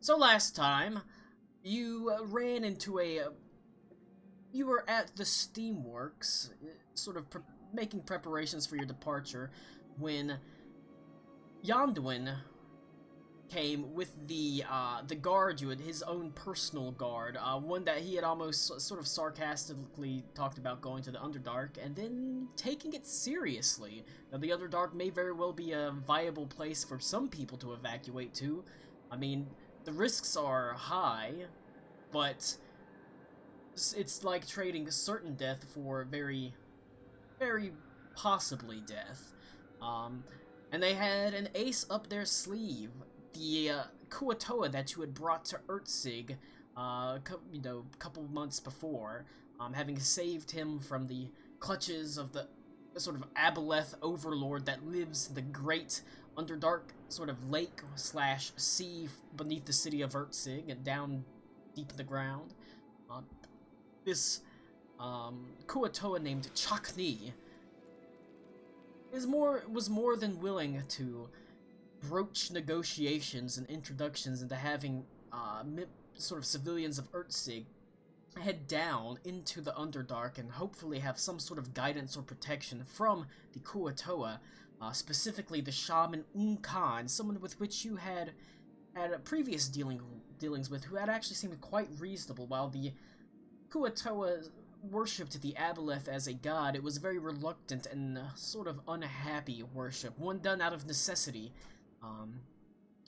So last time, you ran into you were at the Steamworks, sort of making preparations for your departure, when Yonduin came with the guard you had, his own personal guard, one that he had almost sort of sarcastically talked about going to the Underdark, and then taking it seriously. Now, the Underdark may very well be a viable place for some people to evacuate to. I mean, the risks are high, but it's like trading certain death for very, very possibly death. Um, and they had an ace up their sleeve. The Kuatoa that you had brought to Ertzig, a couple months before, having saved him from the clutches of the sort of Aboleth overlord that lives in the great Underdark sort of lake slash sea beneath the city of Ertzig and down deep in the ground. This Kuatoa named Chakni was more than willing to broach negotiations and introductions into having sort of civilians of Ertzig head down into the Underdark and hopefully have some sort of guidance or protection from the Kuatoa, specifically the shaman Unkan, someone with which you had a previous dealings with, who had actually seemed quite reasonable. While the Kuatoa worshipped the Aboleth as a god, it was very reluctant and sort of unhappy worship, one done out of necessity.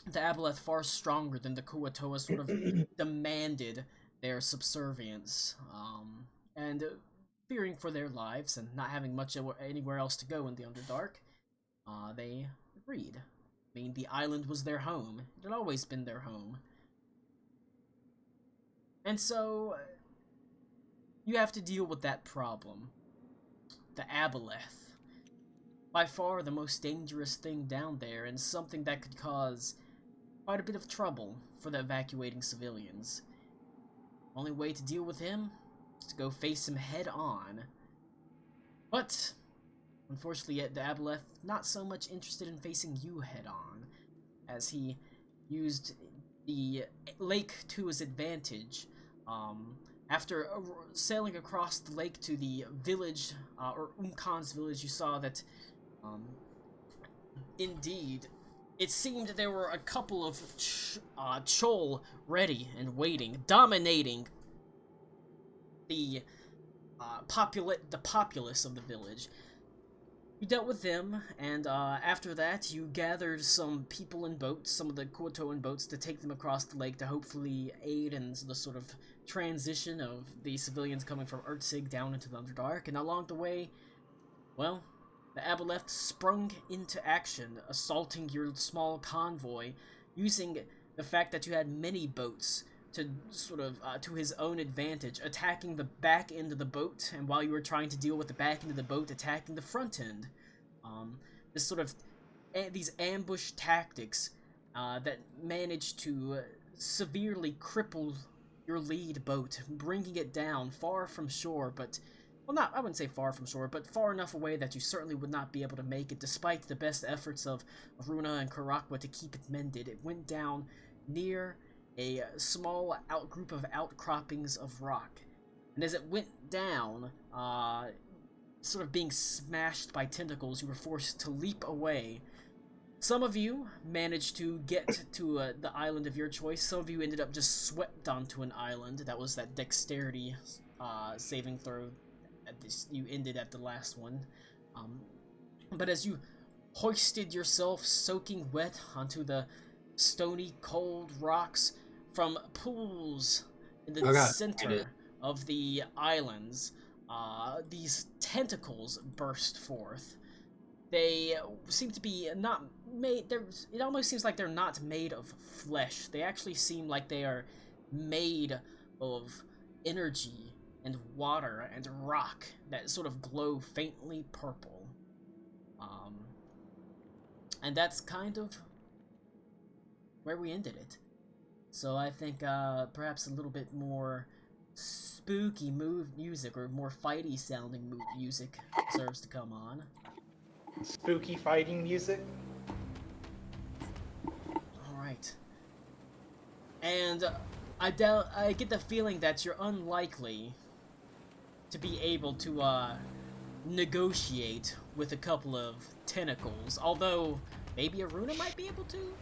The Aboleth, far stronger than the Kuatoa, sort of demanded their subservience, and fearing for their lives and not having much anywhere else to go in the Underdark, they agreed. I mean, the island was their home. It had always been their home. And so, you have to deal with that problem. The Aboleth. By far the most dangerous thing down there, and something that could cause quite a bit of trouble for the evacuating civilians. Only way to deal with him is to go face him head on. But, unfortunately, the Aboleth not so much interested in facing you head on, as he used the lake to his advantage. After sailing across the lake to the village, or Umkan's village, you saw that, indeed, it seemed there were a couple of Chol ready and waiting, dominating the populace of the village. You dealt with them, and after that, you gathered some people in boats, some of the Kuatoan boats, to take them across the lake to hopefully aid in the sort of transition of the civilians coming from Ertzig down into the Underdark. And along the way, well, the Aboleth sprung into action, assaulting your small convoy, using the fact that you had many boats to sort of, to his own advantage, attacking the back end of the boat, and while you were trying to deal with the back end of the boat, attacking the front end. This sort of, these ambush tactics, that managed to severely cripple your lead boat, bringing it down far from shore, but, well, I wouldn't say far from shore, but far enough away that you certainly would not be able to make it, despite the best efforts of Runa and Karakwa to keep it mended. It went down near a small group of outcroppings of rock. And as it went down, sort of being smashed by tentacles, you were forced to leap away. Some of you managed to get to the island of your choice. Some of you ended up just swept onto an island. That was that dexterity saving throw. You ended at the last one. But as you hoisted yourself soaking wet onto the stony, cold rocks from pools in the center of the islands, these tentacles burst forth. They seem to be not made. It almost seems like they're not made of flesh. They actually seem like they are made of energy and water and rock that sort of glow faintly purple. And that's kind of where we ended it. So I think perhaps a little bit more spooky music, or more fighty sounding music, deserves to come on. Spooky fighting music? Alright. And And I get the feeling that you're unlikely to be able to negotiate with a couple of tentacles. Although maybe Aruna might be able to.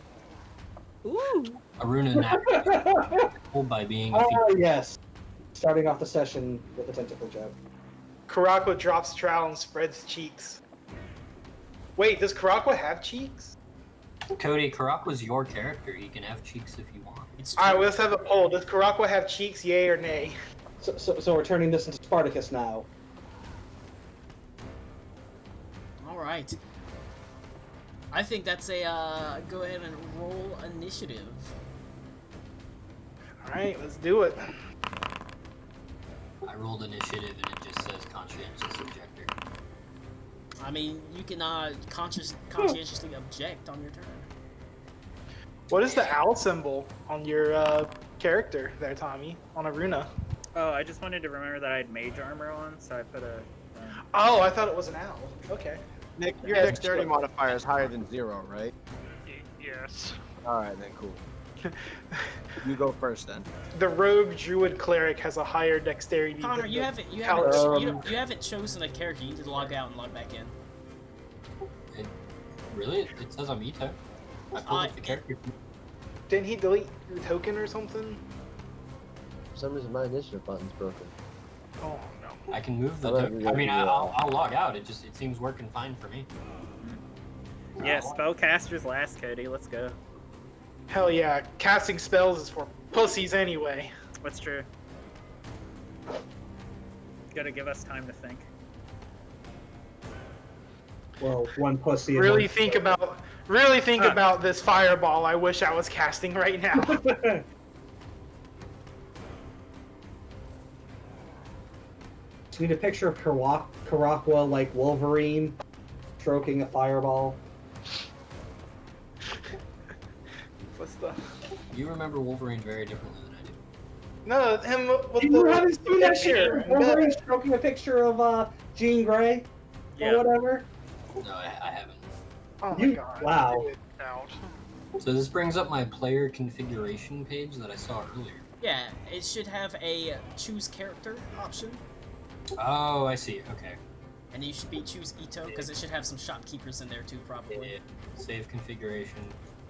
Ooh. Aruna naturally by being. Oh yes. Starting off the session with a tentacle joke. Karakwa drops trowel and spreads cheeks. Wait, does Karakwa have cheeks? Cody, Karak was your character. He can have cheeks if you want. It's true. Alright, well, let's have a poll. Does Karakwa have cheeks, yay or nay? So we're turning this into Spartacus now. Alright. I think that's a, go ahead and roll initiative. Alright, let's do it. I rolled initiative and it just says conscientious objector. I mean, you can conscientiously object on your turn. What is the owl symbol on your character there, Tommy? On Aruna? Oh, I just wanted to remember that I had mage armor on, so I put a... Oh, I thought it was an owl. Okay. Nick, your Yeah, dexterity sure. modifier is higher than 0, right? Yes. Alright, then cool. You go first then. The rogue druid cleric has a higher dexterity. Connor, than you the haven't paladin. you haven't chosen a character. You need to log out and log back in. Really? It says I'm Ito. I pulled up the character. Didn't he delete your token or something? For some reason, my initiative button's broken. Oh no. I can move the I token. I mean, I'll log out. It seems working fine for me. Yeah, spellcaster's last, Cody. Let's go. Hell yeah, casting spells is for pussies anyway. What's true? Gotta give us time to think. Well, one pussy. and Really one- think about this fireball I wish I was casting right now. Just need a picture of Karakwa like Wolverine stroking a fireball. What's the... You remember Wolverine very differently than I do. No, him with You the haven't seen that picture. picture? Wolverine stroking a picture of Jean Grey Yeah. or whatever. No, I haven't. Oh my You- god. wow. Out. So this brings up my player configuration page that I saw earlier. Yeah, it should have a choose character option, Oh, I see. Okay. and you should be choose Ito because it should have some shopkeepers in there too, probably. Yeah. Save configuration.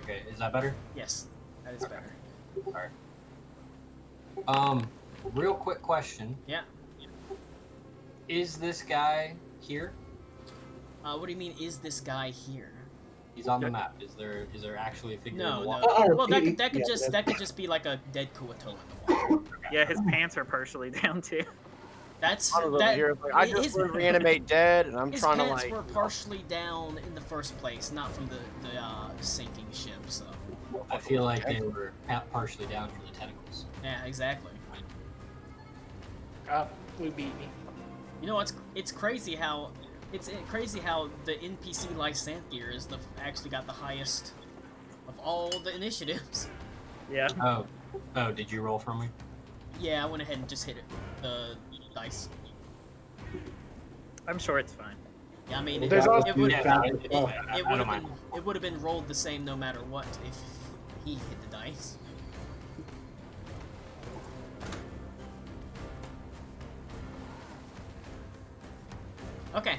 Okay, is that better? Yes, that is better. Alright. Real quick question. Yeah. Is this guy here? What do you mean? Is this guy here? He's on the map. Is there actually a figure in No, the no. water? Oh, Well, that could yeah, just be like a dead Kuato in the water. Yeah, his pants are partially down too. That's I was over that. here, like, I just his- would reanimate dead, and I'm His trying to pants like. were partially down in the first place, not from the sinking ship. So I feel like they were partially down for the tentacles. yeah, exactly. Blue beat me. You know, it's crazy how the NPC Lysanthier is actually got the highest of all the initiatives. Yeah. Oh, did you roll for me? Yeah, I went ahead and just hit the dice. I'm sure it's fine. Yeah, I mean, Well, there's also- it would Yeah, I don't mind. have been rolled the same no matter what if he hit the dice. Okay.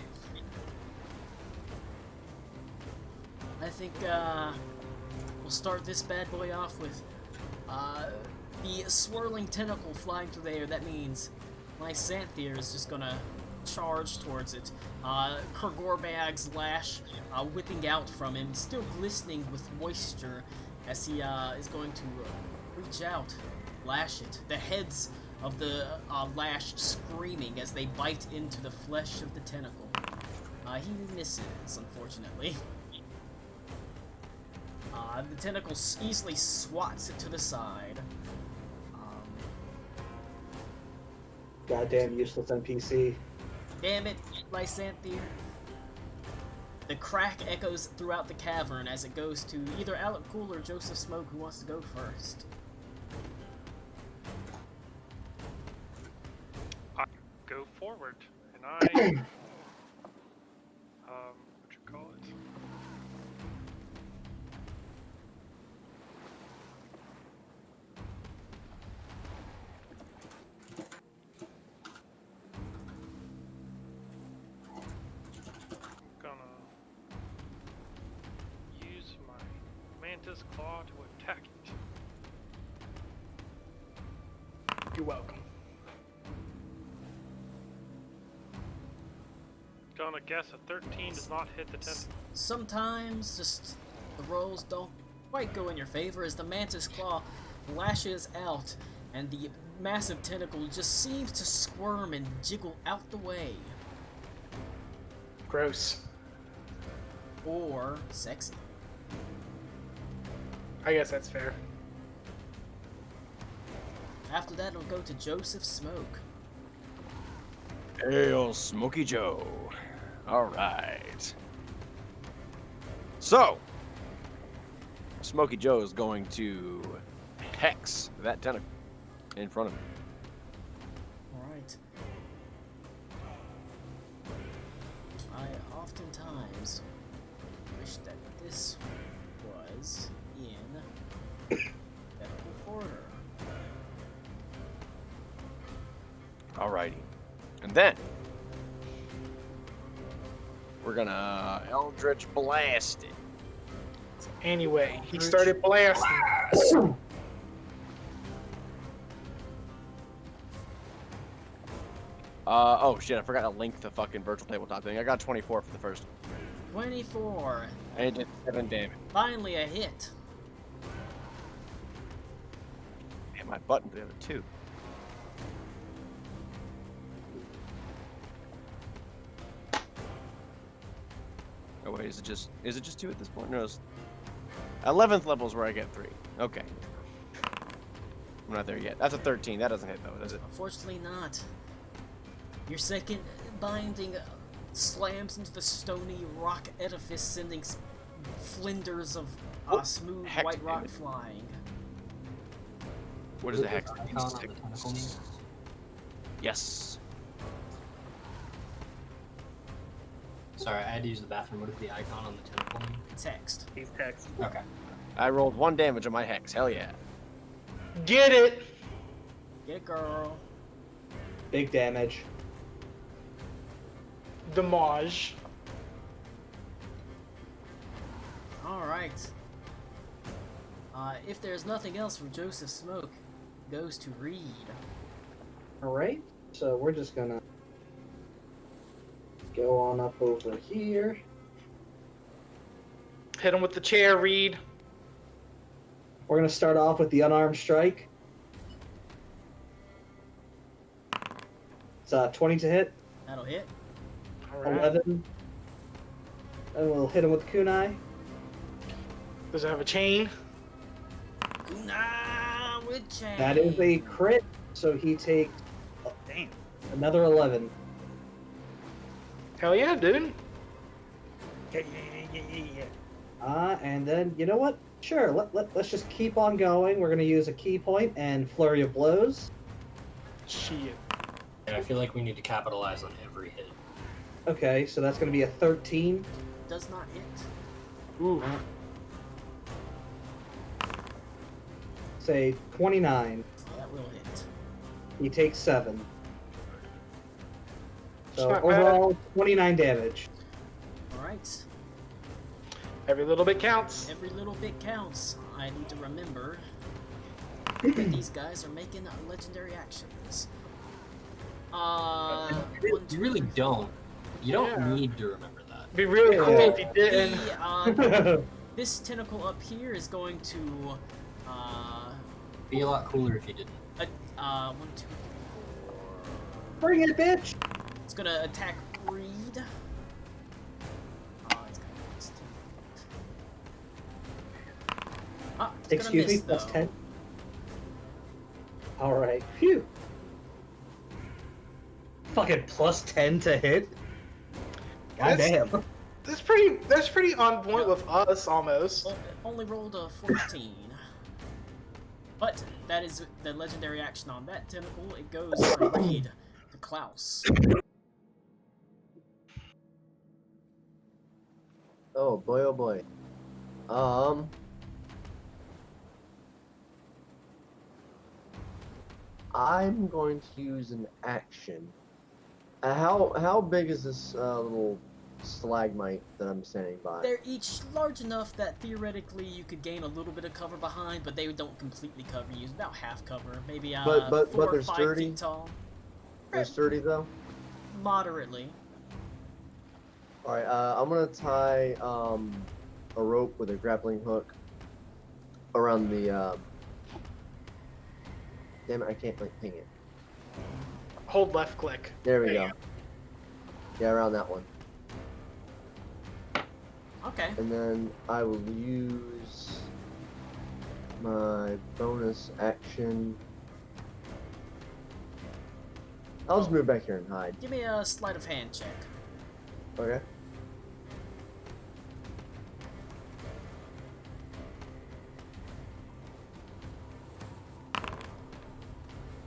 I think we'll start this bad boy off with the swirling tentacle flying through the air. That means my Xanthier is just gonna charge towards it. Kurgorbag's lash whipping out from him, still glistening with moisture as he is going to reach out, lash it. The heads of the lash screaming as they bite into the flesh of the tentacle. He misses, unfortunately. The tentacle easily swats it to the side. Goddamn useless NPC. Damn it, Lysanthier. The crack echoes throughout the cavern as it goes to either Alec Cool or Joseph Smoke, who wants to go first. I go forward, and I, what you call it? mantis claw to attack it. You're welcome. Gonna guess a 13 does not hit the tentacle. Sometimes just the rolls don't quite go in your favor as the mantis claw lashes out and the massive tentacle just seems to squirm and jiggle out the way. Gross. Or sexy. I guess that's fair. After that, it'll go to Joseph Smoke. Hail, Smoky Joe. All right. So, Smoky Joe is going to hex that tentacle in front of him. Alright. I oftentimes wish that this was in alphabetical order. Alrighty. And then we're gonna Eldritch Blast it. Anyway, he started blasting. Oh shit, I forgot to link the fucking virtual tabletop thing. I got 24 for the first one. 24. And it did 7 damage. Finally a hit. And my button for the other 2. Oh wait, is it just 2 at this point? No, it's 11th level is where I get 3. Okay. I'm not there yet. That's a 13. That doesn't hit though, does it? Unfortunately not. Your second binding slams into the stony rock edifice, sending flinders of smooth heck, white rock damn it. flying. What is the hex? Icon on the tentacle mean? Yes. Sorry, I had to use the bathroom. What is the icon on the tentacle mean? Text. He's text. Okay. I rolled 1 damage on my hex. Hell yeah. Get it! Get it, girl. Big damage. Demise. Alright. If there's nothing else from Joseph Smoke, it goes to Reed. Alright, so we're just gonna go on up over here. Hit him with the chair, Reed. We're gonna start off with the unarmed strike. It's 20 to hit, That'll hit. Alright. 11. And we'll hit him with the kunai. Does it have a chain? Kunai with chain. That is a crit, so he takes Damn. another 11. Hell yeah, dude. And then, you know what? Sure, let's just keep on going. We're gonna use a key point and flurry of blows. Shit. And I feel like we need to capitalize on every hit. Okay, so that's gonna be a 13. Does not hit. Ooh. Say 29. Oh, that will hit. He takes 7. So It's not bad. overall, 29 damage. Alright. Every little bit counts. Every little bit counts. I need to remember that these guys are making legendary actions. You really don't. You don't Yeah. need to remember that. Be really cool Yeah. if he didn't. This tentacle up here is going to, Be a lot cooler if you didn't. 1, 2, 3, 4. Bring it, bitch! It's gonna attack Reed. It's gonna miss. It's gonna Excuse miss, me, plus though. 10. Alright, phew. Fucking plus 10 to hit? God That's- damn. That's pretty on point with us, almost. Only rolled a 14. But that is the legendary action on that tentacle. It goes from Reed to Klaus. Oh boy, oh boy. I'm going to use an action. How big is this little stalagmite that I'm standing by? They're each large enough that theoretically you could gain a little bit of cover behind, but they don't completely cover you. About half cover, maybe But 4 or they're 5 sturdy? feet tall. They're sturdy though. Moderately. All right, I'm gonna tie a rope with a grappling hook around the. Damn it! I can't like ping it. Hold left click. There we There go. you Yeah, around that one. Okay. And then I will use my bonus action. I'll just move back here and hide. Give me a sleight of hand check. Okay.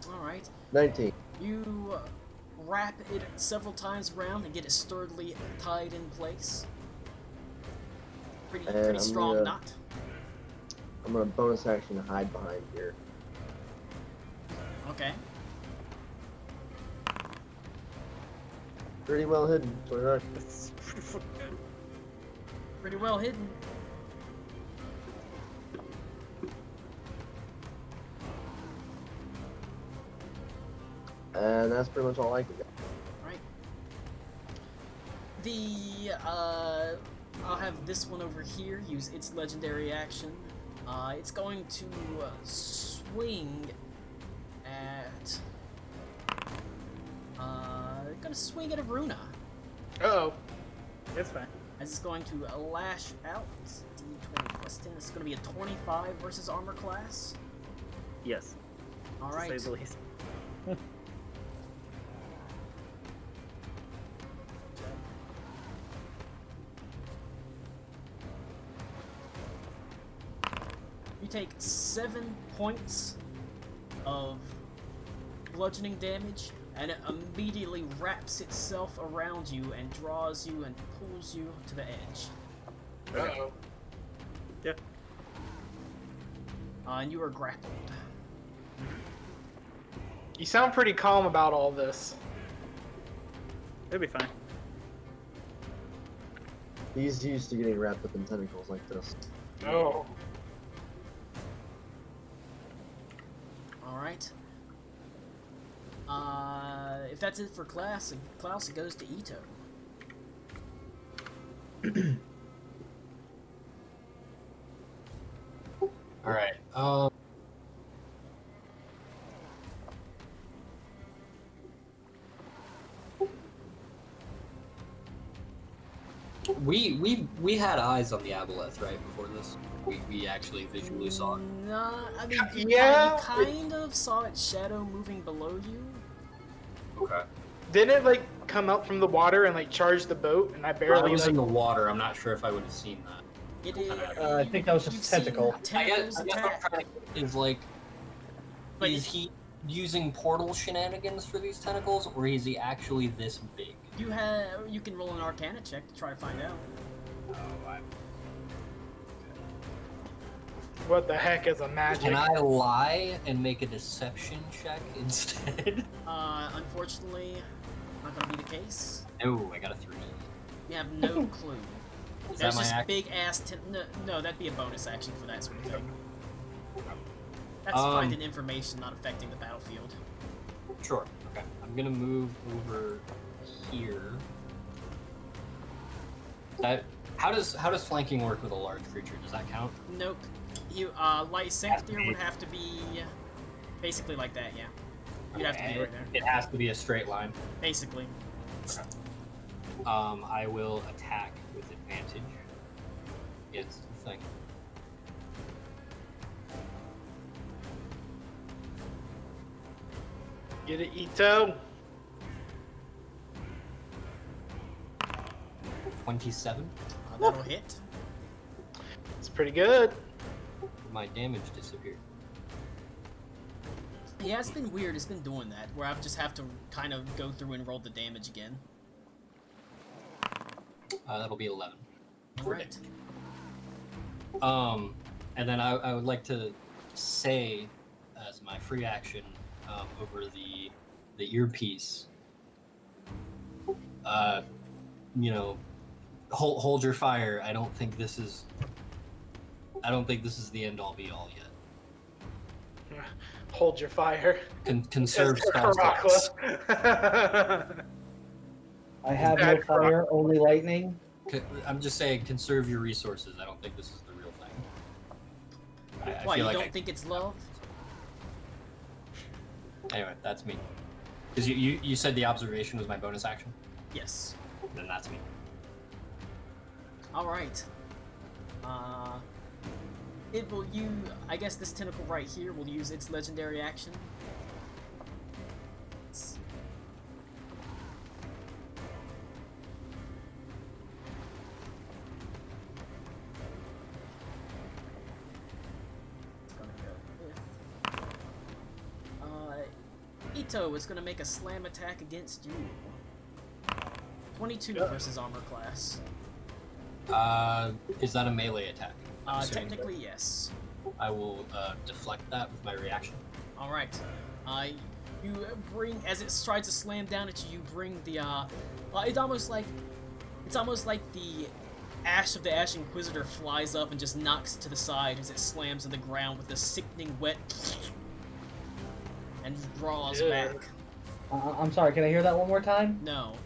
Alright. 19. You wrap it several times around and get it sturdily tied in place. Pretty I'm strong gonna- knot. I'm gonna bonus action hide behind here. Okay. Pretty well hidden. 29. It's pretty fucking good. Pretty well hidden. And that's pretty much all I can get. Right. I'll have this one over here use its legendary action. It's going to swing at. Gonna swing at Aruna. Uh-oh. It's fine. As it's going to lash out. D20 plus 10. It's gonna be a 25 versus armor class. Yes. All To right. say the least. You take 7 points of bludgeoning damage, and it immediately wraps itself around you and draws you and pulls you to the edge. Uh-oh. Yeah. And you are grappled. You sound pretty calm about all this. It'll be fine. He's used to getting wrapped up in tentacles like this. Oh. Alright. If that's it for Klaus, it goes to Ito. All right. We had eyes on the Aboleth right before this. We actually visually saw it. Nah, I mean, Yeah. you kind of saw its shadow moving below you. Okay. Didn't it like come up from the water and like charge the boat? And I I barely was like. in the water. I'm not sure if I would have seen that. It is. I think that was just you've tentacle. seen I tentacles guess what I'm attack. trying to get is like, But is he using portal shenanigans for these tentacles, or is he actually this big? You can roll an Arcana check to try to find out. What the heck is a magic? Can I lie and make a deception check instead? Unfortunately, not gonna be the case. Oh, I got a 3. You have no clue. Is There's that my this act? big ass. No, that'd be a bonus action for that sort of thing. That's Um, finding information, not affecting the battlefield. Sure. Okay. I'm gonna move over here. How does flanking work with a large creature? Does that count? Nope. You light Sanctier would have to be basically like that, yeah. You'd have to be right there. It has to be a straight line. Basically. I will attack with advantage. It's the thing. Get it, Ito. 27. That'll hit. It's pretty good. My damage disappeared. Yeah, it's been weird. It's been doing that, where I just have to kind of go through and roll the damage again. That'll be 11. Right. And then I would like to say, as my free action, over the earpiece, hold your fire. I don't think this is the end all be all yet. Hold your fire. Conserve Says spell slots. Karakla. I have no fire, only lightning. I'm just saying, conserve your resources. I don't think this is the real thing. I Why, feel you like don't think it's love? Anyway, that's me. Because you said the observation was my bonus action? Yes. Then that's me. Alright. It will use, I guess this tentacle right here will use its legendary action. It's gonna go with, Ito is gonna make a slam attack against you. 22 versus armor class. Is that a melee attack? I'm assuming. Technically, yes. I will deflect that with my reaction. Alright. You bring, as it tries to slam down at you, you bring the, it's almost like the ash of the Ash Inquisitor flies up and just knocks to the side as it slams on the ground with a sickening wet and draws back. I'm sorry, can I hear that one more time? No.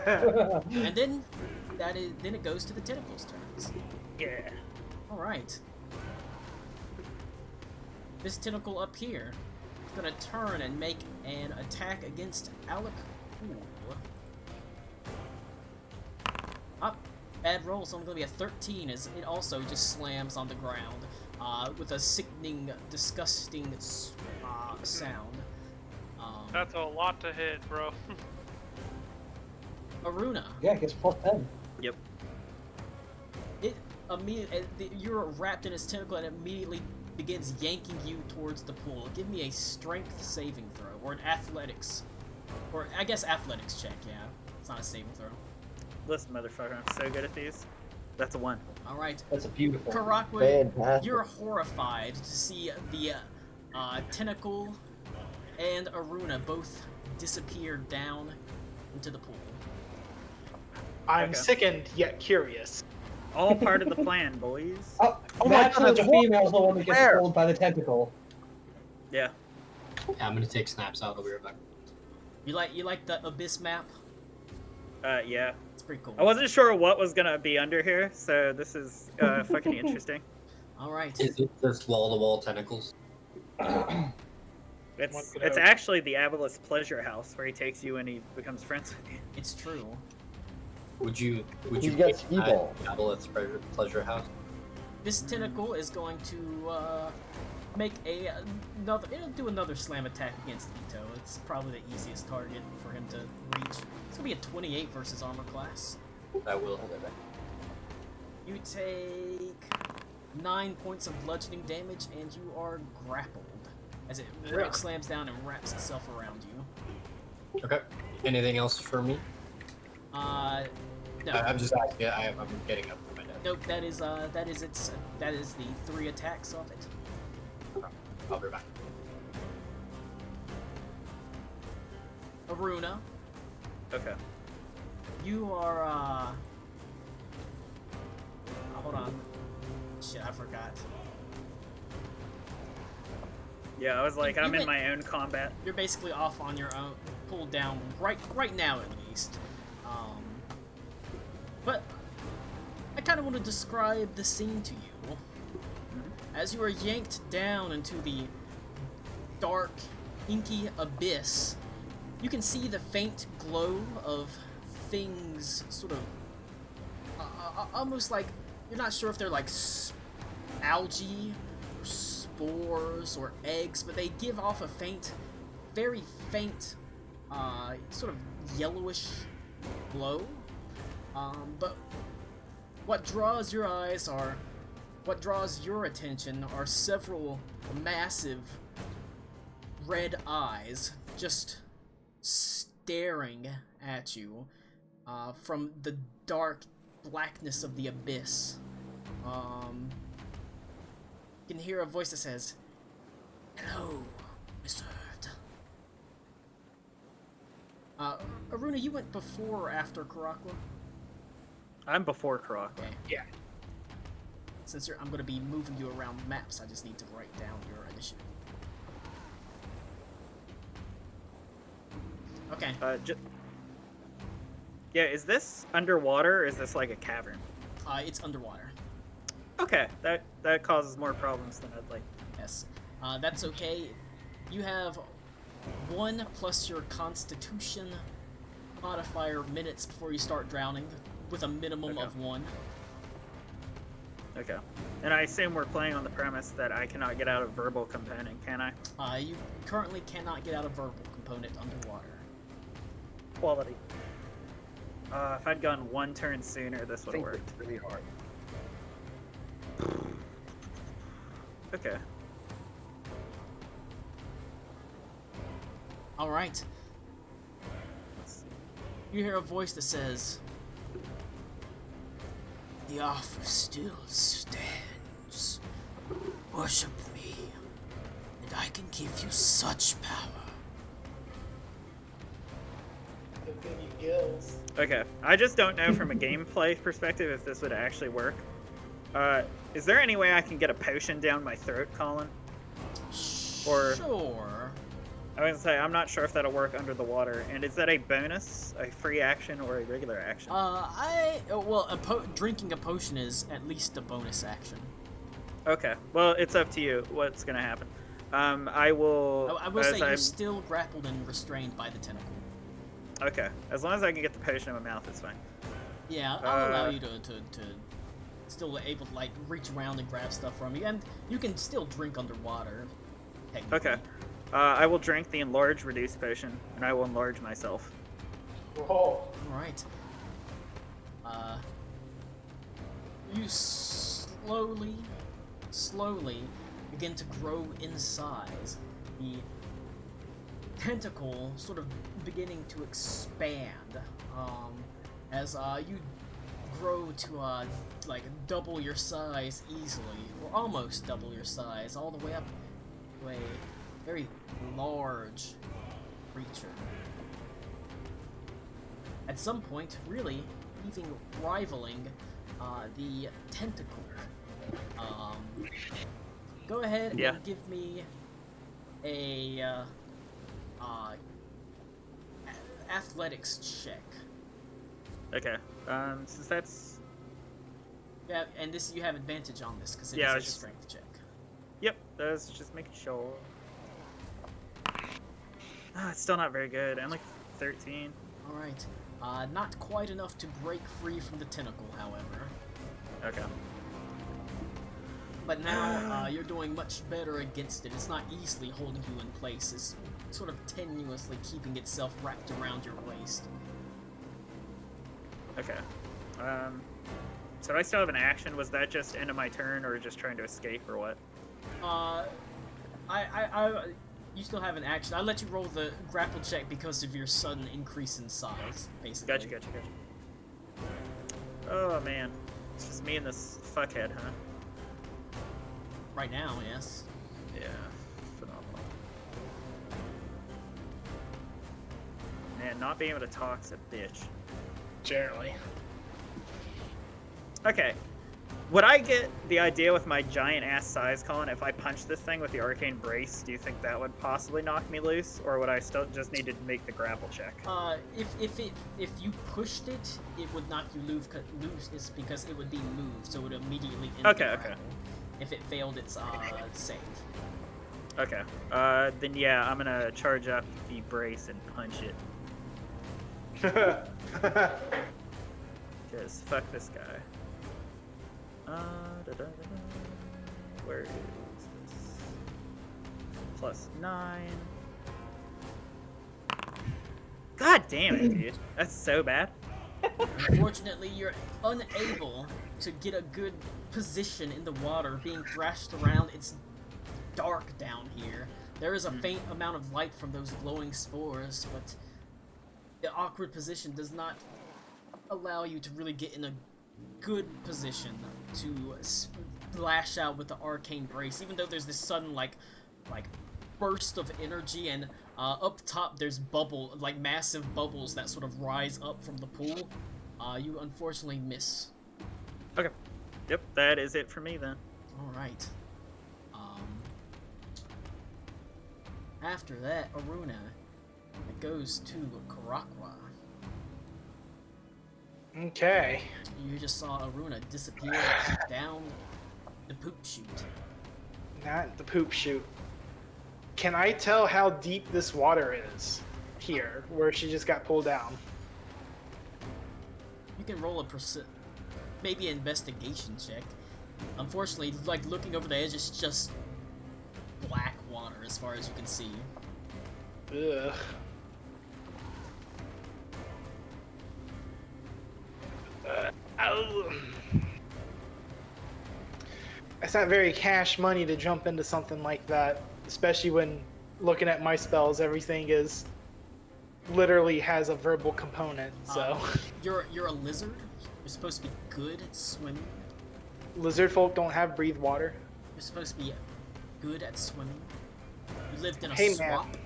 And then then it goes to the tentacles turns. Yeah. Alright. This tentacle up here is gonna turn and make an attack against Alec. Up. Bad roll, so it's gonna be a 13 as it also just slams on the ground with a sickening, disgusting sound. That's a lot to hit, bro. Aruna. Yeah, it gets +10. Yep. It immediately, you're wrapped in its tentacle and it immediately begins yanking you towards the pool. Give me a strength saving throw, or an athletics, or I guess athletics check. Yeah, it's not a saving throw. Listen, motherfucker, I'm so good at these. That's a 1. All right, That's a beautiful. Karakwa, Fantastic. you're horrified to see the tentacle and Aruna both disappear down into the pool. I'm Okay. sickened yet curious. All part of the plan, boys. Oh, Oh my naturally God, the that's female's the one that gets rare. pulled by the tentacle. Yeah. Yeah, I'm gonna take snaps out. I'll be right back. You like the abyss map? Yeah. It's pretty cool. I wasn't sure what was gonna be under here, so this is fucking interesting. All right. Is it just wall-to-wall tentacles? It's actually the Aboleth's pleasure house where he takes you and he becomes friends with you. It's true. Would you He's got ski ball. Aboleth's pleasure house? This tentacle is going to make another. It'll do another slam attack against Ito. It's probably the easiest target for him to reach. It's gonna be a 28 versus armor class. I will. You take 9 points of bludgeoning damage, and you are grappled as it slams down and wraps itself around you. Okay. Anything else for me? No. I'm just asking. I'm getting up from my desk. Nope. That is the 3 attacks of it. I'll be back. Aruna, Okay. you are hold on. Shit, I forgot. Yeah, I was like, I'm in went- my own combat. You're basically off on your own, pulled down right now at least. But I kind of want to describe the scene to you. As you are yanked down into the dark, inky abyss, you can see the faint glow of things sort of almost like, you're not sure if they're like algae or spores or eggs, but they give off a faint, very faint, sort of yellowish glow. But what draws your attention are several massive red eyes just staring at you from the dark blackness of the abyss. You can hear a voice that says, "Hello, Mr. Aruna, you went before or after Karakwa? I'm before Croc. Okay. Yeah. Since I'm going to be moving you around maps, I just need to write down your initiative. Okay. Yeah, is this underwater or is this like a cavern? It's underwater. Okay, that causes more problems than I'd like. Yes. That's okay. You have 1 plus your Constitution modifier minutes before you start drowning, with a minimum of 1. Okay. And I assume we're playing on the premise that I cannot get out of verbal component, can I? You currently cannot get out of verbal component underwater. Quality. If I'd gone 1 turn sooner, this would have worked. It's really hard. Okay. Alright. You hear a voice that says, "The offer still stands. Worship me, and I can give you such power." Okay. I just don't know from a gameplay perspective if this would actually work. Is there any way I can get a potion down my throat, Colin? Or Sure. I was gonna say I'm not sure if that'll work under the water. And is that a bonus, a free action, or a regular action? Drinking a potion is at least a bonus action. Okay. Well, it's up to you what's gonna happen. I will. I will say you're still grappled and restrained by the tentacle. Okay. As long as I can get the potion in my mouth, it's fine. Yeah, I'll allow you to still able to like reach around and grab stuff from you, and you can still drink underwater. Technically. Okay. I will drink the enlarge reduce potion, and I will enlarge myself. Whoa. Alright. You slowly begin to grow in size. The tentacle sort of beginning to expand, as you grow to like double your size easily, or almost double your size, all the way up to a very large creature. At some point, really, even rivaling the tentacle. Go ahead and give me a athletics check. Okay. Since that's... Yeah, and this you have advantage on this because it is a strength check. Yep, that's just making sure. It's still not very good. I'm like 13. Alright. Not quite enough to break free from the tentacle, however. Okay. But now, you're doing much better against it. It's not easily holding you in place. It's sort of tenuously keeping itself wrapped around your waist. Okay. So I still have an action. Was that just end of my turn, or just trying to escape, or what? You still have an action. I let you roll the grapple check because of your sudden increase in size, basically. Gotcha. Oh, man. It's just me and this fuckhead, huh? Right now, yes. Yeah. Phenomenal. Man, not being able to talk's a bitch. Generally. Okay. Would I get the idea with my giant ass size, Colin, if I punch this thing with the arcane brace? Do you think that would possibly knock me loose, or would I still just need to make the grapple check? If you pushed it, it would knock you loose. Is because it would be moved, so it would immediately end the grapple. If it failed its save. Okay. Then yeah, I'm gonna charge up the brace and punch it. Cause fuck this guy. Where is this? +9. God damn it, dude. That's so bad. Unfortunately, you're unable to get a good position in the water, being thrashed around. It's dark down here. There is a faint amount of light from those glowing spores, but the awkward position does not allow you to really get in a good position to splash out with the arcane brace, even though there's this sudden like burst of energy, and up top there's massive bubbles that sort of rise up from the pool. You unfortunately miss. Okay. Yep, that is it for me then. Alright. After that, Aruna, it goes to Karakwa. Okay. You just saw Aruna disappear down the poop chute. Not the poop chute. Can I tell how deep this water is here, where she just got pulled down? You can roll a maybe an investigation check. Unfortunately, like looking over the edge, it's just black water as far as you can see. Ugh. That's not very cash money to jump into something like that, especially when looking at my spells, everything is literally has a verbal component. So You're a lizard. You're supposed to be good at swimming. lizard folk don't have breathe water. You're supposed to be good at swimming. You lived in a Hey, swamp.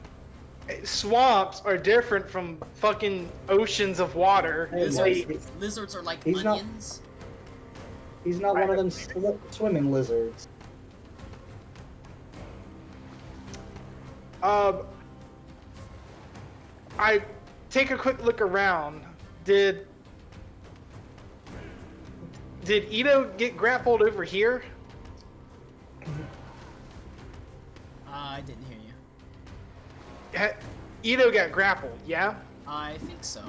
man. Swamps are different from fucking oceans of water. Hey, Lizards are like He's not- onions. He's not one of them swimming lizards. I take a quick look around. Did Ito get grappled over here? I didn't hear you. Ito got grappled, yeah? I think so.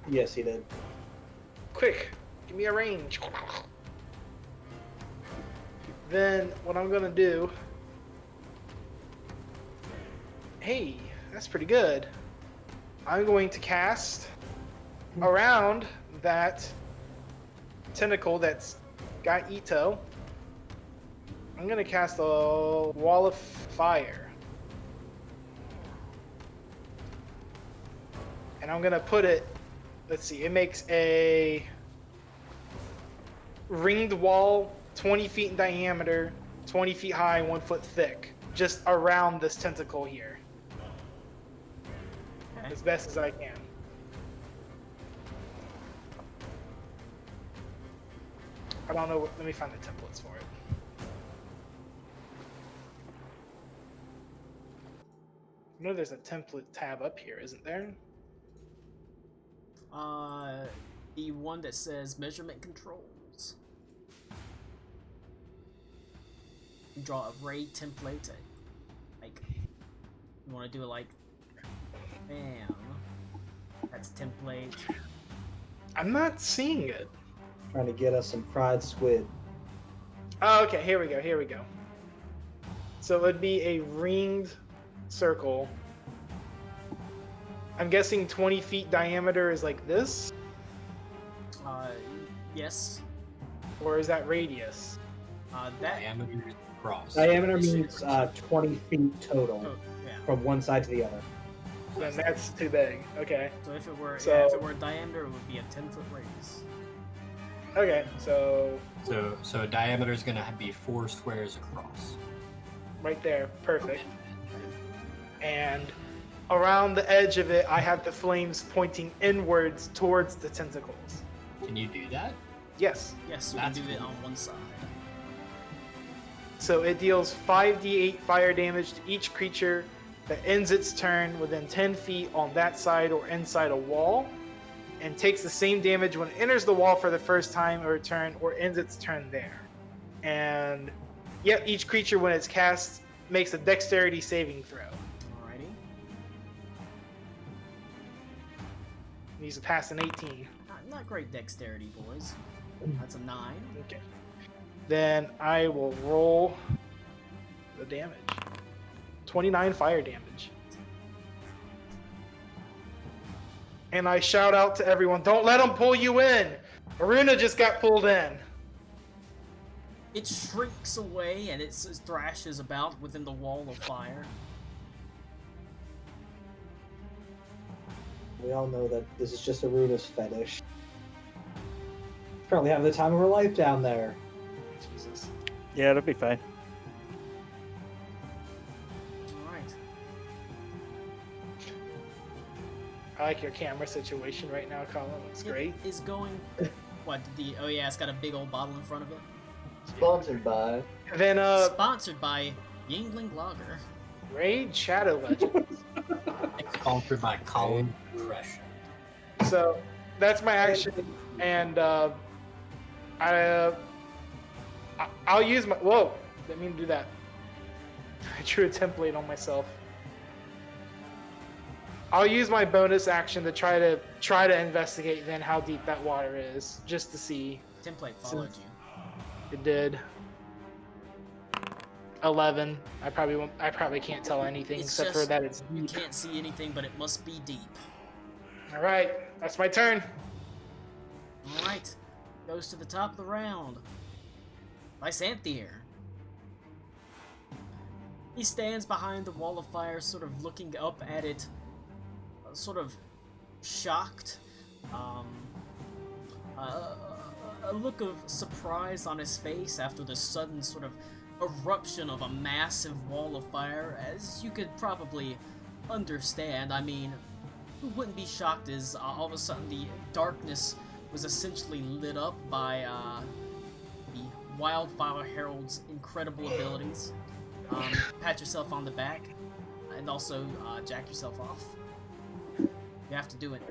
Yes, he did. Quick, give me a range. Then what I'm gonna do... Hey, that's pretty good. I'm going to cast around that tentacle that's got Ito. I'm gonna cast a wall of fire. And I'm gonna put it, let's see, it makes a ringed wall 20 feet in diameter, 20 feet high, 1 foot thick, just around this tentacle here. Okay. As best as I can. I don't know, let me find the templates for it. I know there's a template tab up here, isn't there? The one that says measurement controls. You draw a ray template. Like, you want to do it like, bam. That's template. I'm not seeing it. Trying to get us some fried squid. Oh, okay, here we go. So it would be a ringed circle. I'm guessing 20 feet diameter is like this? Yes. Or is that radius? That. Diameter across. Diameter means 20 feet total Oh, yeah. from one side to the other. Then that's too big. Okay. So if it were, So- yeah, if it were diameter, it would be a 10-foot radius. Okay, so So a diameter is going to be 4 squares across. right there, perfect. And around the edge of it, I have the flames pointing inwards towards the tentacles. Can you do that? Yes. Yes, you can That's do it cool. on one side. So it deals 5d8 fire damage to each creature that ends its turn within 10 feet on that side or inside a wall, and takes the same damage when it enters the wall for the first time of a turn or ends its turn there. And yep, each creature when it's cast makes a dexterity saving throw. Alrighty. Needs to pass an 18. Not great dexterity, boys. That's a 9. Okay. Then I will roll the damage. 29 fire damage. And I shout out to everyone, don't let them pull you in! Aruna just got pulled in. It shrinks away and it thrashes about within the wall of fire. We all know that this is just Aruna's fetish. Probably having the time of her life down there. Jesus. Yeah, it'll be fine. Alright. I like your camera situation right now, Colin. Looks great. It is going. What the? Oh yeah, it's got a big old bottle in front of it. Sponsored by. And then Sponsored by Yingling Lager. Raid Shadow Legends. Sponsored by Colin Crush. So that's my action, and I'll use my. Whoa! Didn't mean to do that. I drew a template on myself. I'll use my bonus action to try to investigate then how deep that water is, just to see. Template followed you. It did. 11. I probably can't tell anything It's except just, for that it's you deep. can't see anything, but it must be deep. All right, that's my turn. All right, goes to the top of the round. Lysanthier. He stands behind the wall of fire, sort of looking up at it, sort of shocked. A look of surprise on his face after the sudden sort of eruption of a massive wall of fire, as you could probably understand. I mean, who wouldn't be shocked as all of a sudden the darkness was essentially lit up by the Wildfire Herald's incredible abilities. Pat yourself on the back, and also jack yourself off. You have to do it.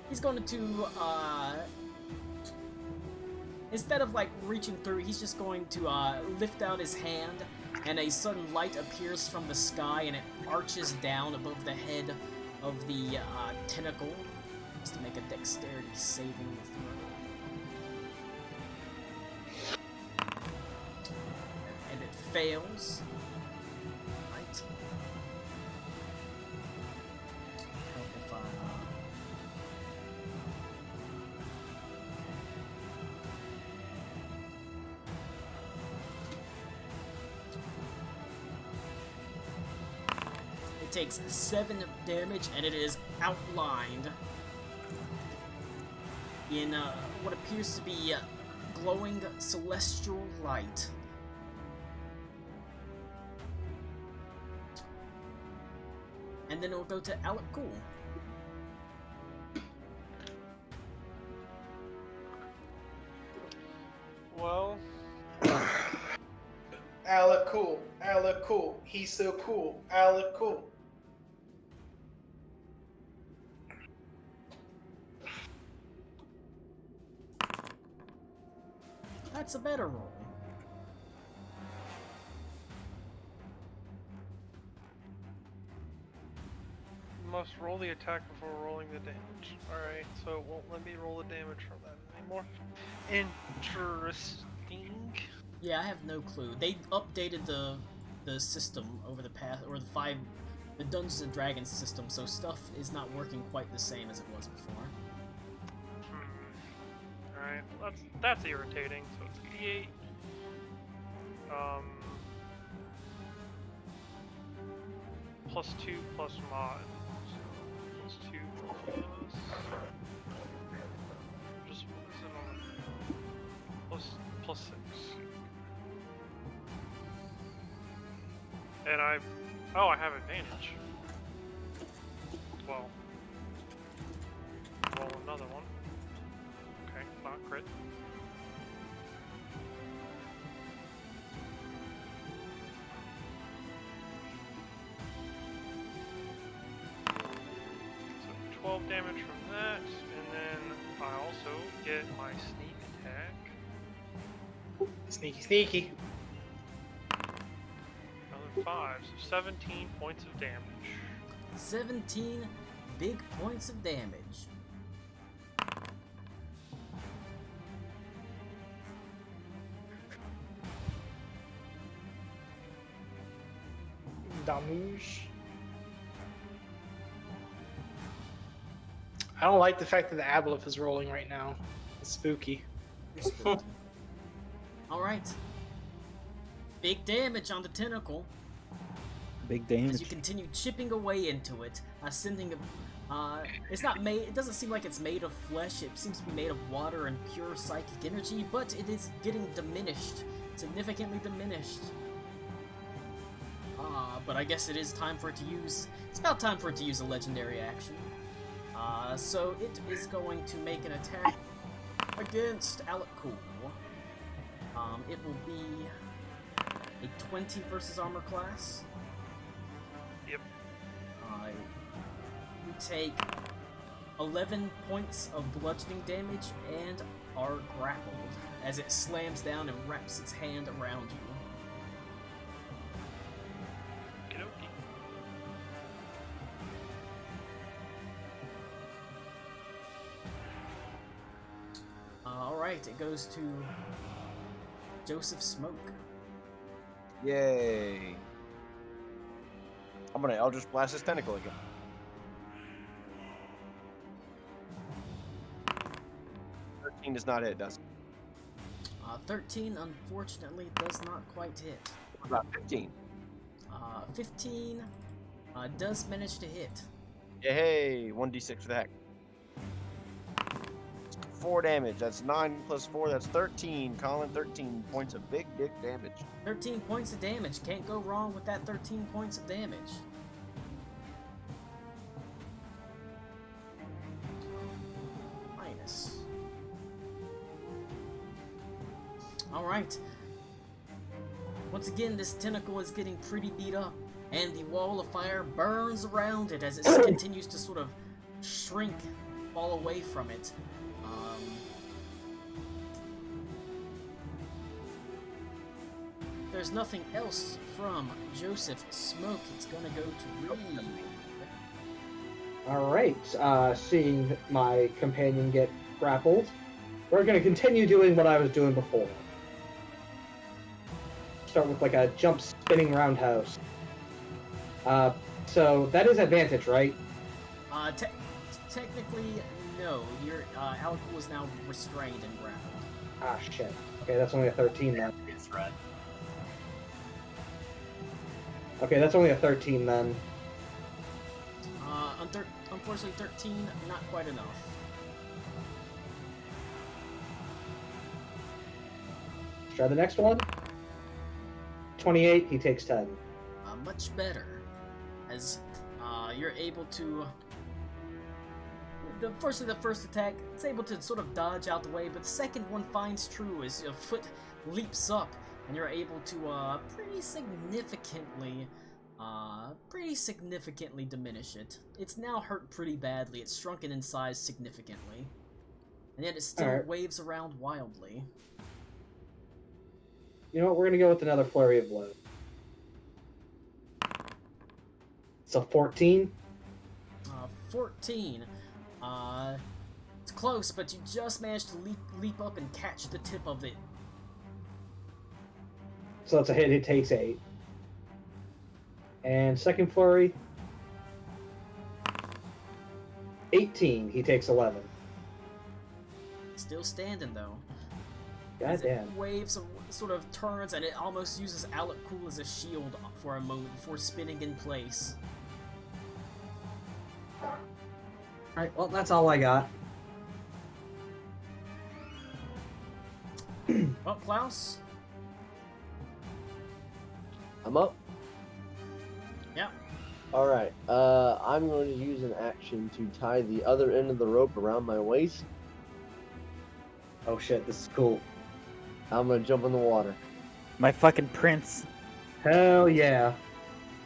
He's going to, instead of like reaching through, he's just going to lift out his hand, and a sudden light appears from the sky, and it arches down above the head of the tentacle, just to make a dexterity saving throw. And it fails. Right. Help if I, It takes 7 damage, and it is outlined in what appears to be glowing celestial light. And then it'll go to Alec Cool. Well, Alec cool. Alec cool. He's so cool. Alec cool. That's a better roll. must roll the attack before rolling the damage. Alright, so it won't let me roll the damage from that anymore. Interesting. Yeah, I have no clue. They updated the system over the past, or the Dungeons and Dragons system, so stuff is not working quite the same as it was before. Alright, well, that's irritating. So it's D8. +2 plus mod. So +2 plus. Just what is it on? Plus 6. And I have advantage. 12. Roll another one. Okay, not crit. So 12 damage from that, and then I also get my sneak attack. Sneaky, sneaky. Another 5, so 17 points of damage. 17 big points of damage. Demise. I don't like the fact that the Aboleth is rolling right now. It's spooky. Alright. Big damage on the tentacle. Big As damage. you continue chipping away into it, sending it's not made, it doesn't seem like it's made of flesh, it seems to be made of water and pure psychic energy, but it is getting diminished, significantly diminished. but I guess it is time for it to use... It's about time for it to use a legendary action. So it is going to make an attack against Alakul. It will be a 20 versus armor class. Yep. You take 11 points of bludgeoning damage and are grappled as it slams down and wraps its hand around you. Okey-dokey. Alright, it goes to Joseph Smoke. Yay. I'm gonna Eldritch Blast his tentacle again. 13 does not hit, does it? 13, unfortunately, does not quite hit. What about 15? 15 does manage to hit. Yay, 1d6 for the heck. 4 damage. That's 9 plus 4. That's 13. Colin, 13 points of big dick damage. 13 points of damage. Can't go wrong with that 13 points of damage. Minus. Alright. Once again, this tentacle is getting pretty beat up, and the wall of fire burns around it as it continues to sort of shrink, fall away from it. There's nothing else from Joseph Smoke. It's gonna go to Reed. Alright, seeing my companion get grappled, we're going to continue doing what I was doing before. Start with like a jump spinning roundhouse. So that is advantage, right? Technically, no. Your Alakul is now restrained and grappled. Ah, shit. Okay, that's only a 13 then. It's red. Okay, that's only a 13 then. Unfortunately, 13, not quite enough. Let's try the next one. 28, he takes 10. Much better, as you're able to. The first attack, it's able to sort of dodge out the way, but the second one finds true as your foot leaps up, and you're able to pretty significantly diminish it. It's now hurt pretty badly. It's shrunken in size significantly, and yet it still Alright. waves around wildly. You know what, we're going to go with another flurry of blows. It's a 14. 14. It's close, but you just managed to leap up and catch the tip of it. So that's a hit, it takes 8. And second flurry. 18, he takes 11. Still standing though. God damn. It waves, sort of turns, and it almost uses Alakul as a shield for a moment before spinning in place. Alright, well, that's all I got. Well, Klaus? I'm up. Yeah. Alright, I'm going to use an action to tie the other end of the rope around my waist. Oh shit, this is cool. I'm going to jump in the water. My fucking prince. Hell yeah.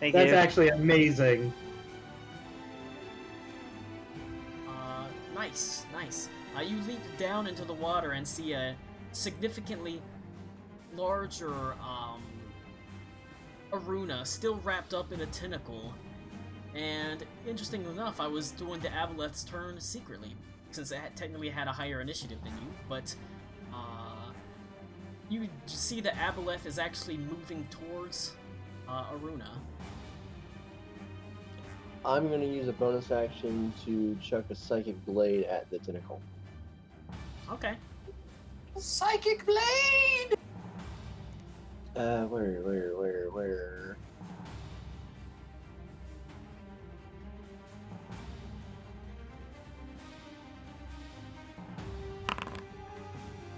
Thank That's you. actually amazing. Nice. You leap down into the water and see a significantly larger, Aruna still wrapped up in a tentacle. And interesting enough, I was doing the Aboleth's turn secretly, since it technically had a higher initiative than you, but, you see that Aboleth is actually moving towards, Aruna. I'm going to use a bonus action to chuck a Psychic Blade at the tentacle. Okay. Psychic Blade! Where?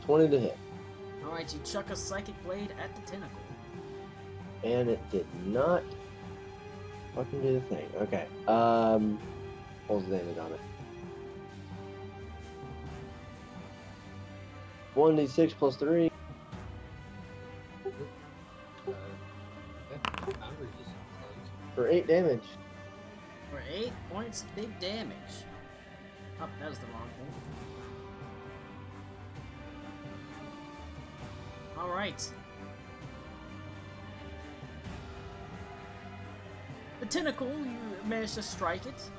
20 to hit. Alright, you chuck a Psychic Blade at the tentacle. And it did not fucking do the thing. Okay. What was the damage on it? 1d6 plus 3. Boundary is closed. For 8 damage. For 8 points, big damage. Oh, that was the wrong one. Alright. The tentacle, you managed to strike it.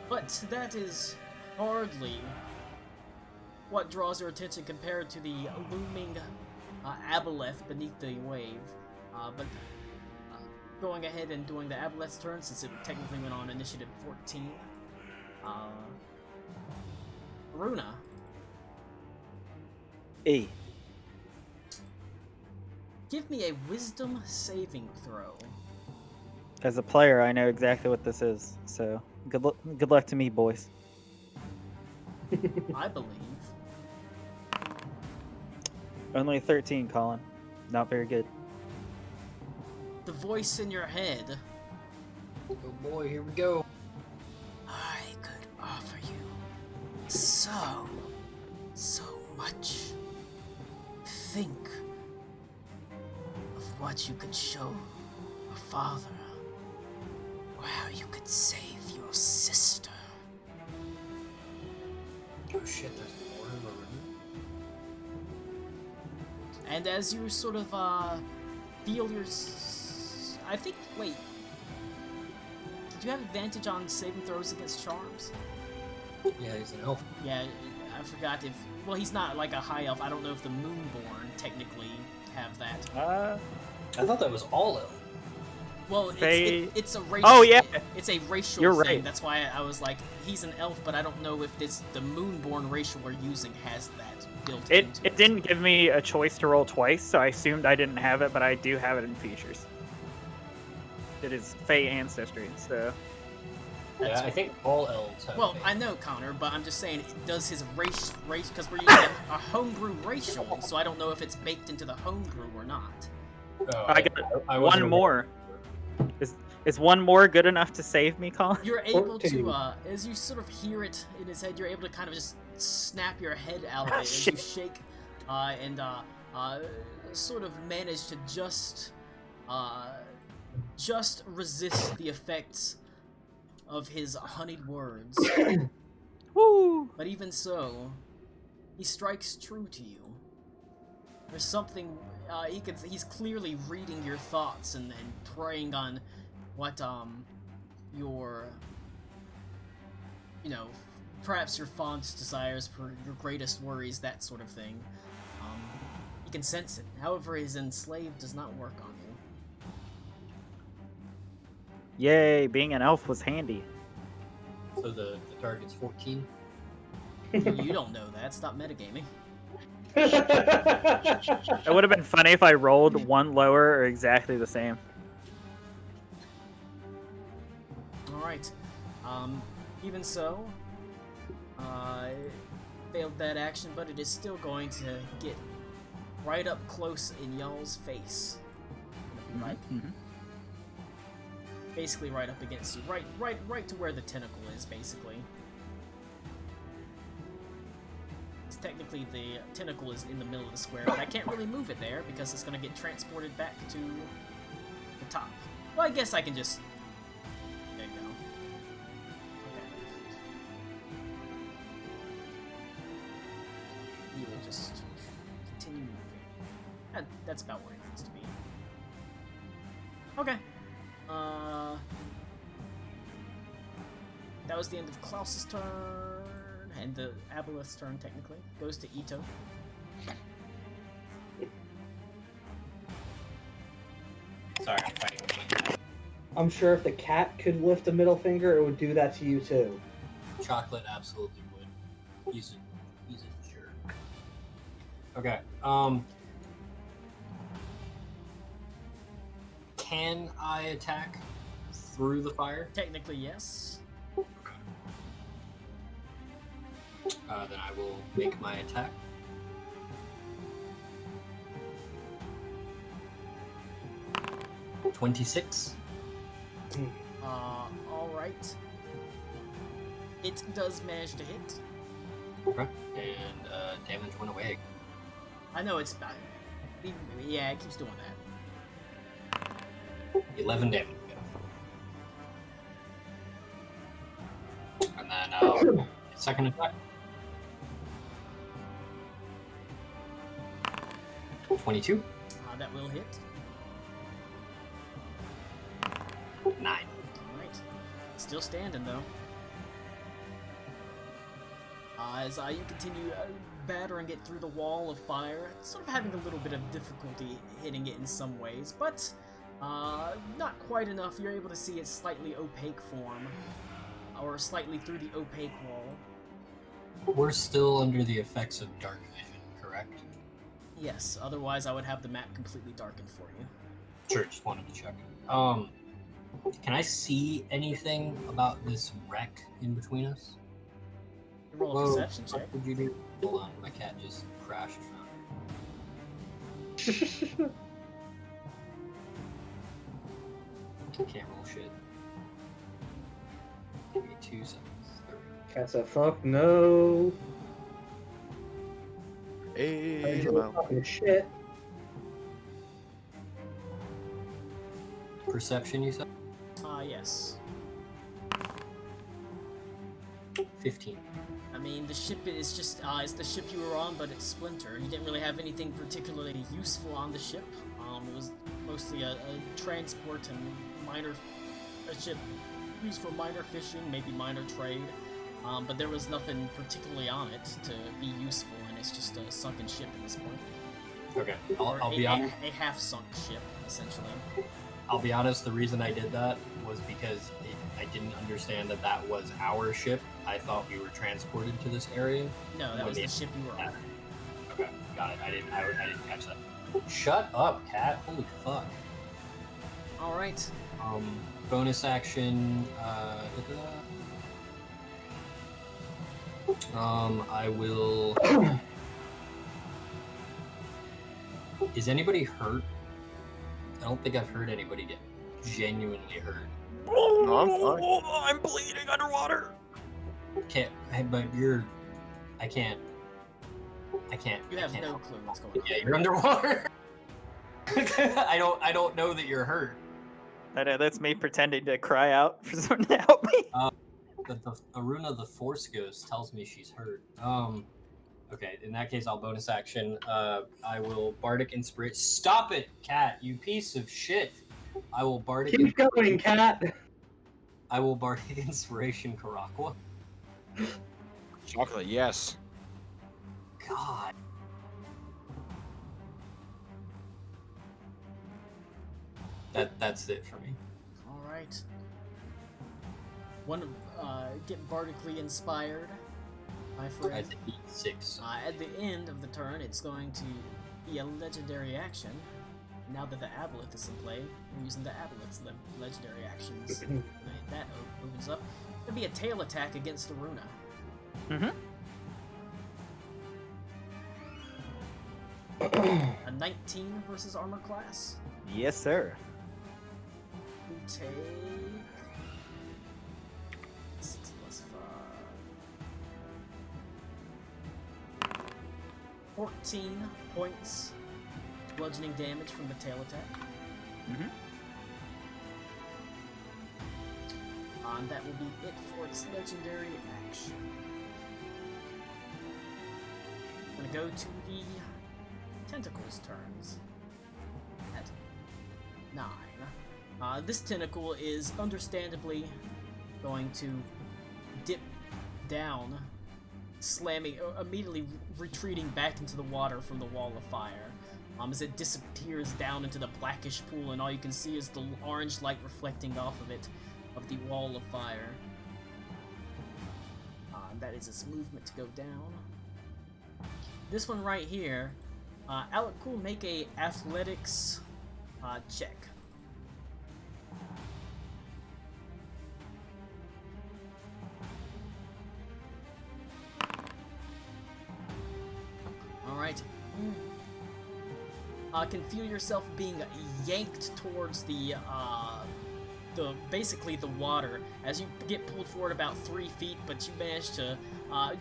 But that is hardly what draws your attention compared to the looming Aboleth beneath the wave. But going ahead and doing the Aboleth's turn, since it technically went on initiative 14. Runa. E. Give me a wisdom saving throw. As a player, I know exactly what this is. So good luck to me, boys. I believe. Only 13, Colin. Not very good. The voice in your head. Oh boy, here we go. I could offer you so much. Think of what you could show your father, or how you could save your sister. Oh shit, there's more of a room. And as you sort of feel your, I think. Wait, did you have advantage on saving throws against charms? Yeah, he's an elf. Yeah, I forgot if. Well, he's not like a high elf. I don't know if the Moonborn technically have that. I thought that was all elf. Well, They- it's a racial. Oh, yeah. It's a racial You're thing. right. That's why I was like, he's an elf, but I don't know if the Moonborn racial we're using has that built into It didn't give me a choice to roll twice, so I assumed I didn't have it, but I do have it in features. It is Fey ancestry, so Yeah, I think all elves have. Well, faith. I know, Connor, but I'm just saying, does his race, because we're using a homebrew racial, so I don't know if it's baked into the homebrew or not. Oh, I got I wasn't one aware. more. Is one more good enough to save me, Colin? You're able 14. to, as you sort of hear it in his head, you're able to kind of just snap your head out of it as Shit. you shake, and sort of manage to just resist the effects of his honeyed words. Woo! But even so, he strikes true to you. There's something, he's clearly reading your thoughts and preying on what, your, perhaps your fondest desires, your greatest worries, that sort of thing. You can sense it. However, his enslaved does not work on Yay, being an elf was handy. So the target's 14. you. You don't know that. Stop metagaming. It would have been funny if I rolled one lower or exactly the same. Alright. Even so, it failed that action, but it is still going to get right up close in y'all's face. Right, basically right up against you, right to where the tentacle is, basically. It's technically the tentacle is in the middle of the square, but I can't really move it there because it's gonna get transported back to the top. Well, I guess I can just. There you go. Okay. You will just continue moving. That's about where it needs to be. Okay. That was the end of Klaus's turn, and the Aboleth's turn, technically. Goes to Ito. Sorry, I'm fighting with my cat. I'm sure if the cat could lift a middle finger, it would do that to you too. Chocolate absolutely would. He's a jerk. Okay. Can I attack through the fire? Technically, yes. Then I will make my attack. $26. Alright. It does manage to hit. Okay. And damage went away. I know it's bad. Yeah, it keeps doing that. 11 damage. And then second attack. 22. That will hit. 9. Alright. Still standing, though. As you continue battering it through the wall of fire, sort of having a little bit of difficulty hitting it in some ways, but not quite enough. You're able to see its slightly opaque form, or slightly through the opaque wall. We're still under the effects of dark vision, correct? Yes, otherwise I would have the map completely darkened for you. Sure, just wanted to check. Can I see anything about this wreck in between us? Roll a perception check. What did you do? Hold on, my cat just crashed. Can't roll shit. Give me 2 seconds. Cat said, "Fuck no." Hey, Fucking shit. Perception, you said? Yes. 15. I mean, the ship is just, it's the ship you were on, but it's splintered. You didn't really have anything particularly useful on the ship. It was mostly a transport and a ship used for minor fishing, maybe minor trade. But there was nothing particularly on it to be useful, and it's just a sunken ship at this point. Okay, I'll be honest. A half-sunk ship, essentially. I'll be honest, the reason I did that was because I didn't understand that that was our ship. I thought we were transported to this area. No, that was the ship you were on. Okay, got it. I didn't catch that. Shut up, cat. Holy fuck. Alright. Bonus action, I will... Is anybody hurt? I don't think I've heard anybody get genuinely hurt. No, I'm fine. I'm bleeding underwater. Can't, but I can't. You have no clue what's going on. Yeah, you're underwater. I don't know that you're hurt. That's me pretending to cry out for someone to help me. The Aruna, the Force Ghost, tells me she's hurt. Okay, in that case, I'll bonus action. I will Bardic Inspiration. Stop it, cat! You piece of shit! I will Bardic. Keep going, cat. I will Bardic Inspiration Karakwa. Chocolate, yes. God. That's it for me. Alright. Get bardically inspired, my friend. I did 6. At the end of the turn, it's going to be a legendary action. Now that the Aboleth is in play, we're using the Aboleth's legendary actions. That opens up. It'll be a tail attack against Aruna. A 19 versus armor class. Yes, sir. You take 6 plus 5. 14 points bludgeoning damage from the tail attack. And that will be it for its legendary action. I'm gonna go to the tentacles turns at 9. This tentacle is understandably going to dip down, slamming, immediately retreating back into the water from the wall of fire. As it disappears down into the blackish pool, and all you can see is the orange light reflecting off of it, of the wall of fire. That is its movement to go down. This one right here, Alec Cool, make a athletics check. Alright. Can feel yourself being yanked towards the basically the water as you get pulled forward about 3 feet, but you manage to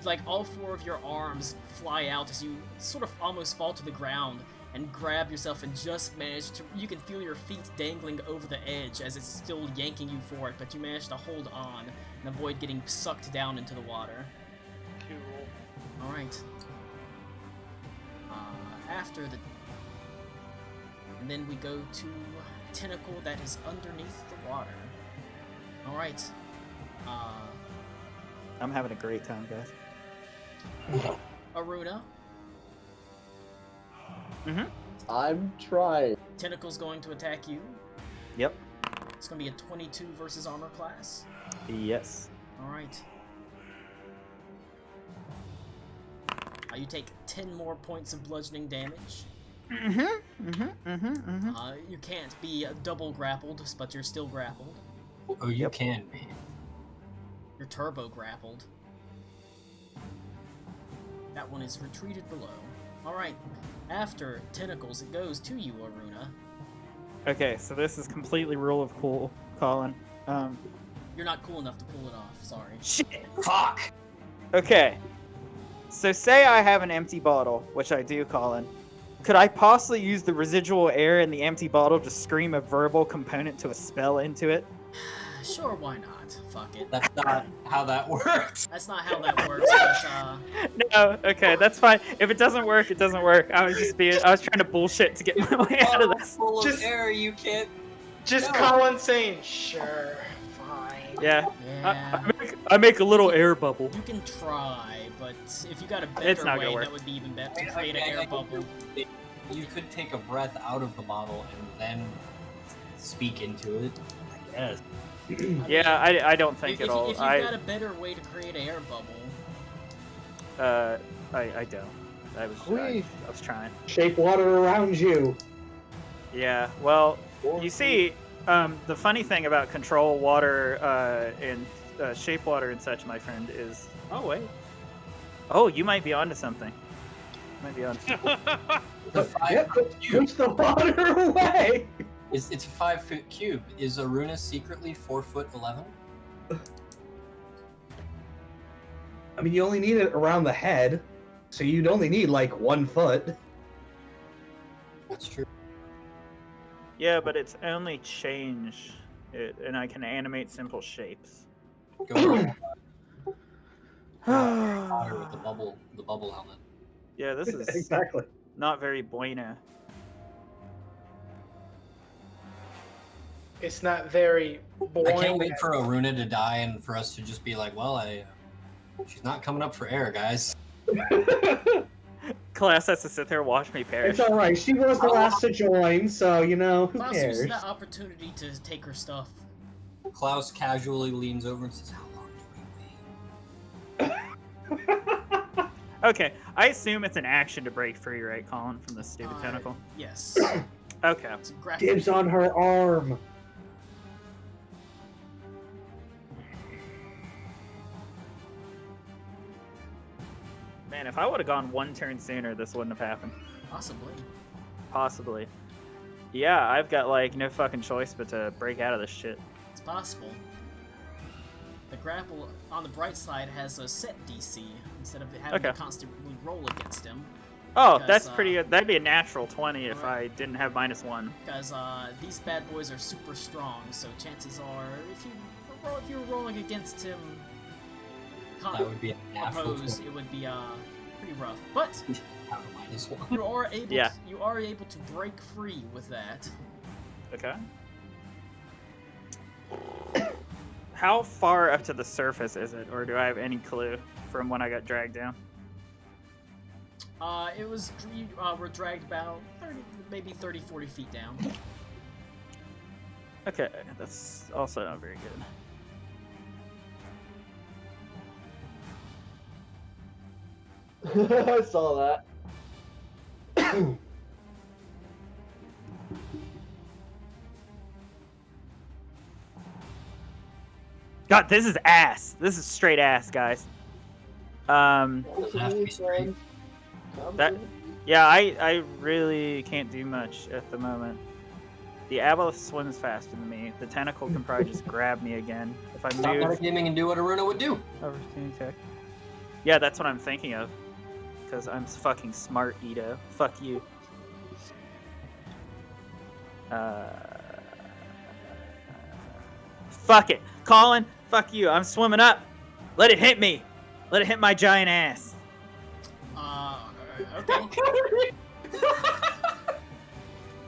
like all 4 of your arms fly out as you sort of almost fall to the ground and grab yourself and just manage to. You can feel your feet dangling over the edge as it's still yanking you for it, but you manage to hold on and avoid getting sucked down into the water. Cool. All right. After the, and then we go to tentacle that is underneath the water. All right. I'm having a great time, guys. Aruna. I'm trying. Tentacle's going to attack you. Yep. It's going to be a 22 versus armor class. Yes. All right. You take 10 more points of bludgeoning damage. You can't be double grappled, but you're still grappled. Oh, you can be. You're turbo grappled. That one is retreated below. Alright, after tentacles, it goes to you, Aruna. Okay, so this is completely rule of cool, Colin. You're not cool enough to pull it off, sorry. Shit! Fuck! Okay. So say I have an empty bottle, which I do, Colin. Could I possibly use the residual air in the empty bottle to scream a verbal component to a spell into it? Sure, why not? Fuck it. That's not how that works. That's not how that works, but, No, okay, that's fine. If it doesn't work, it doesn't work. I was trying to bullshit to get my way out of this. Full of Just- air, you can't. Just No. Colin saying, sure, fine. Yeah. yeah. I make a little air bubble. You can try, but if you got a It's better not gonna way, work. that would be even better to create an air bubble. You could take a breath out of the bottle and then speak into it. I guess. Yeah, I don't think If it'll. you've got a better way to create an air bubble, I don't. I was trying. Shape water around you. Yeah. Well, you see, the funny thing about control water and shape water and such, my friend, is. Oh wait. Oh, you might be onto something. You might be onto something. It's a 5 Yep, foot cube. push the water away. It's a 5 foot cube. Is Aruna secretly 4'11"? I mean, you only need it around the head, so you'd only need like 1 foot. That's true. Yeah, but it's only change it, and I can animate simple shapes. Go water with the bubble helmet. Yeah, this is Exactly. not very bueno. It's not very boring. I can't wait for Aruna to die and for us to just be like, well, she's not coming up for air, guys. Class has to sit there and watch me perish. It's alright, she was the last to join, so, you know, who Klaus cares? uses that opportunity to take her stuff. Klaus casually leans over and says, how long do we wait? Okay, I assume it's an action to break free, right, Colin, from this stupid tentacle? Yes. Okay. It's a graphic. Dibs on her arm. Man, if I would have gone 1 turn sooner, this wouldn't have happened. Possibly. Possibly. Yeah, I've got, like, no fucking choice but to break out of this shit. It's possible. The grapple, on the bright side, has a set DC instead of having to Okay. constantly roll against him. Oh, Because, that's pretty good. That'd be a natural 20 if Alright. I didn't have -1. Because these bad boys are super strong, so chances are, if you were rolling against him, That would be a natural opposed, it would be pretty rough. But -1. you are able, Yeah. you are able to break free with that. Okay. How far up to the surface is it, or do I have any clue from when I got dragged down? It was you were dragged about 30, maybe 30, 40 feet down. Okay, that's also not very good. I saw that. God, this is ass. This is straight ass, guys. Doesn't have to be straight. That- Yeah, I really can't do much at the moment. The Aboleth swims faster than me. The tentacle can probably just grab me again. If I Stop move metagaming and do what Aruna would do. opportunity attack. Yeah, that's what I'm thinking of. Because I'm fucking smart, Ito. Fuck you. Fuck it. Colin, fuck you. I'm swimming up. Let it hit me. Let it hit my giant ass. Okay.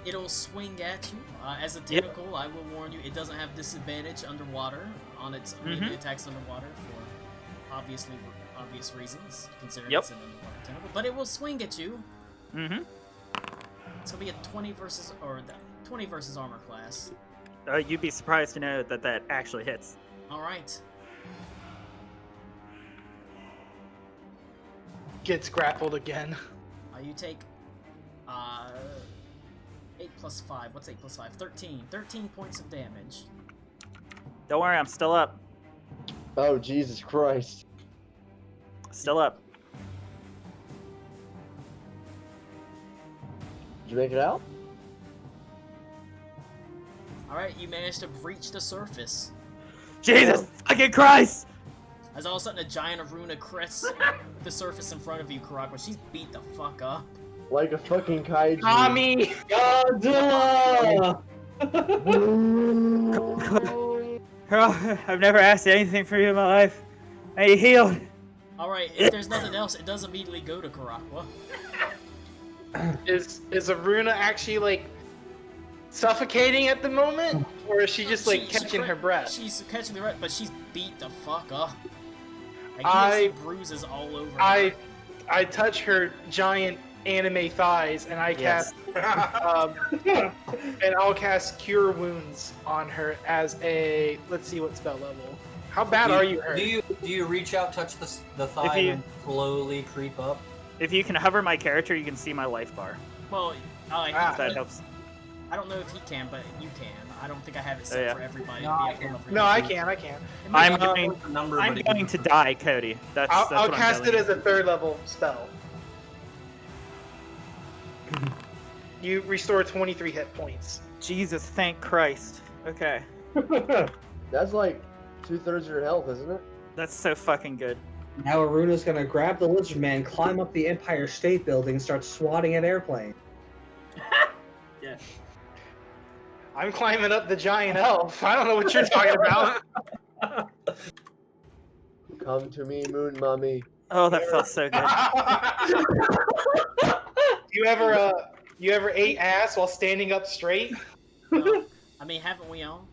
It'll swing at you. As a tentacle, I will warn you, it doesn't have disadvantage underwater on its immediate attacks underwater for obvious reasons, considering it's an underwater tentacle. But it will swing at you. Mm-hmm. It's gonna be a 20 versus armor class. You'd be surprised to know that that actually hits. All right. Gets grappled again. You take 8 plus 5. What's 8 plus 5? 13. 13 points of damage. Don't worry, I'm still up. Oh, Jesus Christ. Still up. Did you make it out? Alright, you managed to breach the surface. Jesus fucking Christ! As all of a sudden a giant Aruna crests the surface in front of you, Karakwa. She's beat the fuck up. Like a fucking kaiju. Tommy! Godzilla! Girl, I've never asked anything for you in my life. Are you healed? Alright, if there's nothing else, it does immediately go to Karakwa. Is Aruna actually like suffocating at the moment, or is she just like catching her breath? She's catching her breath, but she's beat the fuck up. Like, you can see bruises all over her. I touch her giant anime thighs, and I cast and I'll cast Cure Wounds on her as a, let's see what spell level. How bad are you hurt? Do you reach out, touch the thigh, and slowly creep up? If you can hover my character, you can see my life bar. Well, If that helps. I don't know if he can, but you can. I don't think I have it set for everybody. No, I can. I'm going to die, Cody. That's I'll what cast I'm it as a 3rd level spell. You restore 23 hit points. Jesus, thank Christ. Okay. That's like 2/3 of your health, isn't it? That's so fucking good. Now Aruna's gonna grab the lizard man, climb up the Empire State Building, and start swatting at airplanes. Yeah. I'm climbing up the giant elf. I don't know what you're talking about. Come to me, moon mummy. Oh, that felt so good. You ever ate ass while standing up straight? I mean, haven't we all?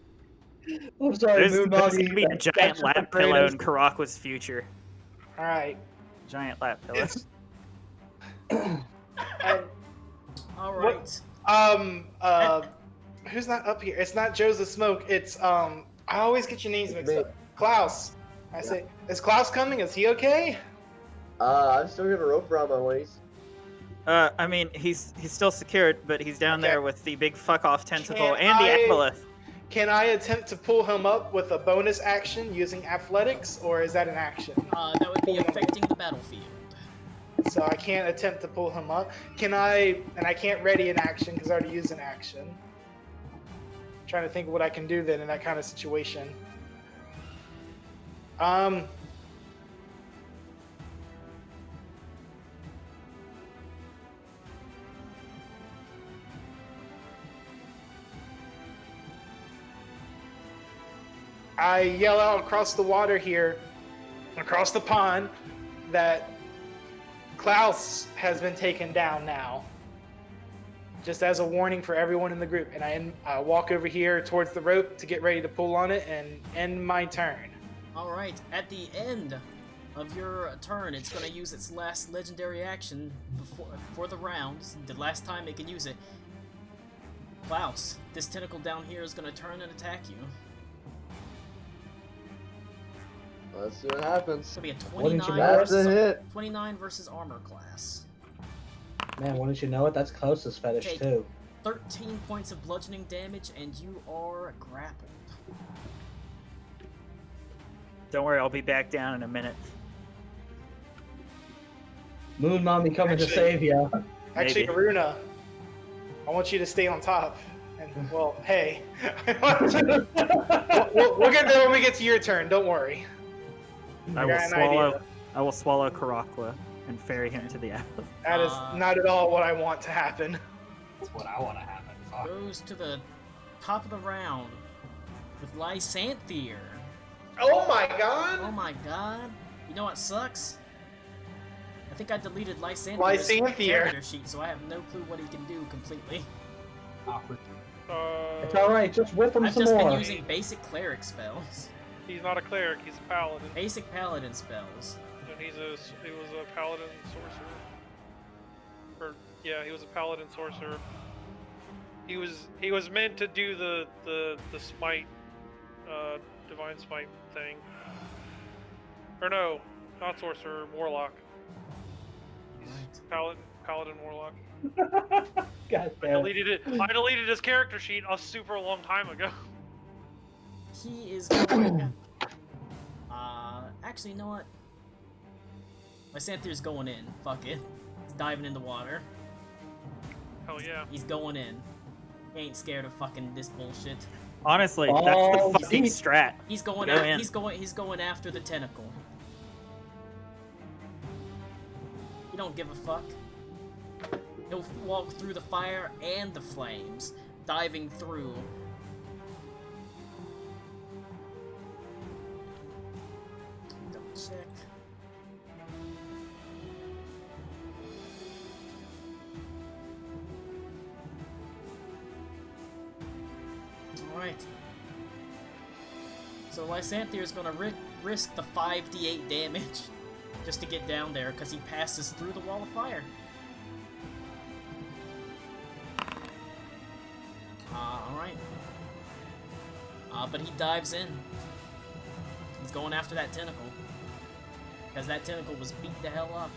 I'm sorry, There's moon going mommy. to be a giant lap pillow in Karakwa's future. All right. Giant lap pillow. All right. Who's not up here? It's not Joseph Smoke. It's I always get your names mixed up. Klaus. I say, is Klaus coming? Is he okay? I've still got a rope around my waist. I mean, he's still secured, but he's down there with the big fuck off tentacle Can and the Aboleth. Can I attempt to pull him up with a bonus action using athletics, or is that an action? That would be affecting the battlefield. So I can't attempt to pull him up. Can I? And I can't ready an action because I already used an action. I'm trying to think of what I can do then in that kind of situation. I yell out across the water here, across the pond, that Klaus has been taken down now. Just as a warning for everyone in the group. And I walk over here towards the rope to get ready to pull on it and end my turn. Alright, at the end of your turn, it's going to use its last legendary action before the round. The last time it can use it. Klaus, this tentacle down here is going to turn and attack you. Let's see what happens. It's going to be a Wouldn't you 29 know That's a hit. 29 versus armor class. Man, why don't you know it? That's Klaus's fetish, Take too. 13 points of bludgeoning damage, and you are grappled. Don't worry, I'll be back down in a minute. Moon mommy coming to save you. Actually, Maybe. Aruna, I want you to stay on top. And, well, hey. we'll get there when we get to your turn. Don't worry. I got an idea. will swallow Karakwa and ferry him to the Aboleth. That is not at all what I want to happen. That's what I want to happen. Fuck. Goes to the top of the round with Lysanthier. Oh my god! Oh my god. You know what sucks? I think I deleted Lysanthier's character sheet, so I have no clue what he can do completely. Awkward. It's alright, just whip him I've some just more. been using basic cleric spells. He's not a cleric, he's a paladin. Basic paladin spells. And he was a paladin sorcerer. Or yeah, he was a paladin sorcerer. He was meant to do the smite, divine smite thing. Or no, not sorcerer, warlock. He's paladin warlock. God I damn. deleted his character sheet a super long time ago. He is going. Actually, you know what? Lysanthier's going in. Fuck it. He's diving in the water. Hell yeah. He's going in. He ain't scared of fucking this bullshit. Honestly, that's the fucking strat. He's going. Go in. He's going after the tentacle. He don't give a fuck. He'll walk through the fire and the flames, diving through. Double check. Alright. So Lysanthir is gonna risk the 5d8 damage just to get down there because he passes through the wall of fire. Alright. But he dives in. He's going after that tentacle. Because that tentacle was beat the hell up.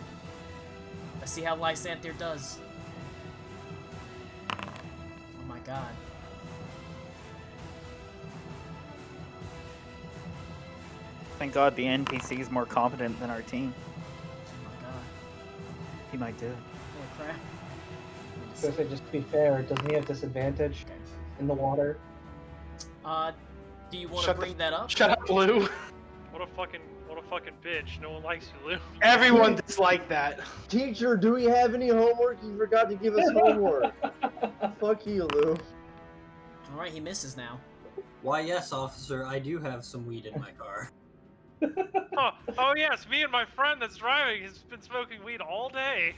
Let's see how Lysanthir does. Oh my god. Thank God the NPC is more competent than our team. Oh my god. He might do it. Holy crap. So say, just to be fair, doesn't he have disadvantage in the water? Do you want to bring that up? Shut up, Blue. What a fucking bitch. No one likes you, Lou. Everyone disliked that. Teacher, do we have any homework? You forgot to give us homework. Fuck you, Lou. Alright, he misses now. Why, yes, officer, I do have some weed in my car. Huh. Oh yes, me and my friend that's driving has been smoking weed all day.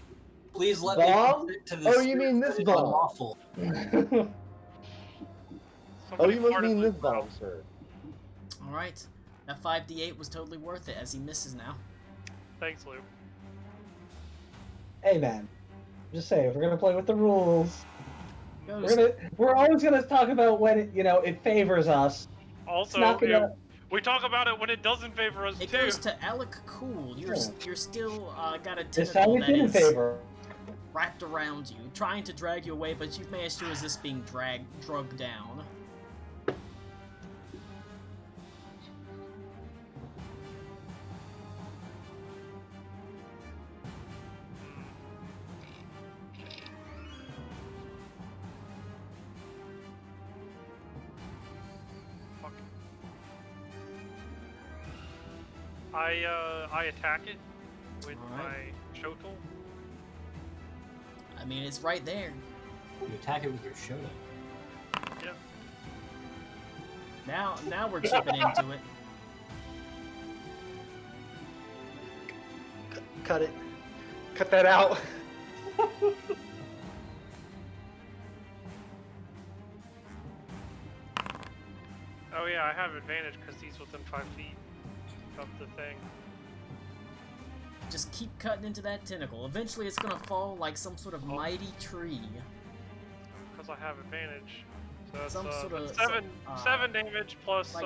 Please let Bomb? me to this. Oh, you mean this bomb? Unlawful. Oh, Somebody you must farted mean this Lou's bomb, mouth. sir. Alright. That 5d8 was totally worth it as he misses now. Thanks, Lou. Hey man, just say if we're gonna play with the rules, Goes, we're always gonna talk about when it favors us. Also, not gonna- we talk about it when it doesn't favor us it too. goes to Alec Cool. You're still got a This time tentacle it that didn't is favor. wrapped around you, trying to drag you away, but you've managed to resist being drugged down. Fuck. I attack it with Alright. my shotel. I mean, it's right there. You attack it with your shoulder. Yep. Now we're chipping into it. Cut it. Cut that out. Oh yeah, I have advantage because he's within 5 feet of the thing. Just keep cutting into that tentacle. Eventually, it's gonna fall like some sort of mighty tree. Because I have advantage. So that's Some sort of- seven damage plus like-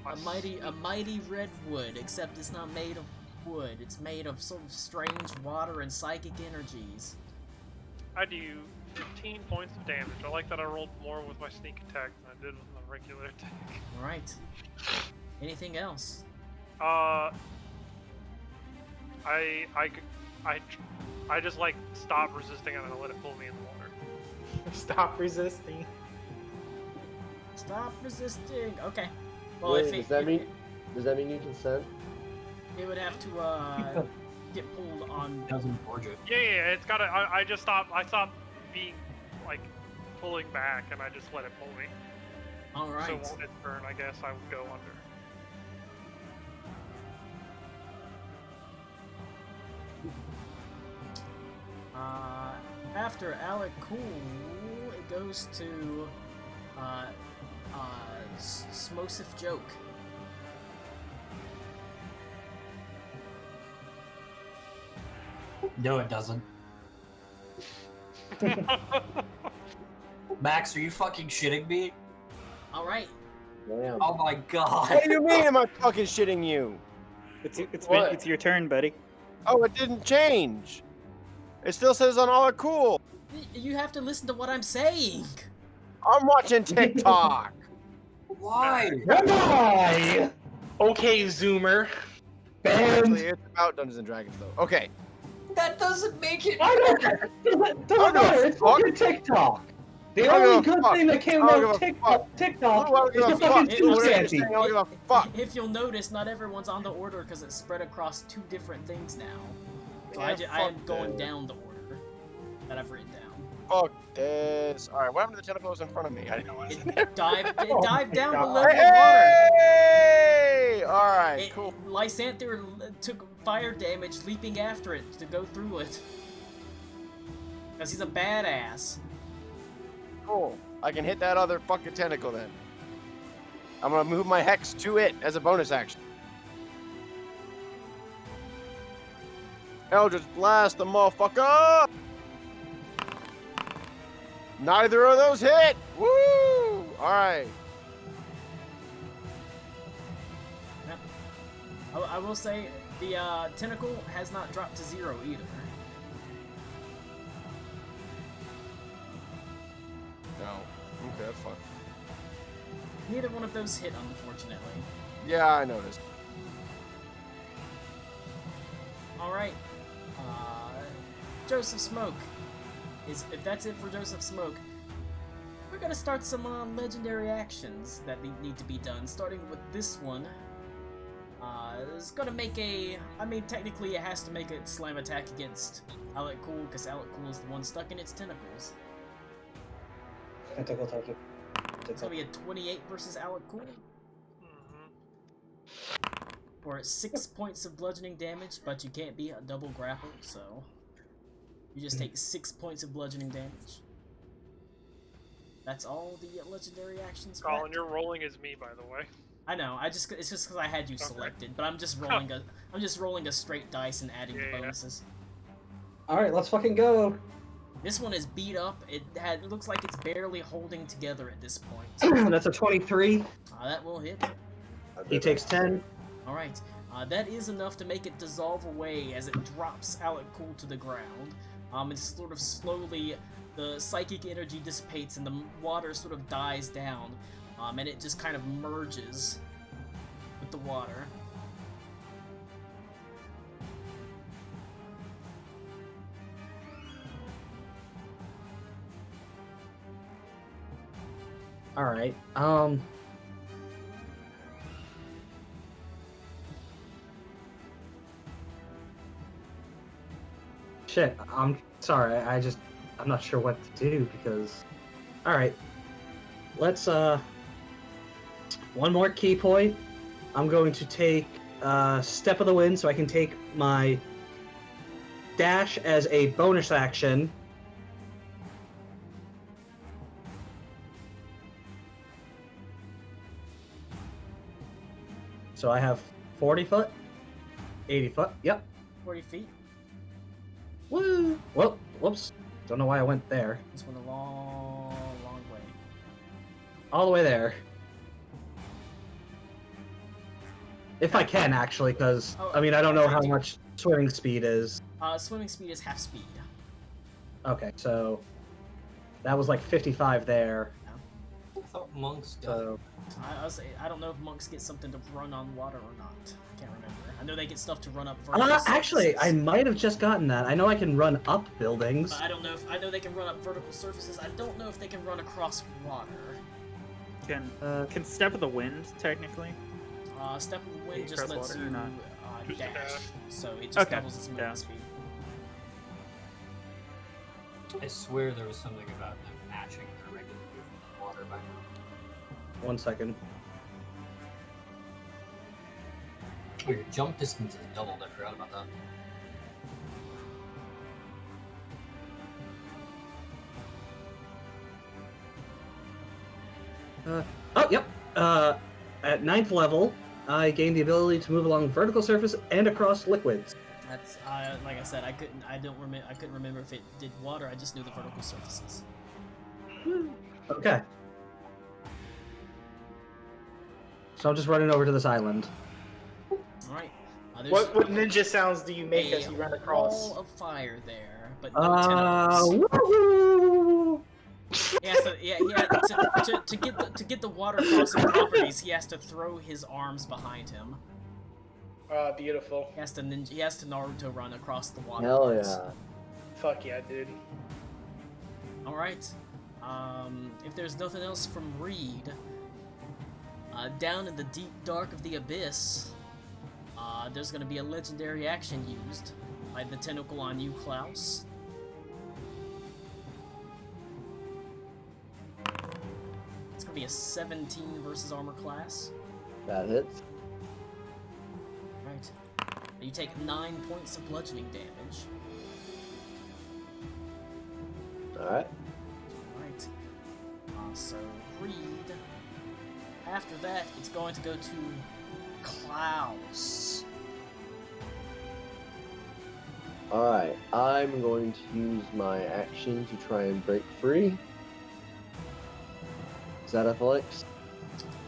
plus- A mighty redwood, except it's not made of wood. It's made of sort of strange water and psychic energies. I do 15 points of damage. I like that I rolled more with my sneak attack than I did with my regular attack. Alright. Anything else? I just like stop resisting and I let it pull me in the water. Stop resisting. Stop resisting. Okay. Well, Wait, if it, does that mean you consent? it would have to get pulled on. Doesn't Georgia. Yeah, it's gotta. I just stopped. I stopped being like pulling back, and I just let it pull me. All right. So on its turn, I guess I would go under. After Alec Cool, it goes to Smosif Joke. No, it doesn't. Max, are you fucking shitting me? All right. Damn. Oh my god. What do you mean am I fucking shitting you? It's your turn, buddy. Oh, it didn't change. It still says on all cool. You have to listen to what I'm saying. I'm watching TikTok. Why? Why? Okay, Zoomer. Actually, Banned. it's about Dungeons and Dragons though. Okay. That doesn't make it. I don't care. Doesn't matter. It's fucking TikTok. The I don't only give a good fuck. thing that came I don't out give of a TikTok I don't is give a the fuck. fucking It was tooth Whatever you're fancy. saying, I don't give a fuck. If you'll notice, not everyone's on the order because it's spread across 2 different things now. So Yeah, I am fuck going that. down the order that I've written down. Fuck this. Alright, what happened to the tentacles in front of me? I didn't know what was in there. It dived down the God. level of water. Hey! Alright, cool. Lysanther took fire damage leaping after it to go through it. Because he's a badass. Cool. I can hit that other fucking tentacle then. I'm gonna move my hex to it as a bonus action. Eldritch Blast the motherfucker! Neither of those hit! Woo! Alright. I will say, the tentacle has not dropped to 0 either. No. Okay, that's fine. Neither one of those hit, unfortunately. Yeah, I noticed. Alright. Joseph Smoke. If that's it for Joseph Smoke, we're gonna start some legendary actions that need to be done, starting with this one. It's gonna make I mean, technically it has to make a slam attack against Alec Cool, because Alec Cool is the one stuck in its tentacles. Tentacle touch it. It's gonna be a 28 versus Alec Cool, for 6 points of bludgeoning damage, but you can't be a double grapple, so you just take 6 points of bludgeoning damage. That's all the legendary actions. Colin, you're rolling as me, by the way. I know. It's just because I had you selected, but I'm just rolling a straight dice and adding the Yeah. bonuses. All right, let's fucking go. This one is beat up. It looks like it's barely holding together at this point. That's a 23. That will hit. He takes 10. All right. That is enough to make it dissolve away as it drops Alec Cool to the ground. It's sort of slowly, the psychic energy dissipates and the water sort of dies down, and it just kind of merges with the water. All right. Shit. I'm sorry. I'm not sure what to do because. All right. Let's one more key point. I'm going to take Step of the Wind so I can take my dash as a bonus action. So I have 40 foot, 80 foot, yep. 40 feet. Woo! Well, whoops. Don't know why I went there. Just went a long, long way. All the way there. If I can, actually, because, I mean, I don't know how much swimming speed is. Swimming speed is half speed. Okay, so that was like 55 there. I thought monks got? So I don't know if monks get something to run on water or not. I can't remember. I know they get stuff to run up vertical Actually, I surfaces. might have just gotten that. I know I can run up buildings. But I don't know if I know they can run up vertical surfaces. I don't know if they can run across water. Can Step of the Wind technically? Step of the Wind just Cross lets water you or not? Just dash, dash. so it just Okay, doubles its movement yeah. speed. I swear there was something about them matching their regular movement in water by now. 1 second. Oh, your jump distance is doubled. I forgot about that. Oh, yep. At 9th level, I gained the ability to move along vertical surface and across liquids. That's like I said, I couldn't remember if it did water. I just knew the vertical surfaces. Okay. So I'm just running over to this island. All right. There's What ninja sounds do you make as you run across? wall of fire there, but no tentacles. Woohoo! He has to, to get the water crossing properties. He has to throw his arms behind him. Beautiful. He has to Naruto run across the water. hell parts. yeah. Fuck yeah, dude. All right. If there's nothing else from Reed, down in the deep dark of the abyss, there's gonna be a legendary action used by the tentacle on you, Klaus. It's gonna be a 17 versus armor class. That hits. Right. You take 9 points of bludgeoning damage. Alright. Right. So Reed. After that, it's going to go to Klaus. Alright. I'm going to use my action to try and break free. Is that athletics?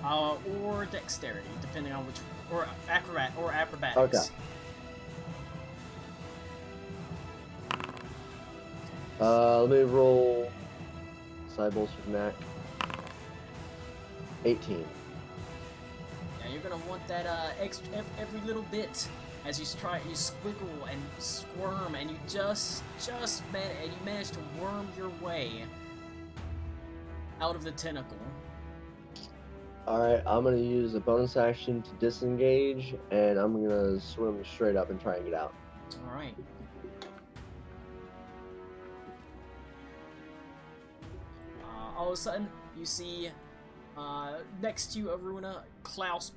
Or dexterity, depending on which, or acrobatics. Okay. Let me roll side bolster knack. 18. Yeah, you're gonna want that every little bit as you squiggle and squirm, and you manage to worm your way out of the tentacle. Alright, I'm gonna use a bonus action to disengage, and I'm gonna swim straight up and try and get out. All right. All of a sudden, you see next to you, Aruna, Klaus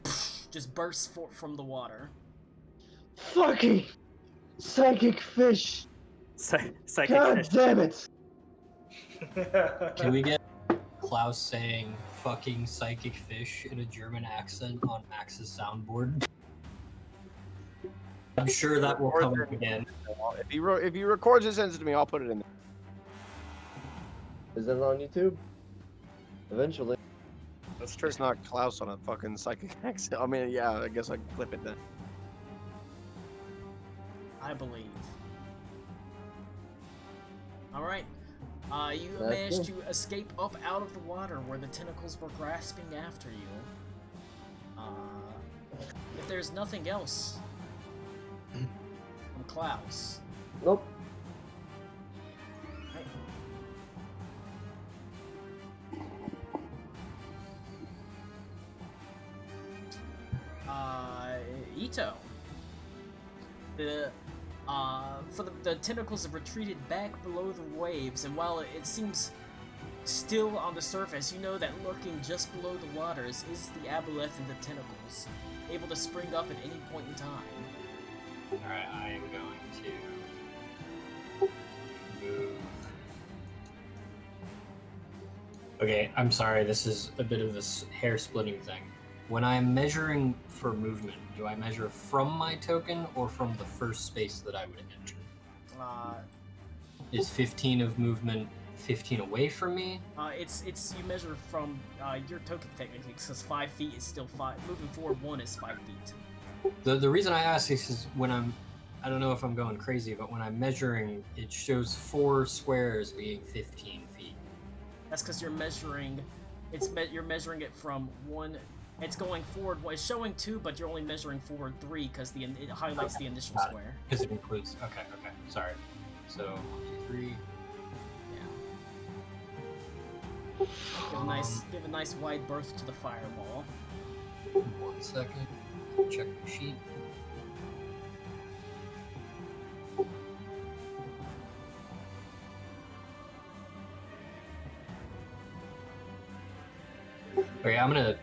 just bursts forth from the water. Fucking psychic fish! Psychic God fish. damn it! Can we get Klaus saying "fucking psychic fish" in a German accent on Max's soundboard? I'm sure that will come up again. If he records and sends it to me, I'll put it in there. Is it on YouTube? Eventually. That's true. It's not Klaus on a fucking psychic accent. I mean, yeah, I guess I can clip it then. I believe. All right. You That's managed cool. to escape up out of the water where the tentacles were grasping after you. If there's nothing else from Klaus, Nope. right. Ito. The tentacles have retreated back below the waves, and while it seems still on the surface, you know that lurking just below the waters is the Aboleth and the tentacles, able to spring up at any point in time. Alright, I am going to move. Okay, I'm sorry, this is a bit of this hair-splitting thing. When I'm measuring for movement, do I measure from my token or from the first space that I would enter? Is 15 of movement 15 away from me? It's you measure from your token technically, because 5 feet is still 5. Moving forward 1 is 5 feet. The reason I ask this is when I don't know if I'm going crazy, but when I'm measuring, it shows 4 squares being 15 feet. That's because you're measuring. you're measuring it from 1. It's going forward. Well, it's showing 2, but you're only measuring forward 3 because it highlights the initial square. Because it includes. Okay. Sorry. So 1, 2, 3. Yeah. Give a nice wide berth to the firewall. 1 second. Check the sheet. Okay, I'm gonna.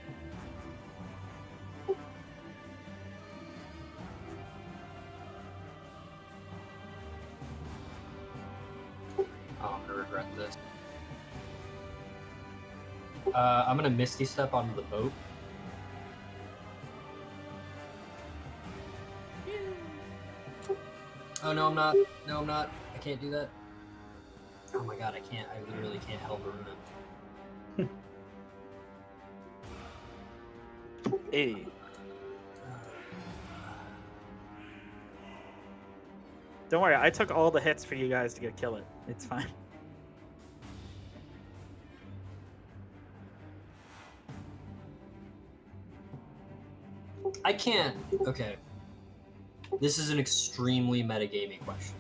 Oh, I'm gonna regret this. I'm gonna Misty Step onto the boat. Oh, no, I'm not. No, I'm not. I can't do that. Oh my god, I can't. I literally can't help Aruna. Hey. Don't worry, I took all the hits for you guys to go kill it. It's fine. I can't. Okay. This is an extremely metagaming question.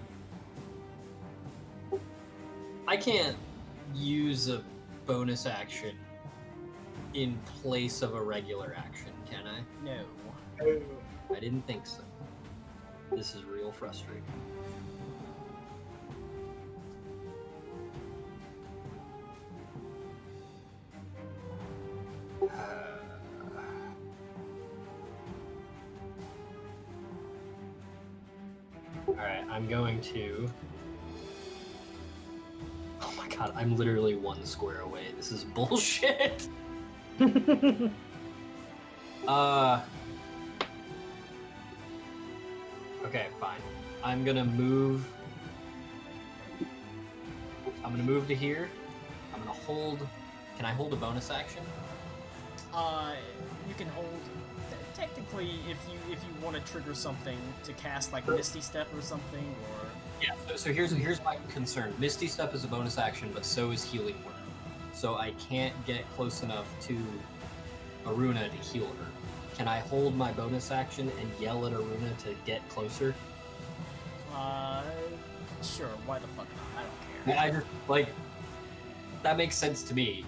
I can't use a bonus action in place of a regular action, can I? No. I didn't think so. This is real frustrating. Alright, I'm going to... Oh my god, I'm literally 1 square away. This is bullshit! Okay, fine. I'm gonna move to here. I'm gonna hold... Can I hold a bonus action? You can hold. Technically, if you want to trigger something to cast like Misty Step or something, or Yeah. So here's my concern. Misty Step is a bonus action, but so is Healing Word. So I can't get close enough to Aruna to heal her. Can I hold my bonus action and yell at Aruna to get closer? Sure. Why the fuck not? I don't care. Like that makes sense to me.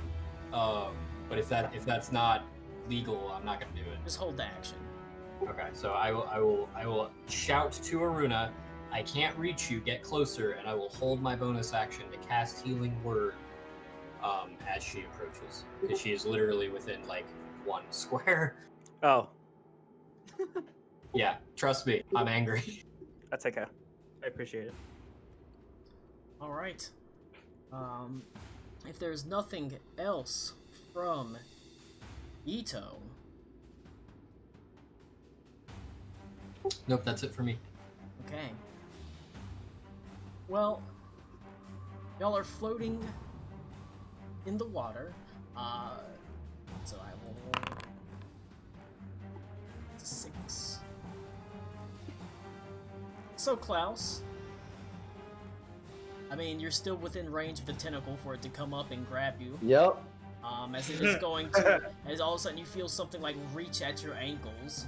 But if that's not legal, I'm not gonna do it. Just hold the action. Okay, so I will shout to Aruna, I can't reach you, get closer, and I will hold my bonus action to cast Healing Word as she approaches. Because she is literally within like 1 square. Oh, Yeah, trust me, I'm angry. that's okay. I appreciate it. All right. If there's nothing else from Ito, Nope, that's it for me. okay. Well, y'all are floating in the water. So I will roll 6. So Klaus, I mean, you're still within range of the tentacle for it to come up and grab you. Yep. As it is going to, as all of a sudden you feel something like reach at your ankles.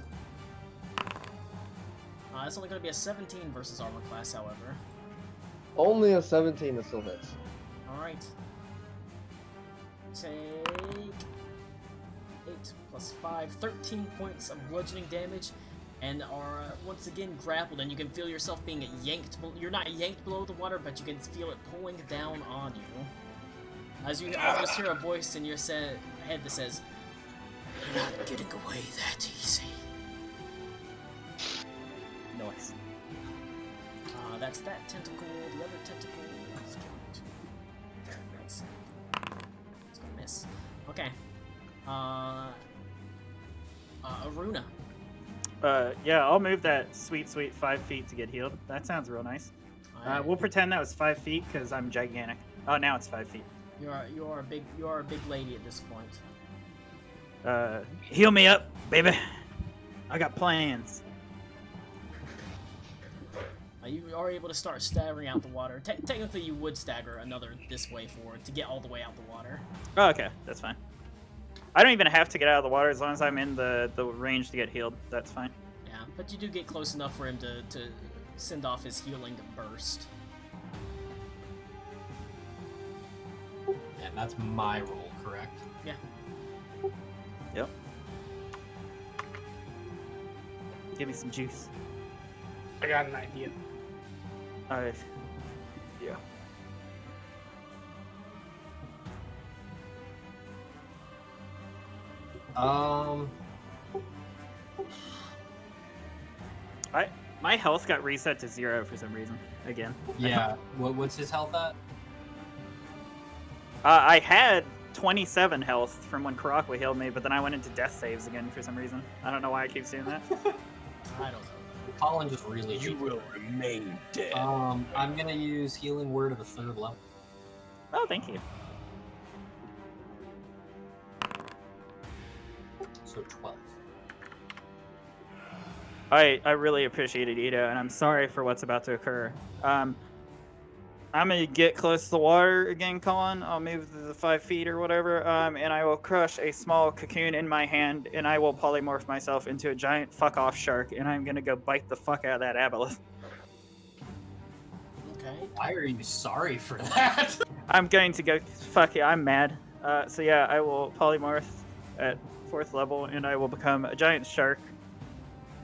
It's only going to be a 17 versus armor class, however. Only a 17 that still hits. Alright. Take 8 plus 5, 13 points of bludgeoning damage, and are once again grappled, and you can feel yourself being yanked. You're not yanked below the water, but you can feel it pulling down on you. As you almost hear a voice in your head that says, "You're not getting away that easy." Nice. That's that tentacle. The other tentacle is going to... It's gonna miss. Okay. Aruna. Yeah, I'll move that sweet 5 feet to get healed. That sounds real nice. We'll pretend that was 5 feet because I'm gigantic. Oh, now it's 5 feet. You are a big lady at this point. Heal me up, baby. I got plans. You are able to start staggering out the water. Technically, you would stagger another this way forward to get all the way out the water. Oh, okay, that's fine. I don't even have to get out of the water as long as I'm in the range to get healed. That's fine. Yeah, but you do get close enough for him to send off his healing burst. And that's my roll, correct? Yeah. Yep. Give me some juice. I got an idea. Alright. Yeah. My health got reset to 0 for some reason. Again. Yeah. What's his health at? I had 27 health from when Karakwa healed me, but then I went into death saves again for some reason. I don't know why I keep seeing that. I don't know. Colin just really. You will remain dead. I'm gonna use Healing Word at the 3rd level. Oh, thank you. So 12. I really appreciate it, Ito, and I'm sorry for what's about to occur. I'm gonna get close to the water again, Colin. I'll move the 5 feet or whatever, and I will crush a small cocoon in my hand, and I will polymorph myself into a giant fuck-off shark, and I'm gonna go bite the fuck out of that Aboleth. Okay. Why are you sorry for that? I'm going to go, fuck it, I'm mad. So yeah, I will polymorph at 4th level, and I will become a giant shark.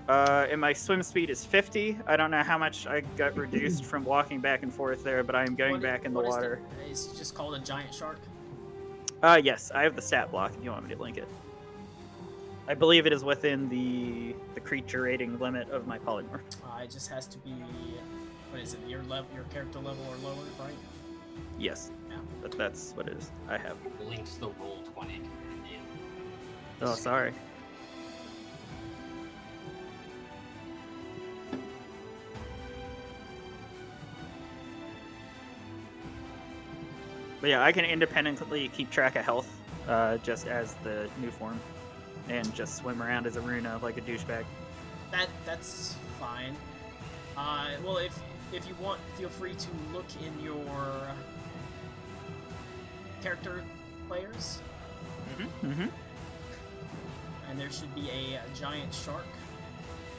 And my swim speed is 50. I don't know how much I got reduced from walking back and forth there, but I am going back in the water. It's just called a giant shark? Yes, I have the stat block if you want me to link it. I believe it is within the creature rating limit of my polymorph. It just has to be, what is it, your character level or lower, right? Yes, Yeah. that's what it is. I have. Links the roll 20 companion. Oh, sorry. But yeah, I can independently keep track of health, just as the new form, and just swim around as a Runa like a douchebag. That's fine. Well, if you want, feel free to look in your character players, and there should be a giant shark.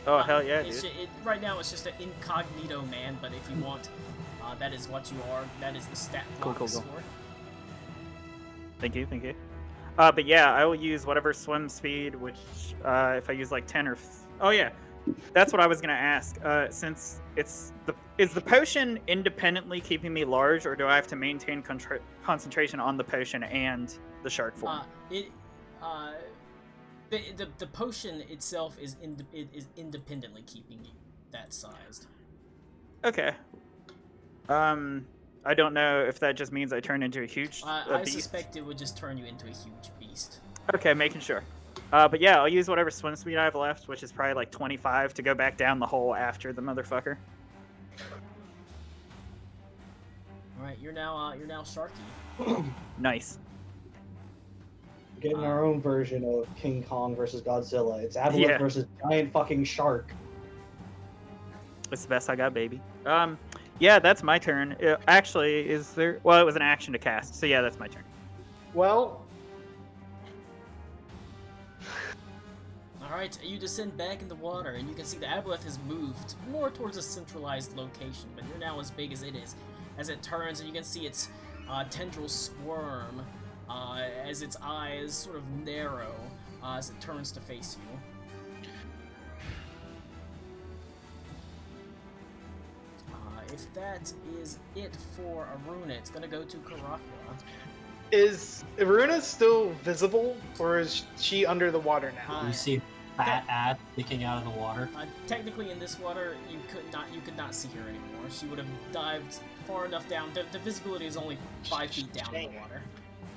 Oh hell yeah, dude! Right now it's just an incognito man, but if you want, that is what you are. That is the stat block Cool. score. Thank you. But yeah, I will use whatever swim speed, which if I use like 10 or... Oh yeah, that's what I was gonna ask. Since is the potion independently keeping me large, or do I have to maintain concentration on the potion and the shark form? The potion itself is independently keeping you that sized. Okay. I don't know if that just means I turn into a huge I beast. suspect it would just turn you into a huge beast. Okay, making sure. But yeah, I'll use whatever swim speed I have left, which is probably like 25, to go back down the hole after the motherfucker. Alright, you're now Sharky. Nice. Getting our own version of King Kong versus Godzilla. It's Aboleth versus giant fucking shark. It's the best I got, baby. Yeah, that's my turn. Actually, is there... Well, it was an action to cast, so yeah, that's my turn. Well, Alright, you descend back in the water, and you can see the Aboleth has moved more towards a centralized location, but you're now as big as it is. As it turns, and you can see its tendrils squirm as its eyes sort of narrow as it turns to face you. If that is it for Aruna, it's gonna go to Karakwa. is Iruna still visible, or is she under the water now? You see fat ass sticking out of the water. Technically, in this water, you could not see her anymore. She would have dived far enough down. The visibility is only 5 feet down in the water.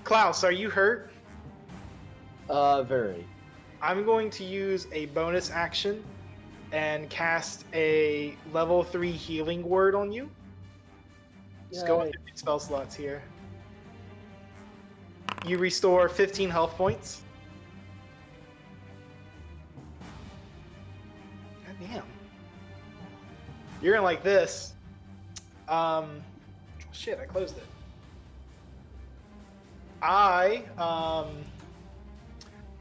Klaus, are you hurt? Very. I'm going to use a bonus action and cast a level 3 healing word on you. Just go into your spell slots here. You restore 15 health points. God damn. You're in like this. Shit, I closed it.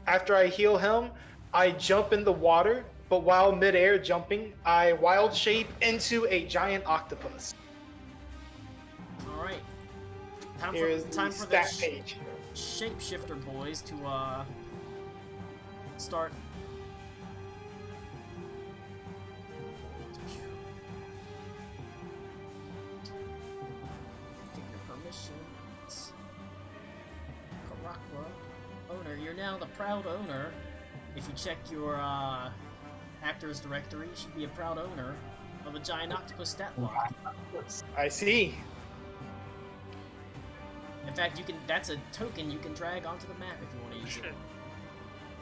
after I heal him, I jump in the water, but while midair jumping, I wild shape into a giant octopus. All right. Here is Time the for stat the page. shapeshifter boys to start. Take your permissions. Karakwa, owner, you're now the proud owner. If you check your actors directory, you should be a proud owner of a giant octopus stat block. I see. In fact, you can. That's a token you can drag onto the map if you want to use Shit. it.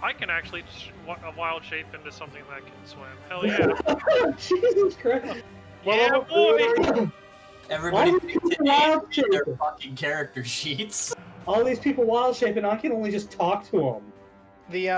I can actually wild shape into something that can swim. Hell yeah. Jesus Christ. Yeah, boy! Everybody Why picked would to you wild name their shape? fucking character sheets. All these people wild shaping, I can only just talk to them. The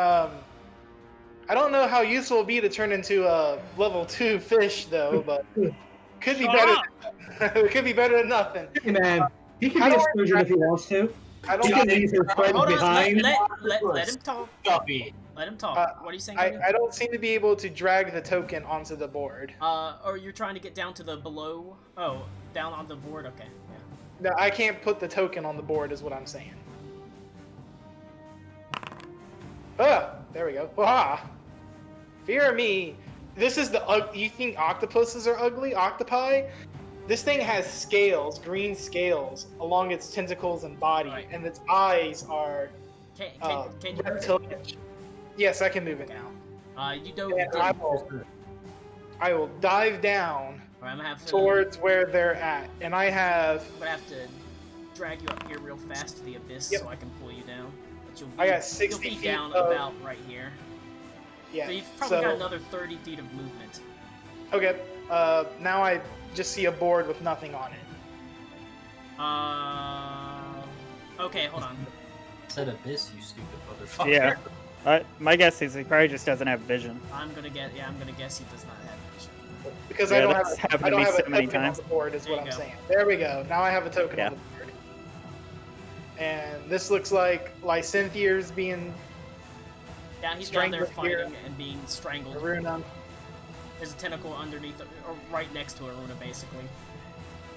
I don't know how useful it'll be to turn into a level 2 fish though, but could be Shut better. up! It could be better than nothing. Hey man, he can How be a do I surgeon if he wants to. I He don't. can leave his friends Hold on, behind. let him talk. Guppy. Let him talk. What are you saying? I don't seem to be able to drag the token onto the board. Or you're trying to get down to the below? Oh, down on the board. Okay. Yeah. No, I can't put the token on the board, is what I'm saying. Ah, there we go. Ah, fear me. This is the. You think octopuses are ugly? Octopi? This thing has scales, green scales, along its tentacles and body, Right. and its eyes are Can you move it? reptilian. Yes, I can move it Okay. now. You dove And in. I will dive down Alright, I'm gonna have to. towards where they're at, and I have. I'm gonna have to drag you up here real fast to the abyss Yep. so I can pull you down. But you'll be, I got 60 you'll be feet down of- about right here. Yeah. So you've probably got another 30 feet of movement. Okay. Now I just see a board with nothing on it. Okay, hold on. Said abyss, you stupid motherfucker. Yeah. My guess is he probably just doesn't have vision. I'm gonna guess he does not have vision. Because Yeah, I don't that's have, happened I to don't me have so a many token times. on the board, is There what you I'm go. saying. There we go. Now I have a token Yeah. on the board. And this looks like Lycanthier's being Yeah, he's down there Strangled here. fighting and being strangled. Aruna. There's a tentacle underneath, or right next to Aruna, basically.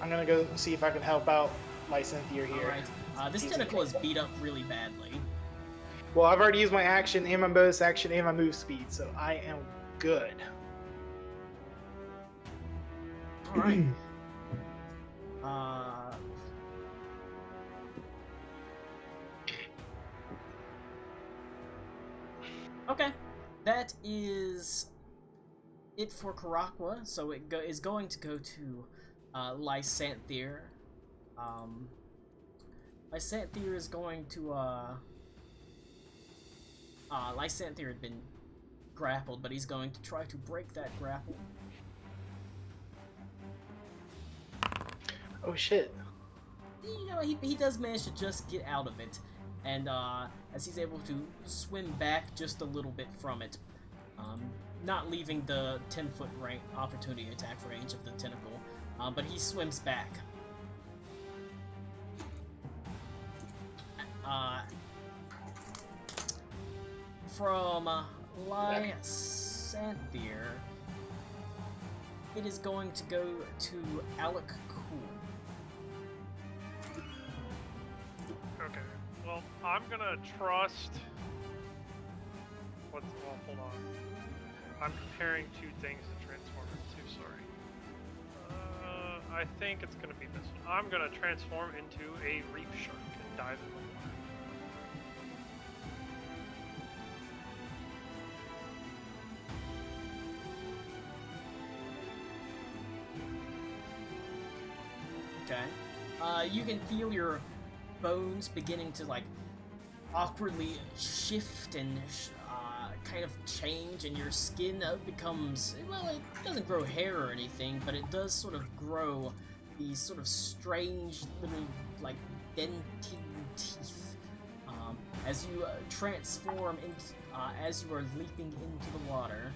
I'm gonna go see if I can help out Lycanthier here. Alright. This He's tentacle in is beat up really badly. Well, I've already used my action and my bonus action and my move speed, so I am good. Alright. Okay. That is it for Karakwa, so it is going to go to Lysanthier. Lysanthier is going to Lysanthier had been grappled, but he's going to try to break that grapple. Oh shit. You know, he does manage to just get out of it, and as he's able to swim back just a little bit from it, not leaving the 10-foot opportunity attack range of the tentacle, but he swims back. From Lysanthier, it is going to go to Alec Cool. Okay. Well, I'm gonna trust. Well, hold on. I'm comparing two things to transform into. Sorry. I think it's gonna be this one. I'm gonna transform into a reef shark and dive in the water. Okay. You can feel your bones beginning to like awkwardly shift and kind of change, and your skin becomes, well, it doesn't grow hair or anything, but it does sort of grow these sort of strange little like dentin teeth as you transform into, as you are leaping into the water.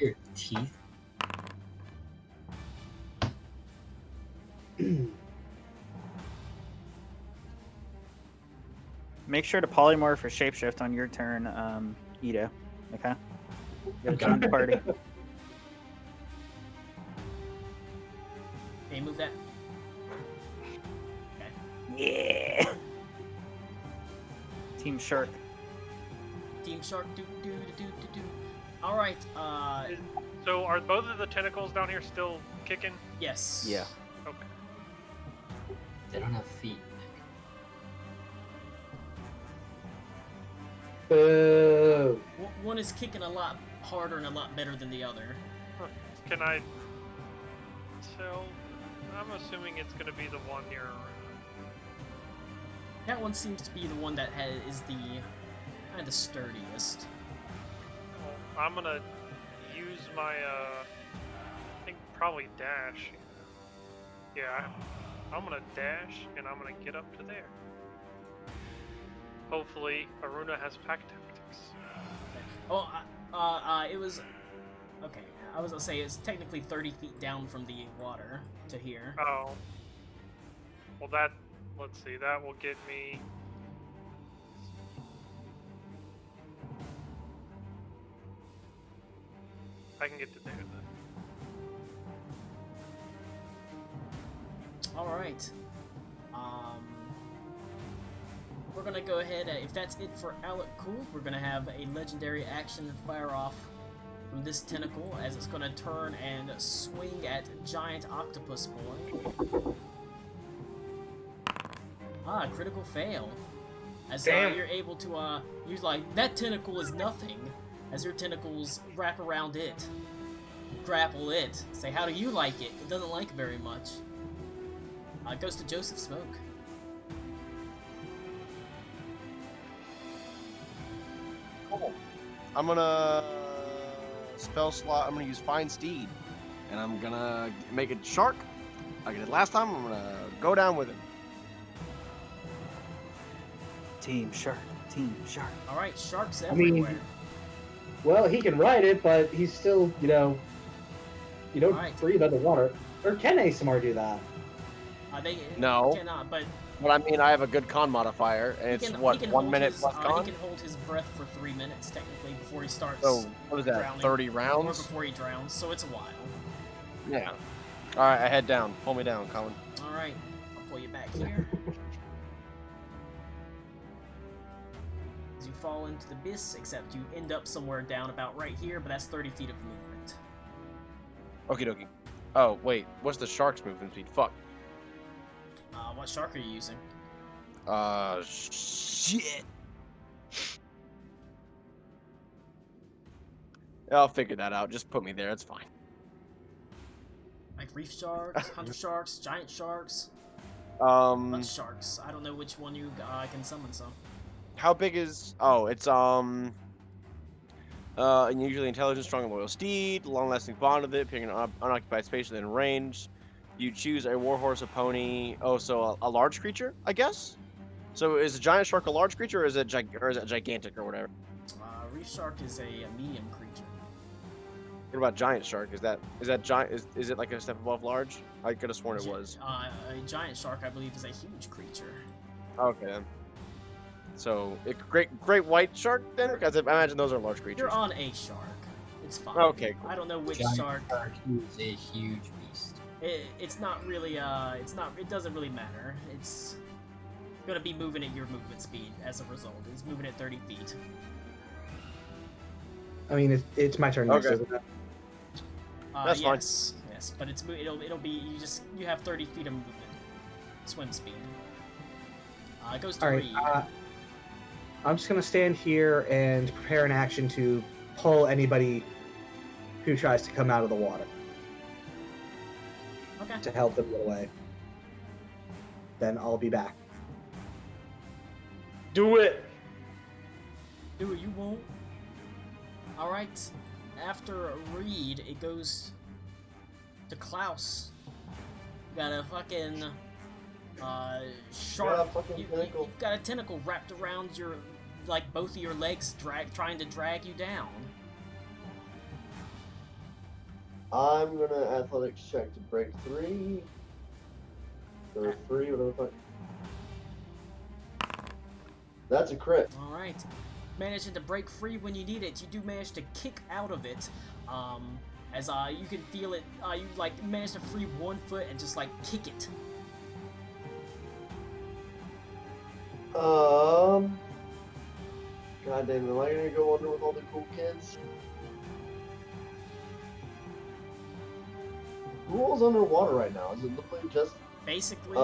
Your teeth. make sure to polymorph or shapeshift on your turn, Ito. Okay. You gotta join the party. Can you move that? Yeah. Team Shark. Team Shark, do. All right. So are both of the tentacles down here still kicking? Yes. Yeah. Okay. They don't have feet. Boo. One is kicking a lot harder and a lot better than the other. Can I tell? I'm assuming it's going to be the one near. That one seems to be the one that is the kind of sturdiest. Well, I'm going to use my, I think probably dash. Yeah, I'm going to dash and I'm going to get up to there. Hopefully, Aruna has pack tactics. Oh, it was... Okay, I was gonna say it's technically 30 feet down from the water to here. Oh. Well, that... Let's see, that will get me... I can get to there then. Alright. We're gonna go ahead, if that's it for Alec Cool, we're gonna have a legendary action fire off from this tentacle as it's gonna turn and swing at Giant Octopus Boy. Critical fail. As Damn. you're able to, use like, that tentacle is nothing, as your tentacles wrap around it. Grapple it. Say, how do you like it? It doesn't like it very much. It goes to Joseph Smoke. Cool. I'm gonna spell slot. I'm gonna use Find Steed, and I'm gonna make it shark. Like I did last time. I'm gonna go down with him. Team Shark. Team Shark. Alright, sharks I mean, everywhere. Well, he can ride it, but he's still, you don't Right. breathe underwater. Or can ASMR do that? They No. cannot, but But I mean, I have a good con modifier, and it's he can 1 hold minute his, plus con. He can hold his breath for 3 minutes, technically, before he starts So what is that? drowning. 30 Or rounds? before he drowns, so it's a while. Yeah. All right, I head down. Pull me down, Colin. Alright, I'll pull you back here. As you fall into the abyss, except you end up somewhere down about right here, but that's 30 feet of movement. Okie dokie. Oh wait, what's the shark's movement speed? Fuck. What shark are you using? Shit. I'll figure that out. Just put me there. It's fine. Like reef sharks, hunter sharks, giant sharks, Um, bunch sharks. I don't know which one you can summon, so. how big is? Oh, it's unusually intelligent, strong, and loyal steed. Long-lasting bond with it, appearing in unoccupied space within range. You choose a warhorse, a pony. Oh, so a large creature, I guess. So is a giant shark a large creature, or is it gigantic, or whatever? Reef shark is a medium creature. What about giant shark? Is that giant? Is it like a step above large? I could have sworn it was. A giant shark, I believe, is a huge creature. Okay then. So great white shark then, because I imagine those are large creatures. You're on a shark. It's fine. Okay, cool. I don't know which Giant shark. is a huge beast. It's not really. It doesn't really matter. It's gonna be moving at your movement speed as a result. It's moving at 30 feet. I mean, it's my turn next, Okay. isn't it? That's fine. Yes, but it'll be you have 30 feet of movement, swim speed. It goes to All right. Reed. I'm just gonna stand here and prepare an action to pull anybody who tries to come out of the water Okay. to help them get away. Then I'll be back. Do it. Do what you want. All right. After Reed, it goes to Klaus. You got a fucking shark. Yeah, fucking tentacle. You've got a tentacle wrapped around your, like, both of your legs, trying to drag you down. I'm gonna athletics check to break 3. Or 3, whatever the fuck. That's a crit. All right. Managing to break free when you need it. You do manage to kick out of it. As you can feel it, you like manage to free one foot and just like kick it. God damn, am I gonna go under with all the cool kids? Who all's underwater right now? Is it literally just Basically,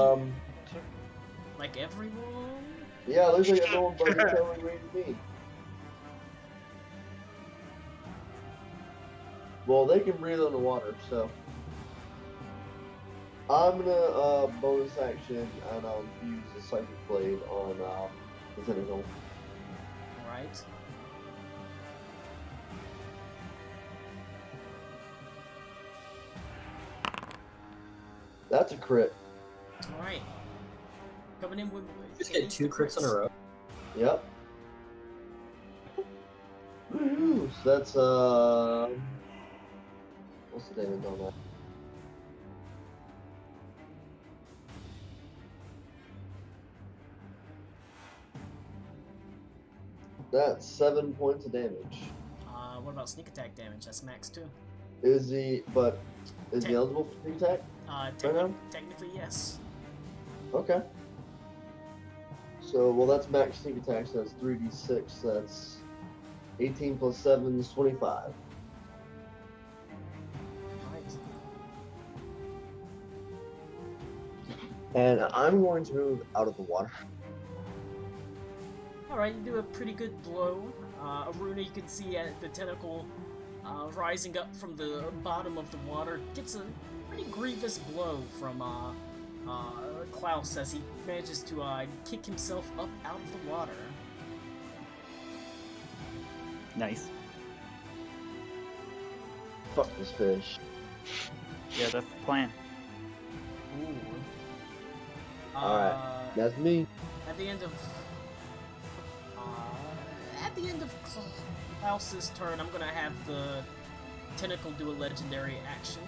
like everyone. yeah, it looks like everyone but Joe and me. Well, they can breathe underwater, so I'm gonna bonus action and use the psychic blade on the tentacle. All right. That's a crit. All right. Coming in with. Just get 2 crits in a row. Yep. Woohoo! So that's what's the damage on that? That's 7 points of damage. What about sneak attack damage? That's max too. Is he eligible for sneak attack? now? Technically, yes. Okay. So, well, that's max sneak attack, so that's 3d6, that's 18 plus 7 is 25. Right. And I'm going to move out of the water. Alright, you do a pretty good blow. Aruna, you can see the tentacle rising up from the bottom of the water. Gets a pretty grievous blow from Klaus as he manages to kick himself up out of the water. Nice. Fuck this fish. Yeah, that's the plan. Ooh. Alright, that's me. At the end of Klaus's turn, I'm gonna have the tentacle do a legendary action.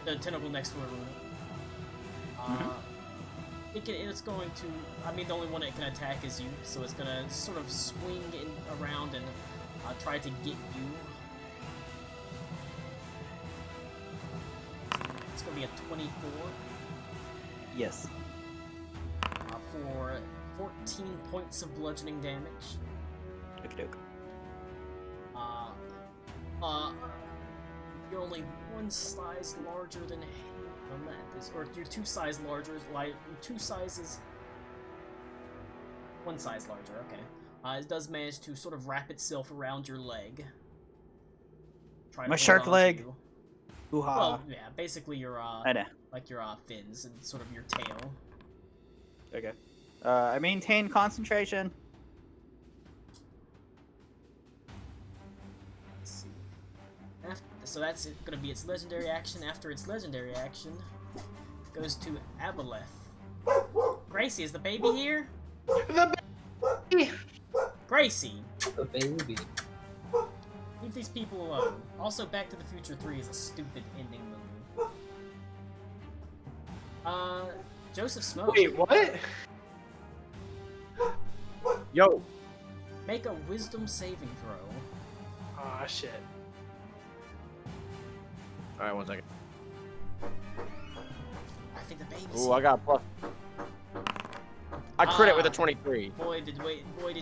The tentacle next to Aruna. It's going to. I mean, the only one it can attack is you, so it's gonna sort of swing around and try to get you. It's gonna be a 24. Yes. For 14 points of bludgeoning damage. Okey doke. You're only one size larger than this, or you're 2 size larger, like 2 sizes. 1 size larger, okay. It does manage to sort of wrap itself around your leg. Try to My hold shark on to leg. you. Hoo-ha. Well, yeah, basically your I know. like your fins and sort of your tail. Okay. I maintain concentration. Let's see. So that's going to be its legendary action. After its legendary action, goes to Aboleth. Gracie, is the baby here? The baby! Gracie, The baby. leave these people alone. Also, Back to the Future 3 is a stupid ending movie. Joseph Smoke. Wait, what? Yo, Make a wisdom saving throw. Ah, shit. all right, 1 second. I think the baby's Ooh, here. I got a plus. I crit it with a 23. Boy, did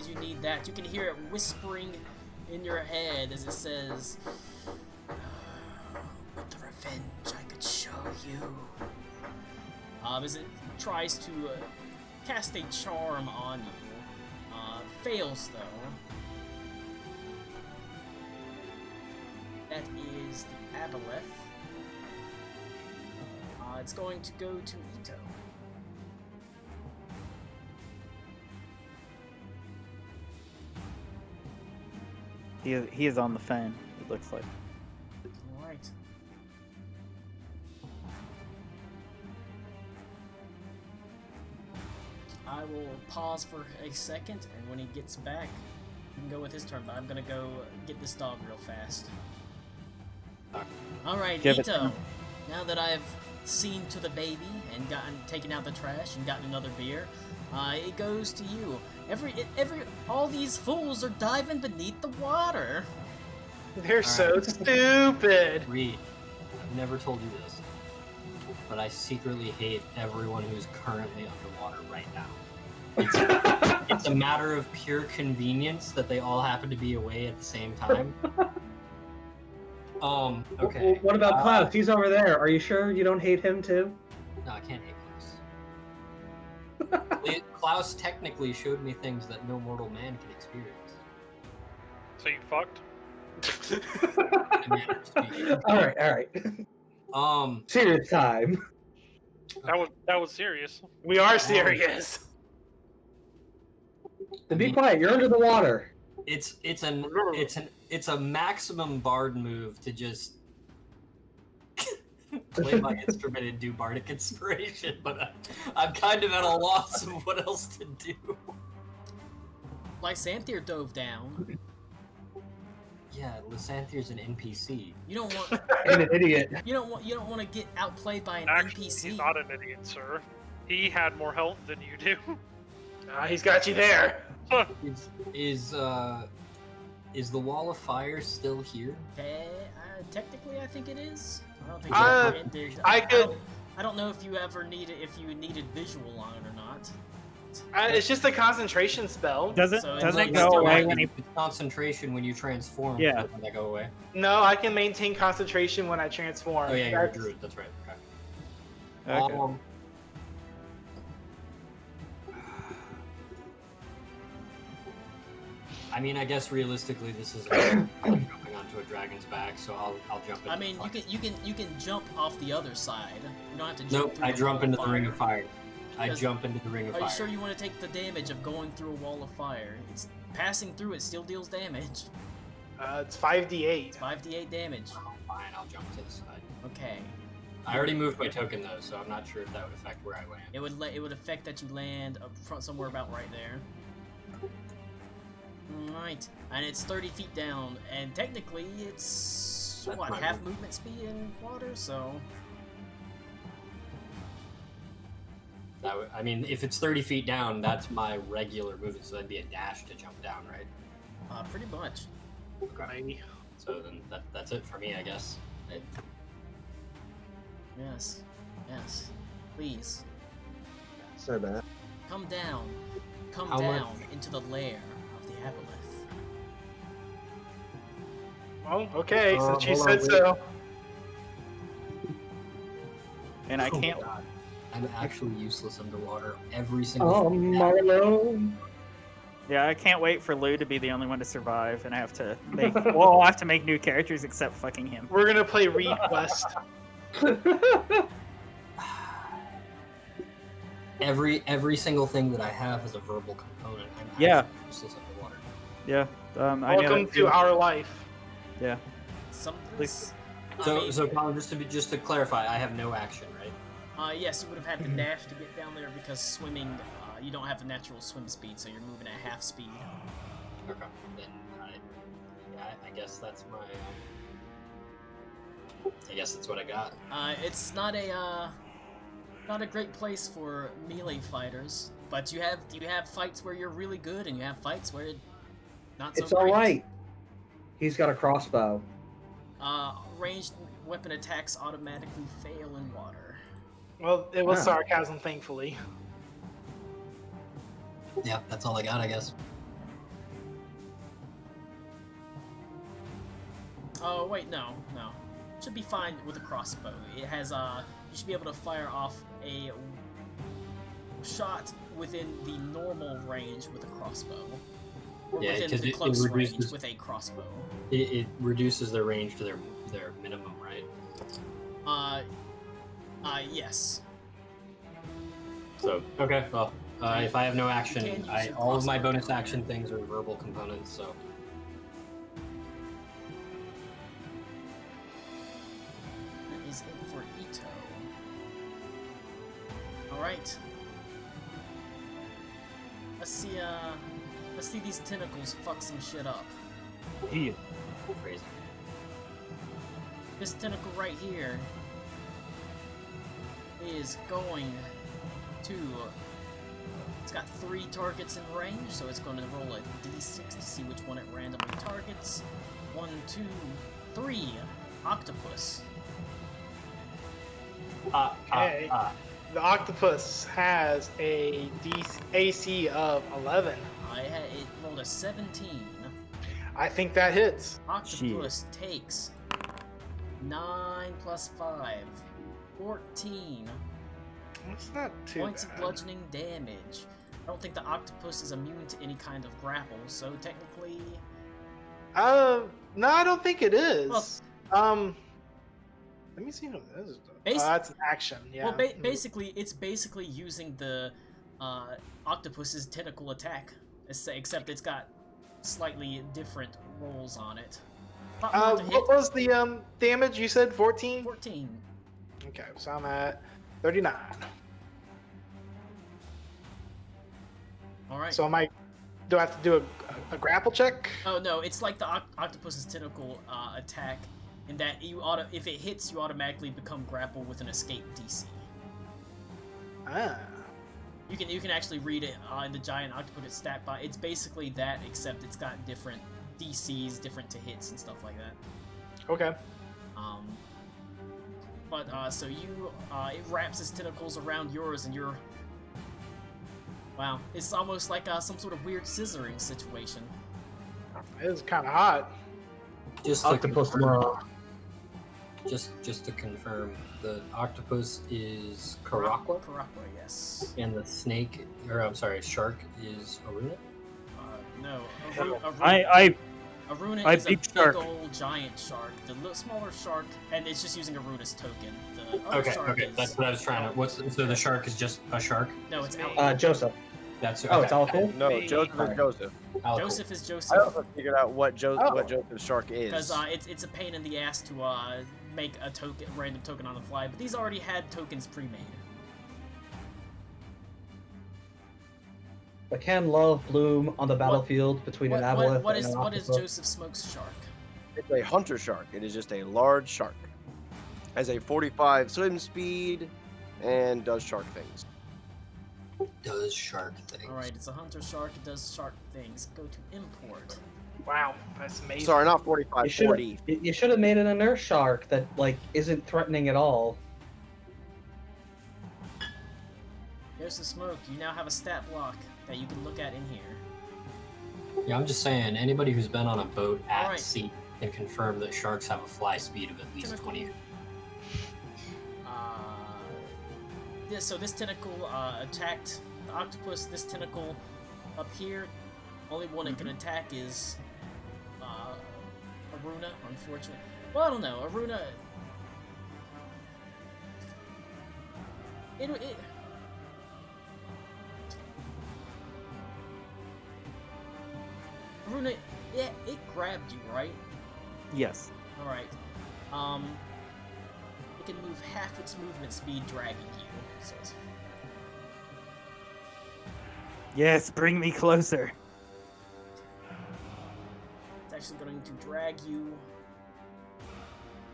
you need that. You can hear it whispering in your head as it says, with the revenge I could show you. As it tries to cast a charm on you. Fails, though. That is the Aboleth. It's going to go to Ito. He is on the fan, it looks like. Alright. I will pause for a second, and when he gets back, he can go with his turn, but I'm gonna go get this dog real fast. Alright, Give it to Ito. him. Now that I've seen to the baby and taken out the trash and gotten another beer, It goes to you. All these fools are diving beneath the water. They're so stupid. Reed, I've never told you this, but I secretly hate everyone who's currently underwater right now. It's a matter of pure convenience that they all happen to be away at the same time. Okay. What about Klaus? He's over there. Are you sure you don't hate him too? No, I can't hate Klaus. Klaus technically showed me things that no mortal man can experience. So you fucked? In a manner of speaking. All right. Serious time. That was serious. We are serious. Then be quiet. You're under the water. It's a maximum bard move to just play my instrument and do bardic inspiration, but I'm kind of at a loss of what else to do. Lysanthier dove down. Yeah, Lysanthier's an NPC. You don't want And an idiot. you don't want to get outplayed by an Actually, NPC. he's not an idiot, sir. He had more health than you do. He's got you there. Is the wall of fire still here? Technically, I think it is. I don't think I don't know if you ever needed visual on it or not. It's just a concentration spell. Does it So it's does like it go still away like- when he? It's concentration when you transform. Yeah. Doesn't that go away? No, I can maintain concentration when I transform. Oh yeah, you're a That's- druid. That's right. Okay. I mean, I guess realistically, this is jumping onto a dragon's back, so I'll jump. I mean, you can jump off the other side. You don't have to jump. Nope, through I the jump wall into of the ring fire. of fire. I Because- jump into the ring of Are fire. you sure you want to take the damage of going through a wall of fire? It's passing through it still deals damage. It's 5d8. It's 5d8 damage. Oh, fine, I'll jump to the side. Okay. I already moved my token though, so I'm not sure if that would affect where I land. It would affect that you land up front somewhere about right there. Right, and it's 30 feet down, and technically it's That's what, my half move. movement speed in water, so That would, I mean, if it's 30 feet down, that's my regular movement, so that'd be a dash to jump down, right? pretty much. Maybe. So then that's it for me, I guess. Yes, yes. Please So bad. come down, How much? into the lair of the Aboleth. Well, okay, since you hold on, said so. And I can't. Oh, God. I'm actually useless underwater. Every single Oh, thing. Marlo. Yeah, I can't wait for Lou to be the only one to survive, and I have to make. Well, I'll have to make new characters except fucking him. We're gonna play Request. Every single thing that I have is a verbal component. I'm Yeah. actually useless underwater. Yeah. I know Welcome that to too. our life. Yeah. Something's. So Colin, just to clarify, I have no action, right? Yes, you would have had to dash to get down there because swimming, you don't have a natural swim speed, so you're moving at half speed. Okay. Then I guess that's my. I guess that's what I got. It's not a great place for melee fighters, but you have fights where you're really good, and you have fights where not so It's great. all right. He's got a crossbow. Ranged weapon attacks automatically fail in water. Well, it was Ah. sarcasm, thankfully. Yeah, that's all I got, I guess. Oh wait, no. Should be fine with a crossbow. It has you should be able to fire off a shot within the normal range with a crossbow, or Yeah, within 'cause the it close range reduces- with a crossbow. It reduces their range to their minimum, right? Yes. So okay, well, if I have no You action, can use your all of my crossbow. bonus action things are verbal components. So That is it for Ito. Alright. Let's see these tentacles fuck some shit up. Yeah. crazy. This tentacle right here is going to It's got 3 targets in range, so it's going to roll a d6 to see which one it randomly targets. 1, 2, 3. Octopus. Okay. The octopus has a AC of 11. It rolled a 17. I think that hits. Octopus takes 9 plus 5. 14 It's not too points bad. of bludgeoning damage. I don't think the octopus is immune to any kind of grapple, so technically... No, I don't think it is. Well- Let me see what it is. Basi- That's an action, yeah. Well, basically, it's basically using the octopus's tentacle attack, except it's got slightly different rolls on it. Not one to hit. What was the damage you said? 14? 14. Okay, so I'm at 39. Alright. So do I have to do a grapple check? Oh no, it's like the octopus's tentacle attack, in that if it hits, you automatically become grappled with an escape DC. Ah. You can actually read it in the giant octopus stat box. It's basically that, except it's got different DCs, different to hits and stuff like that. Okay. So it wraps its tentacles around yours, and you're... Wow, it's almost like some sort of weird scissoring situation. It is kind of hot. Just to Octopus confirm, just to confirm, the octopus is Karakwa, Karakwa, yes. and the snake, or I'm sorry, shark is Aruna. No, Aruna I is a big big shark. old giant shark. The smaller shark, and it's just using Aruna's token. The other shark Okay, is... that's what I was trying to. So the shark is just a shark. No, it's Al. Joseph. That's Oh, it's okay. all cool? No, Hey. Joseph is Joseph. Alcool. Joseph is I Joseph. also figured out what Oh. Joseph's shark is. Because it's a pain in the ass to make a random token on the fly, but these already had tokens pre-made. But can love bloom on the battlefield between an Aboleth What and is an what is octopus? Joseph Smoke's shark? It's a hunter shark. It is just a large shark. Has a 45 swim speed and does shark things. Does shark things. Alright, it's a hunter shark, it does shark things. Go to import. Wow, that's amazing. Sorry, not 45, You 40. should have made it a nurse shark that isn't threatening at all. Joseph Smoke, you now have a stat block that you can look at in here. Yeah, I'm just saying, anybody who's been on a boat at Alright. sea can confirm that sharks have a fly speed of at least Tentacle. 20. So this tentacle attacked the octopus. This tentacle up here, only one it can attack is Aruna, unfortunately. Well, I don't know. Aruna... Aruna, yeah, it grabbed you, right? Yes. Alright. It can move half its movement speed dragging you. So it's Yes, bring me closer. actually going to drag you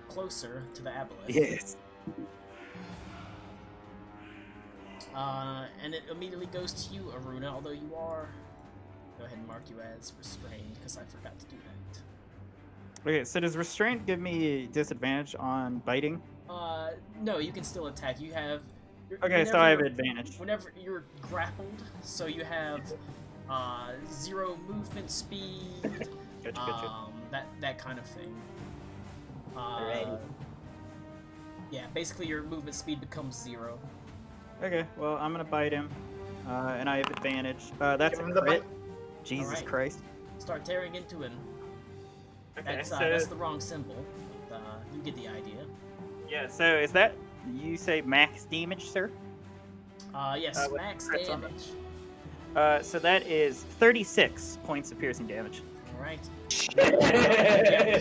closer to the Aboleth. Yes. And it immediately goes to you, Aruna, although you are... Go ahead and mark you as restrained, because I forgot to do that. Okay, so does restraint give me disadvantage on biting? No, you can still attack. You have... Okay, so I have advantage. Whenever you're grappled, so you have 0 movement speed, Gotcha. that kind of thing. Alrighty. Yeah, basically your movement speed becomes 0. Okay, well, I'm gonna bite him, and I have advantage. That's Give a him the crit. bite. Jesus Alright. Christ. Start tearing into him. Okay, That's the wrong symbol. But, you get the idea. yeah. So is that you say max damage, sir? Yes, With max crits on damage. So that is 36 points of piercing damage. Alright. Yeah.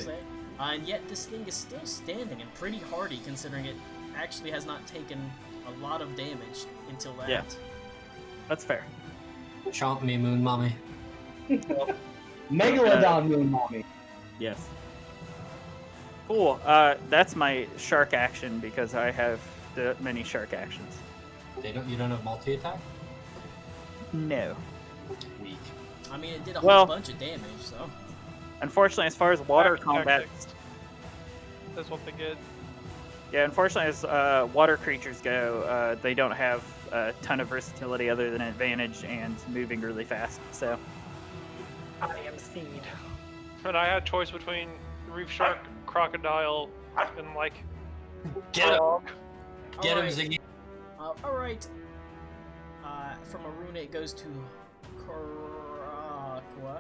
And yet this thing is still standing and pretty hardy, considering it actually has not taken a lot of damage until that. Yeah. That's fair. Chomp me, Moon Mommy. Megalodon moon mommy. Yes. Cool. That's my shark action because I have the many shark actions. You don't have multi-attack? No. Weak. I mean, it did a Well- whole bunch of damage, so. Unfortunately, as far as water Back combat, tactics. That's what they get. yeah, unfortunately, as water creatures go, they don't have a ton of versatility other than advantage and moving really fast. So, I am Steed. And I had choice between reef shark, crocodile, and like Get him! frog. Get him, Alright. Ziggy! Alright. From Aruna, it goes to Karakwa.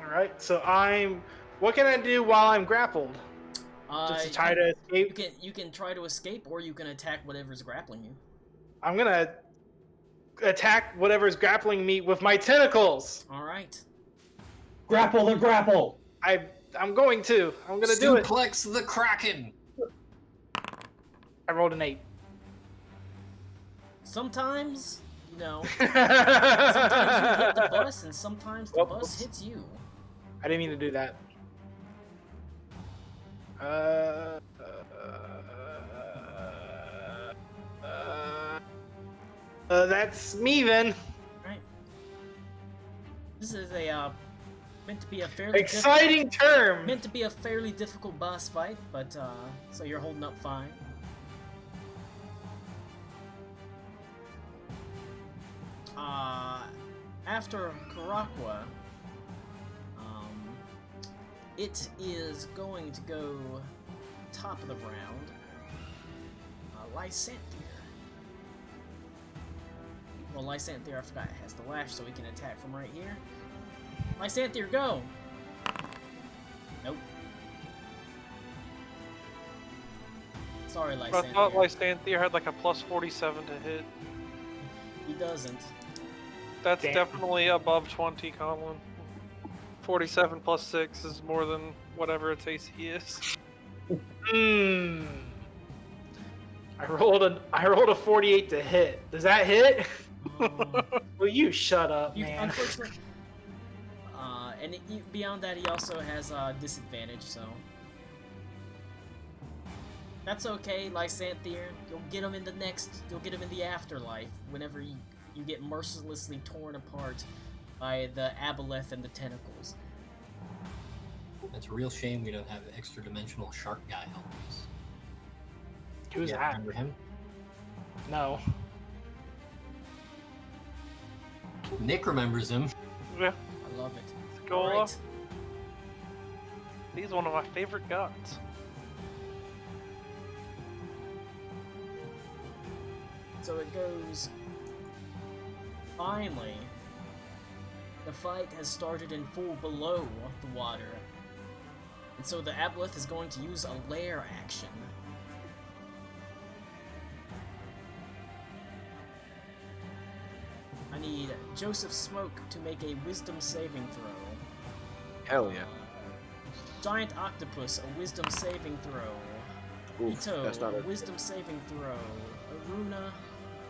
Alright, so what can I do while I'm grappled? Just to try to escape? You can try to escape, or you can attack whatever's grappling you. I'm gonna attack whatever's grappling me with my tentacles! Alright. Grapple the grapple! I'm going to. I'm gonna do it. Suplex the Kraken! I rolled an 8. Sometimes, sometimes you hit the I bus, and sometimes the bus hits you. didn't mean to do that. That's me then. Right. This is a meant to be a fairly Exciting term. meant to be a fairly difficult boss fight, but so you're holding up fine. After Karakwa, it is going to go top of the round. Lysanthier. Well, Lysanthier, I forgot, has the lash, so we can attack from right here. Lysanthier, go! Nope. Sorry, I thought Lysanthier. Lysanthier had like a plus 47 to hit. He doesn't. That's Damn. definitely above 20, Colin. 47 plus 6 is more than whatever its AC is. Hmm. I rolled a 48 to hit. Does that hit? Will you shut up, man? Unfortunately. Beyond that, he also has disadvantage, so that's okay, Lysanthier. You'll get him in the afterlife whenever you get mercilessly torn apart by the Aboleth and the tentacles. It's a real shame we don't have an extra dimensional shark guy helping us. Who's Yeah, that? remember him? No. Nick remembers him. Yeah, I love it. Skola. Alright. He's one of my favorite gods. So it goes. Finally, the fight has started in full below the water. And so the Aboleth is going to use a lair action. I need Joseph Smoke to make a wisdom saving throw. Hell yeah. Giant Octopus, a wisdom saving throw. Oof, Ito, that's not a it. wisdom saving throw. Aruna,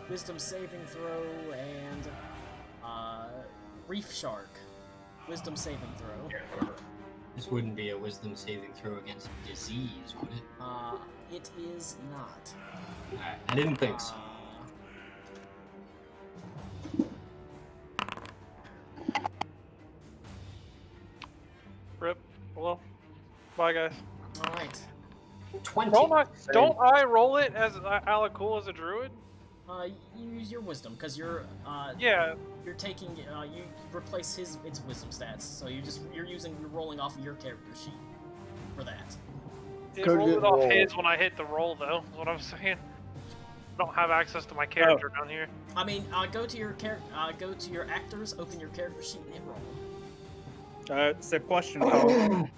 wisdom saving throw, and Reef Shark, wisdom saving throw. This wouldn't be a wisdom saving throw against disease, would it? It is not. Alright, I didn't think so. Rip. Well, bye guys. All right. 20. Don't I roll it as Alakul as a druid? You use your wisdom because you're Yeah. you're taking you replace its wisdom stats, so you're rolling off of your character sheet for that. It Could rolled get it off rolled. his when I hit the roll, though. Is what I'm saying. I don't have access to my character down here. I mean, go to your go to your actors, open your character sheet, and hit roll. So question, Paul.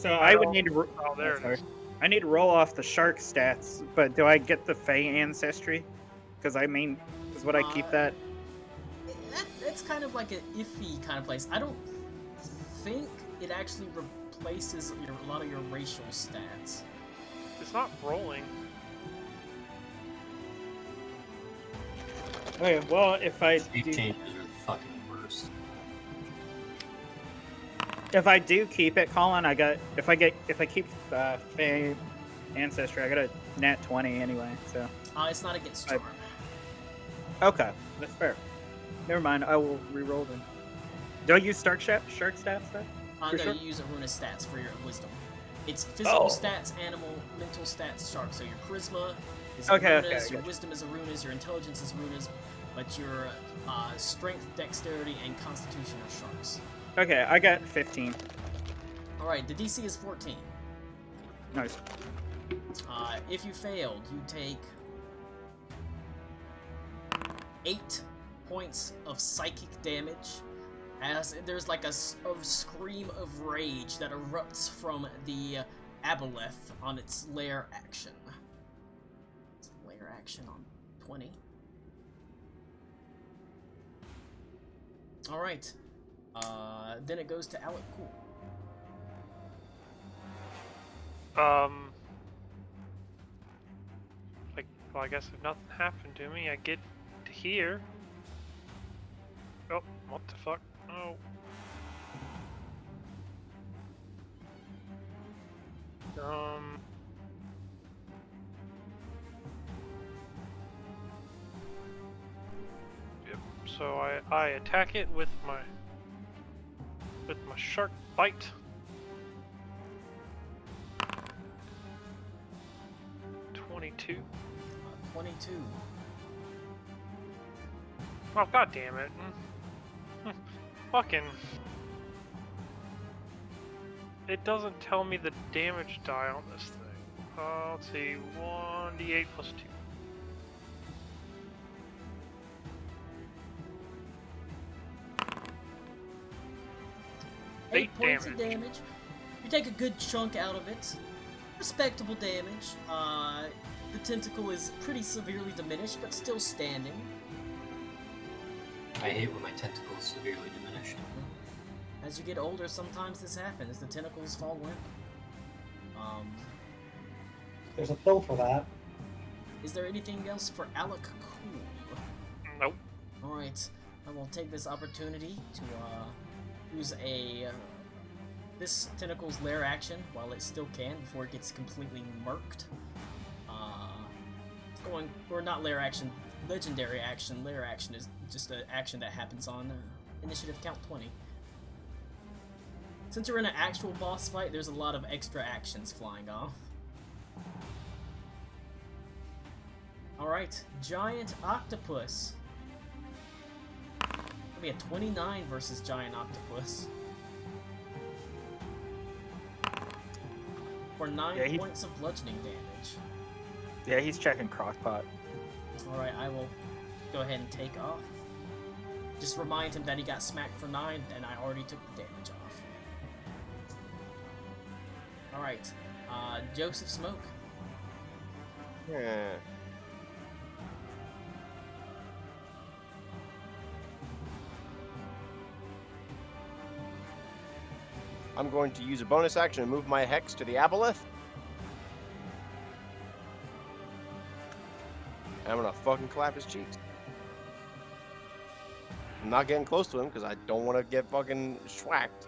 I would need to. Oh, there it is. I need to roll off the shark stats, but do I get the Fey ancestry? Because would I keep that? It's kind of like an iffy kind of place. I don't think it actually replaces a lot of your racial stats. It's not rolling. Okay, well, if I Shape do, changes are the fucking worst. if I do keep it, Colin, if I keep Fey ancestry, I got a nat 20 anyway. So It's not against charm. okay, that's fair. Never mind. I will re-roll then. Do I use shark stats then? No, sure? you use Aruna stats for your wisdom. It's physical Oh. stats, animal, mental stats, shark. So your charisma is Okay, Aruna's, okay, I your gotcha. wisdom is Aruna's, your intelligence is Aruna's, but your strength, dexterity, and constitution are sharks. Okay, I got 15. Alright, the DC is 14. Nice. If you failed, you take 8 points of psychic damage, as there's like a scream of rage that erupts from the Aboleth on its lair action. It's lair action on 20. Alright. Then it goes to Alec Cool. Well, I guess if nothing happened to me, I get to here. Oh, what the fuck? Oh. Yep. So I attack it with my shark bite. 22. 22. Oh, god damn it. Fucking. It doesn't tell me the damage die on this thing. Let's see. 1d8 plus 2. 8 points of damage. You take a good chunk out of it. Respectable damage. The tentacle is pretty severely diminished, but still standing. I hate when my tentacle is severely diminished. As you get older, sometimes this happens. The tentacles fall limp. There's a pill for that. Is there anything else for Alec Cool? Nope. Alright, I will take this opportunity to use this tentacle's lair action while it still can before it gets completely murked. Or not lair action, legendary action. Lair action is just an action that happens on initiative count 20. Since you're in an actual boss fight, there's a lot of extra actions flying off. Alright, giant octopus. It'll be a 29 versus giant octopus. For 9 points of bludgeoning damage. Yeah, he's checking crockpot. Alright, I will go ahead and take off. Just remind him that he got smacked for 9, and I already took the damage off. Alright, Joseph Smoke. Yeah. I'm going to use a bonus action and move my hex to the Aboleth. I'm gonna fucking clap his cheeks. I'm not getting close to him because I don't want to get fucking schwacked.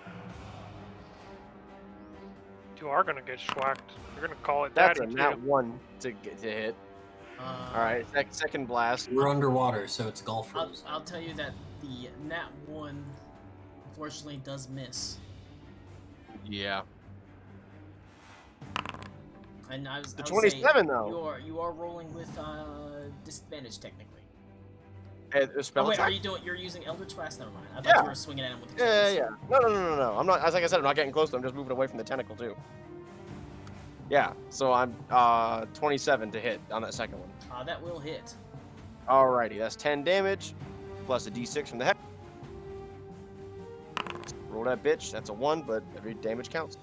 You are gonna get schwacked. You're gonna call it That's daddy, a nat too. 1 to hit. Alright, second blast. We're underwater, so it's golfers. I'll tell you that the nat 1 unfortunately does miss. Yeah. And I was The I would say 27 though. You are rolling with disadvantage technically. Spell Oh wait, attack? you're using Eldritch Blast? Never mind. I thought Yeah. you were swinging at him with the Yeah. No. I'm not. As like I said, I'm not getting close to him. I'm just moving away from the tentacle too. Yeah. So I'm 27 to hit on that second one. That will hit. Alrighty, that's 10 damage plus a d6 from the hex. Roll that bitch. That's a 1, but every damage counts.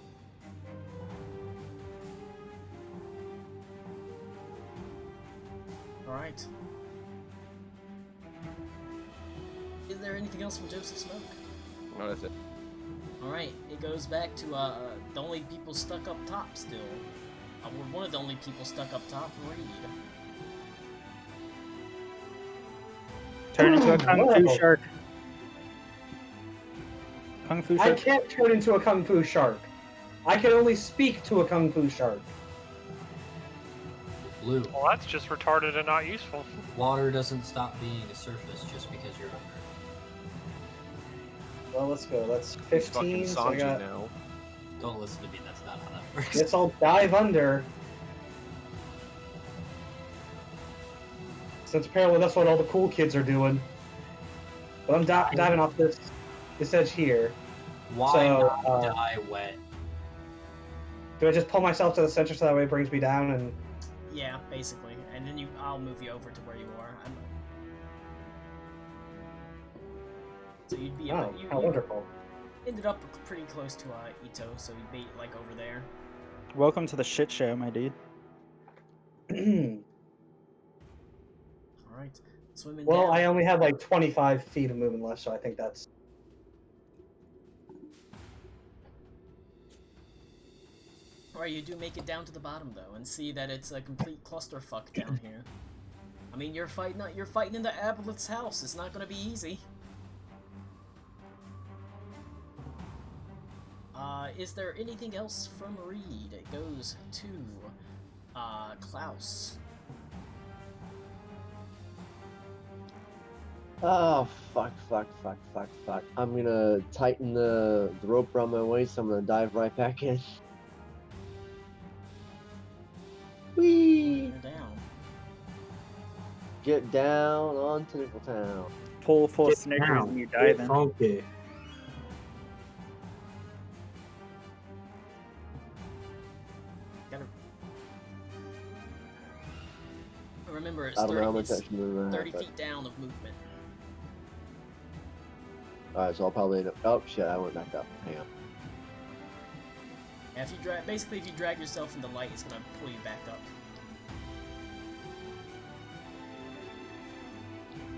All right. Is there anything else from Joseph Smoke? No, that's it. All right. It goes back to the only people stuck up top still. We're one of the only people stuck up top. Reed. Turn into a kung fu Whoa. shark. Kung fu I shark. can't turn into a kung fu shark. I can only speak to a kung fu shark. Blue. Well, that's just retarded and not useful. Water doesn't stop being a surface just because you're under. Well, let's go. That's He's fucking 15. So I Sanji got. now. Don't listen to me. That's not how that works. Guess I'll dive under. Since apparently that's what all the cool kids are doing. But I'm diving off this edge here. Why So, not die wet? Do I just pull myself to the center so that way it brings me down and? Yeah, basically. And then I'll move you over to where you are. So you'd be Oh, you how wonderful. ended up pretty close to Ito, so you'd be like over there. Welcome to the shit show, my dude. All right, swimming Well, down. I only have like 25 feet of movement left, so I think that's. Or you do make it down to the bottom though, and see that it's a complete clusterfuck down here. I mean, you're fighting in the Aboleth's house. It's not gonna be easy. Is there anything else from Reed? It goes to Klaus. Oh, fuck. I'm gonna tighten the rope around my waist. I'm gonna dive right back in. Whee! You're down. Get down on Tentacle Town. Pull full Get Snickers down. and you Get dive in. funky. Remember, it's I don't know how 30, much it's action movement I 30 have, feet down of movement. Alright, so I'll probably end up. Oh shit, I went back up. Hang on. Yeah, if you drag yourself in the light, it's gonna pull you back up.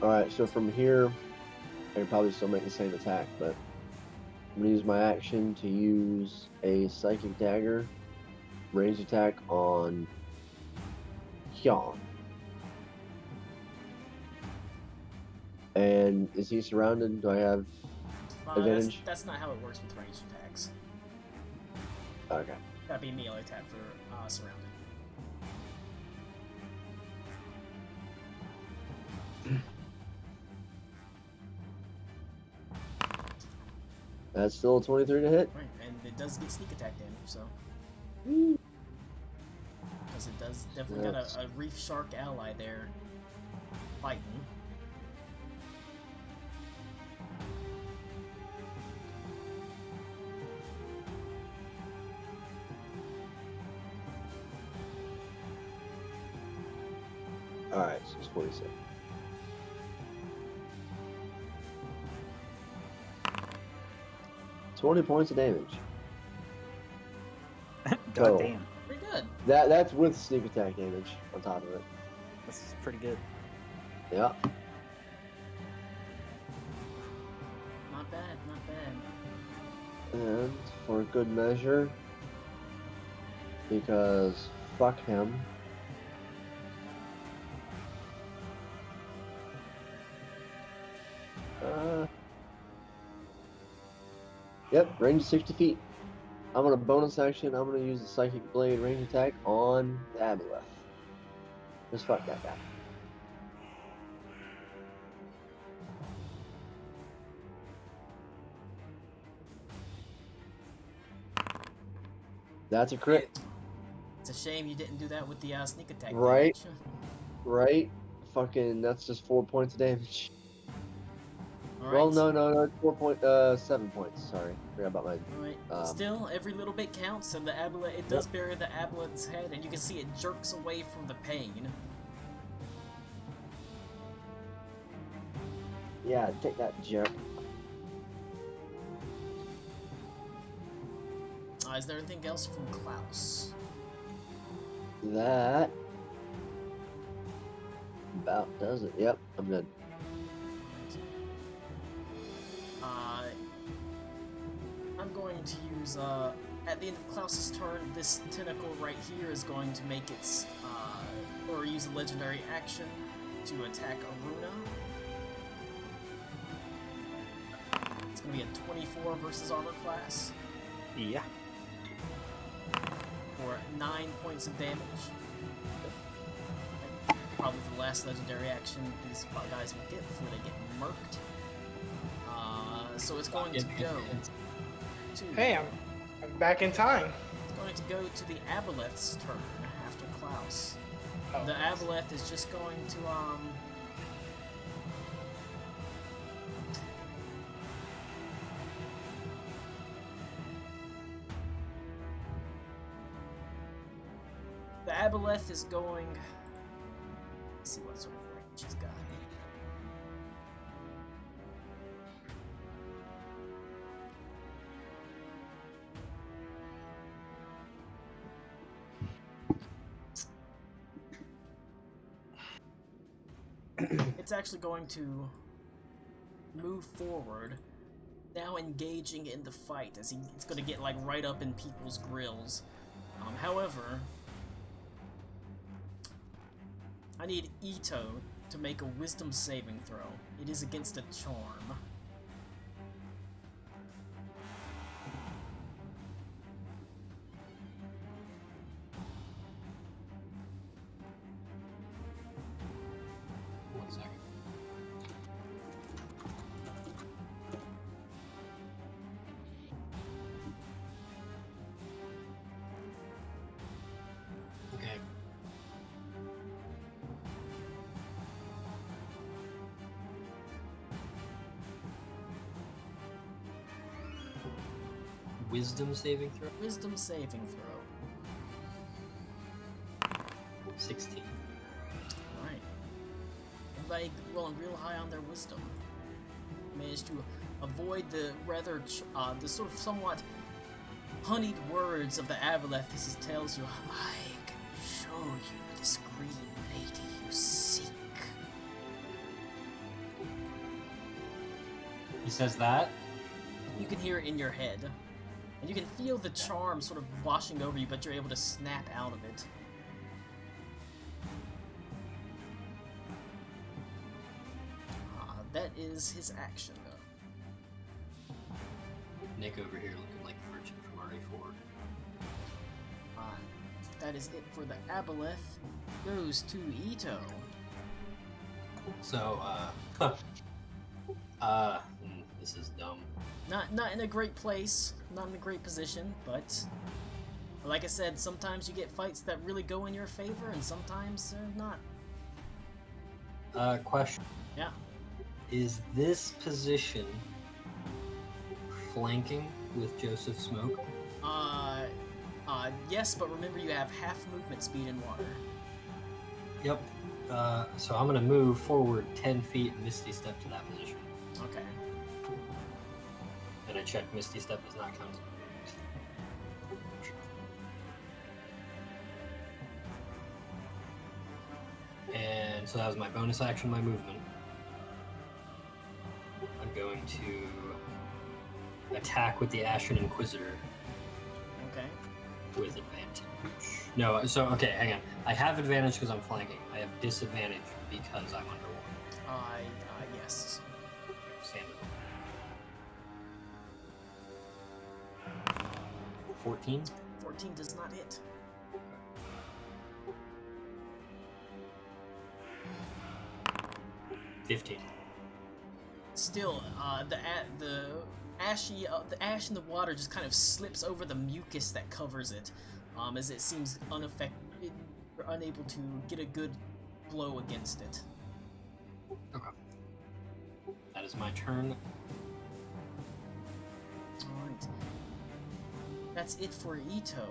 Alright, so from here, I can probably still make the same attack, but I'm gonna use my action to use a Psychic Dagger range attack on Hyun. And is he surrounded? Do I have advantage? That's not how it works with ranged attacks. Okay. That'd be a melee attack for surrounded. That's still a 23 to hit. Right, and it does get sneak attack damage, so. Because it does definitely got a reef shark ally there fighting. Alright, so it's 46. $20 points of damage. God Total. damn. Pretty good. That's with sneak attack damage on top of it. This is pretty good. Yeah. Not bad, not bad. And for good measure, because fuck him. Yep, range 60 feet. I'm gonna bonus action. I'm gonna use the Psychic Blade range attack on the Aboleth. Just fuck that guy. That's a crit. It's a shame you didn't do that with the sneak attack Right. damage. Right? Fucking, that's just 4 points of damage. Alright. Well, no, it's 7 points. Sorry, forgot about my. Alright. Still, every little bit counts, and the Aboleth, it does bury the Aboleth's head, and you can see it jerks away from the pain. Yeah, take that, jerk. Is there anything else from Klaus? That about does it. Yep, I'm good. I'm going to use, at the end of Klaus's turn, this tentacle right here is going to make its, or use a legendary action to attack Aruna. It's going to be a 24 versus armor class Yeah. for 9 points of damage. Probably the last legendary action these guys will get before they get murked. So it's going to go to. Hey, I'm back in time. It's going to go to the Aboleth's turn after Klaus. Oh. The Aboleth is just going to The Aboleth is going. Let's see what sort of range he's got. It's actually going to move forward, now engaging in the fight as it's going to get like right up in people's grills. However, I need Ito to make a wisdom saving throw. It is against a charm. One second. Okay. Wisdom saving throw? Wisdom saving throw. 16. Alright. Everybody rolling real high on their wisdom. Managed to avoid the rather, the sort of somewhat honeyed words of the Aboleth as he tells you, I can show you this green lady you seek. He says that? You can hear it in your head. And you can feel the charm sort of washing over you, but you're able to snap out of it. That is his action, though. Nick over here looking like the merchant from RA4. That is it for the Aboleth. Goes to Ito. So, this is dumb. Not in a great place, not in a great position, but like I said, sometimes you get fights that really go in your favor, and sometimes they're not. Question. Yeah. Is this position flanking with Joseph Smoke? Yes, but remember you have half movement speed in water. Yep. So I'm gonna move forward 10 feet and Misty Step to that position. Okay. And I check Misty Step is not counted. And so that was my bonus action, my movement. I'm going to attack with the Ashen Inquisitor Okay. with advantage. No, so, okay, hang on. I have advantage because I'm flanking. I have disadvantage because I'm underwater. Yes. Stand up. 14? 14 does not hit. Okay. 15. Still, the ash in the water just kind of slips over the mucus that covers it, as it seems unaffected, unable to get a good blow against it. Okay. That is my turn. Alright. That's it for Ito.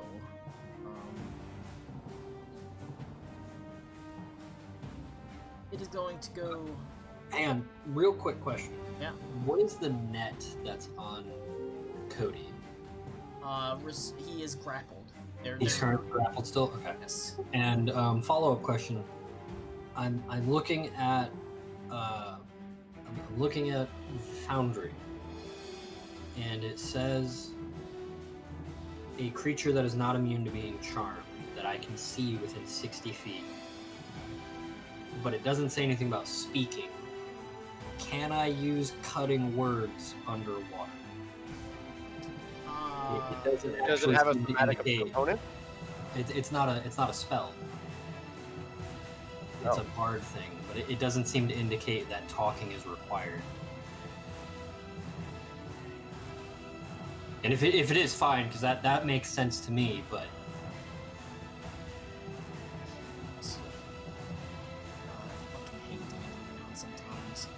It is going to go... Hang on, real quick question. Yeah. What is the net that's on Cody? He is grappled. He's currently grappled still? Okay. Yes. And follow-up question. I'm looking at Foundry, and it says a creature that is not immune to being charmed that I can see within 60 feet. But it doesn't say anything about speaking. Can I use cutting words underwater? It doesn't Does it actually have a seem to thematic indicate- component? It's not a spell. It's Oh. a bard thing, but it doesn't seem to indicate that talking is required. And if it is, fine, because that makes sense to me, but... I fucking hate doing that sometimes.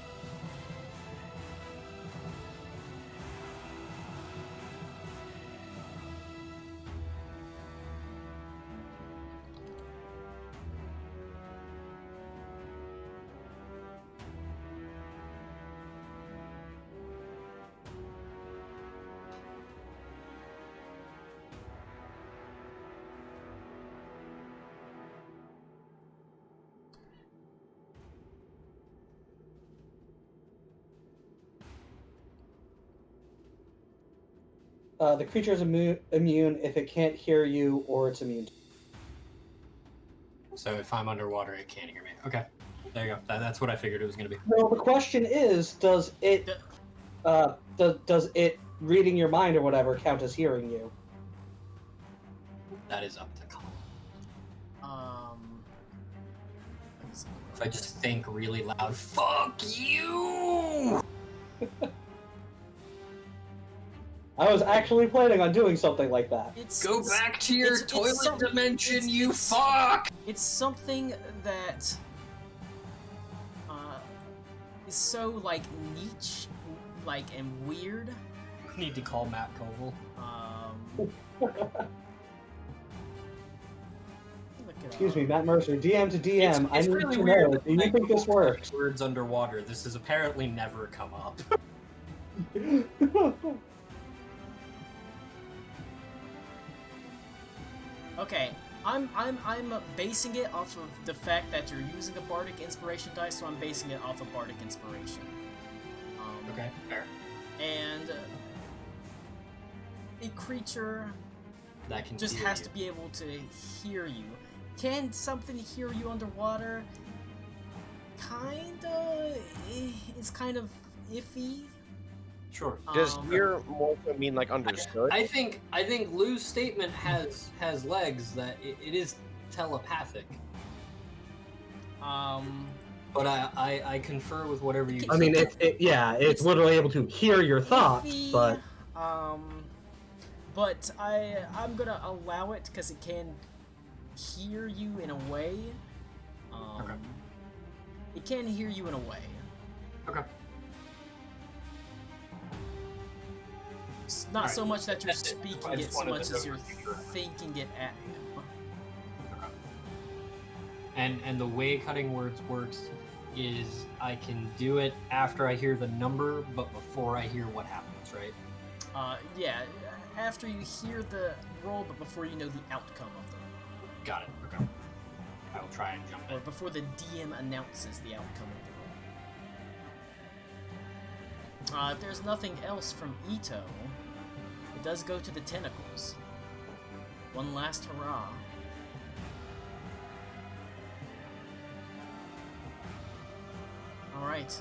The creature is immune if it can't hear you or it's immune. So if I'm underwater, it can't hear me. Okay, there you go. That's what I figured it was going to be. Well, the question is, does it reading your mind or whatever count as hearing you? That is up to Colin. Let me see. If I just think really loud, fuck you! I was actually planning on doing something like that. Go back to your toilet dimension, you it's- fuck! It's something that is so like niche, like and weird. Need to call Matt Koval. Look it Excuse up. me, Matt Mercer, DM to DM. I It's need really to weird know. that Do you Matt think this Koval works? Words underwater. This has apparently never come up. Okay, I'm basing it off of the fact that you're using a bardic inspiration dice, so I'm basing it off of bardic inspiration. Okay, fair. And a creature That can just hear has you. to be able to hear you. Can something hear you underwater? Kinda. It's kind of iffy. Sure. Does Um, hear more so mean like understood? I think Lou's statement has legs that it is telepathic. But I confer with whatever you. I mean, said. it's literally able to hear your thoughts, iffy, but but I'm gonna allow it because it can hear you in a way. Okay. It can hear you in a way. Okay. It's not Alright. so much that you're That's it. speaking I it just so wanted much to as you're know for sure. thinking it at him. And the way cutting words works is I can do it after I hear the number, but before I hear what happens, right? Yeah, after you hear the roll, but before you know the outcome of the roll. Got it. Okay. I will try and jump Or in. before the DM announces the outcome of the roll. If there's nothing else from Ito, it does go to the tentacles. One last hurrah. Alright.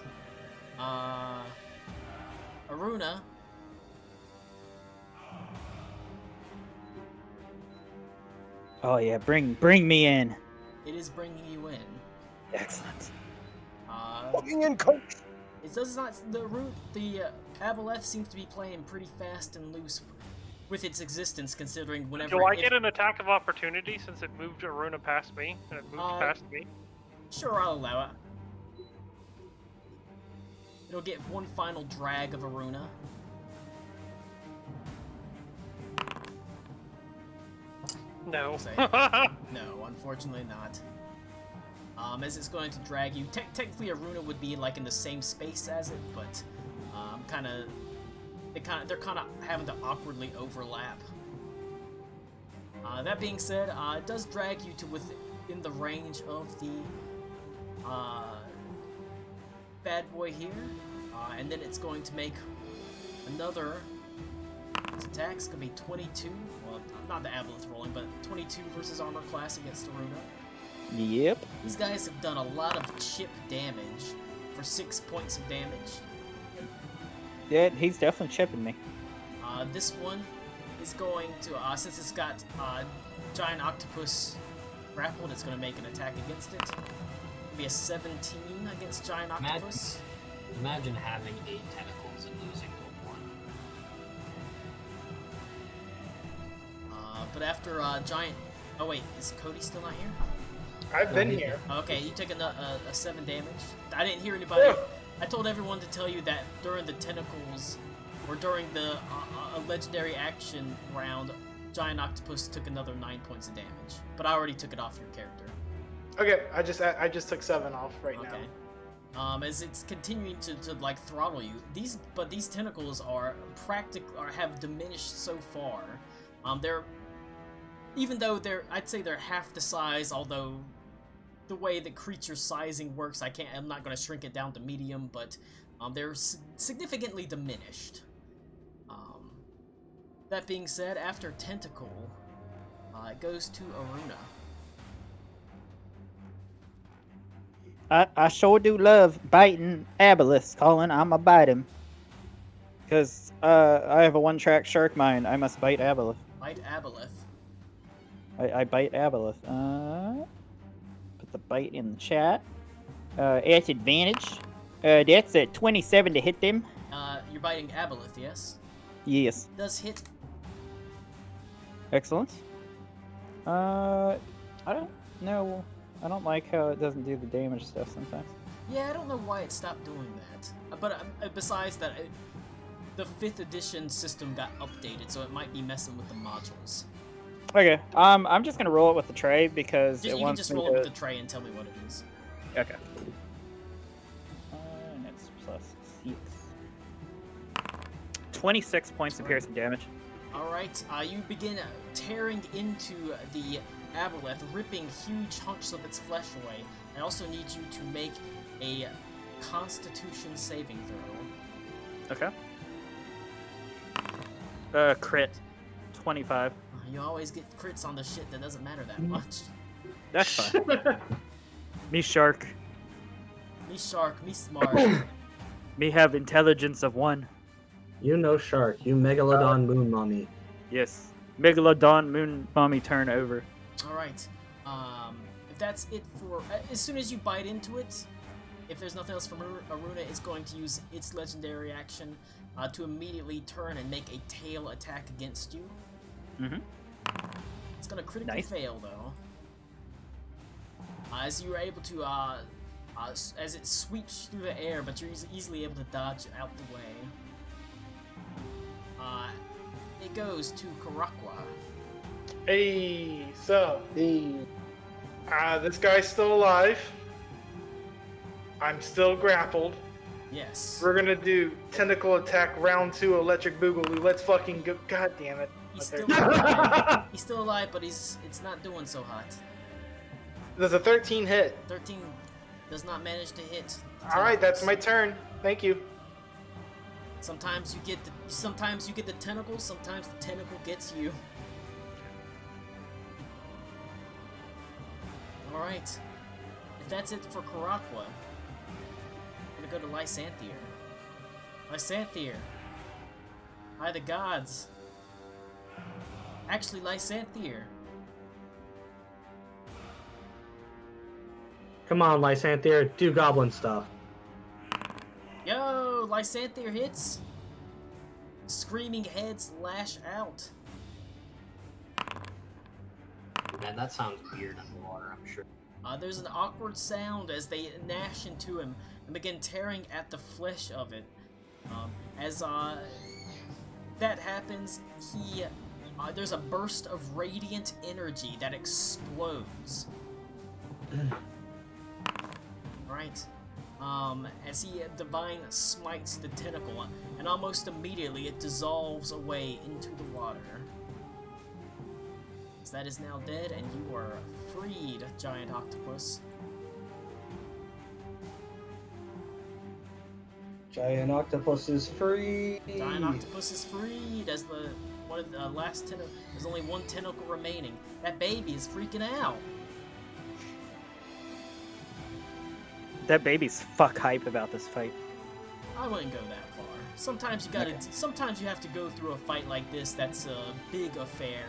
Aruna. Oh yeah, bring me in. It is bringing you in. Excellent. Looking in, coach. It does not. The Aboleth seems to be playing pretty fast and loose with its existence, considering whenever. Do I if- get an attack of opportunity since it moved Aruna past me and it moved past me? Sure, I'll allow it. It'll get one final drag of Aruna. No. Say. No, unfortunately not. As it's going to drag you. Technically, Aruna would be like in the same space as it, but they're kind of having to awkwardly overlap. That being said, it does drag you to within the range of the bad boy here, and then it's going to make another. Its attack's gonna be 22. Well, not the Aboleth rolling, but 22 versus armor class against Aruna. Yep. These guys have done a lot of chip damage for 6 points of damage. Yeah, he's definitely chipping me. This one is going to, since it's got giant octopus grappled, it's going to make an attack against it. It'll be a 17 against giant octopus. Imagine having 8 tentacles and losing but after giant. Oh wait, is Cody still not here? I've been here. Okay, you take a 7 damage. I didn't hear anybody. Yeah. I told everyone to tell you that during the tentacles, or during the legendary action round, Giant Octopus took another 9 points of damage. But I already took it off your character. Okay, I just took 7 off right Okay. now. As it's continuing to like throttle you, these tentacles are have diminished so far. Even though I'd say they're half the size, although the way the creature sizing works, I'm not going to shrink it down to medium, but they're significantly diminished. That being said, after Tentacle, it goes to Aruna. I sure do love biting Aboleth, Colin. I'ma bite him. Because I have a one-track shark mind. I must bite Aboleth. Bite Aboleth. I bite Aboleth. Put the bite in the chat. At advantage. That's a 27 to hit them. You're biting Aboleth, yes? Yes. Does hit. Excellent. I don't know. I don't like how it doesn't do the damage stuff sometimes. Yeah, I don't know why it stopped doing that. But besides that, the 5th edition system got updated, so it might be messing with the modules. Okay. I'm just gonna roll it with the tray because You it can wants just me roll to... it with the tray and tell me what it is. Okay. And it's plus 6. 26 points of piercing damage. Alright, you begin tearing into the Aboleth, ripping huge hunks of its flesh away. I also need you to make a Constitution saving throw. Okay. Crit. 25. You always get crits on the shit that doesn't matter that much. That's fine. Me shark. Me shark, me smart. Me have intelligence of 1. You know shark. You megalodon moon mommy. Yes. Megalodon moon mommy turn over. Alright, if that's it for... as soon as you bite into it, if there's nothing else from Aruna, it's going to use its legendary action to immediately turn and make a tail attack against you. Mm-hmm. It's going to critically Nice. fail, though. As you are able to, as it sweeps through the air, but you're easily able to dodge out the way. It goes to Karakwa. Hey, so Hey. this guy's still alive. I'm still grappled. Yes. We're gonna do tentacle attack round 2 electric boogaloo. Let's fucking go. God damn it. He's Okay. still alive. He's still alive, but it's not doing so hot. There's a 13 hit. 13 does not manage to hit. All right, that's my turn. Thank you. Sometimes you get the tentacles, sometimes the tentacle gets you. Alright. If that's it for Karakwa, I'm gonna go to Lysanthier. Lysanthier. By the gods. Actually, Lysanthier. Come on, Lysanthier, do goblin stuff. Yo, Lysanthier hits. Screaming heads lash out. Man, that sounds weird underwater, I'm sure. There's an awkward sound as they gnash into him and begin tearing at the flesh of it. As that happens, there's a burst of radiant energy that explodes. Right. As he divine smites the tentacle, and almost immediately it dissolves away into the water. So that is now dead, and you are freed, Giant Octopus. Giant octopus is free. Giant Octopus is freed as one of the last tentacle. There's only one tentacle remaining. That baby is freaking out. That baby's fuck hype about this fight. I wouldn't go that far. Sometimes you gotta. Okay. Sometimes you have to go through a fight like this. That's a big affair.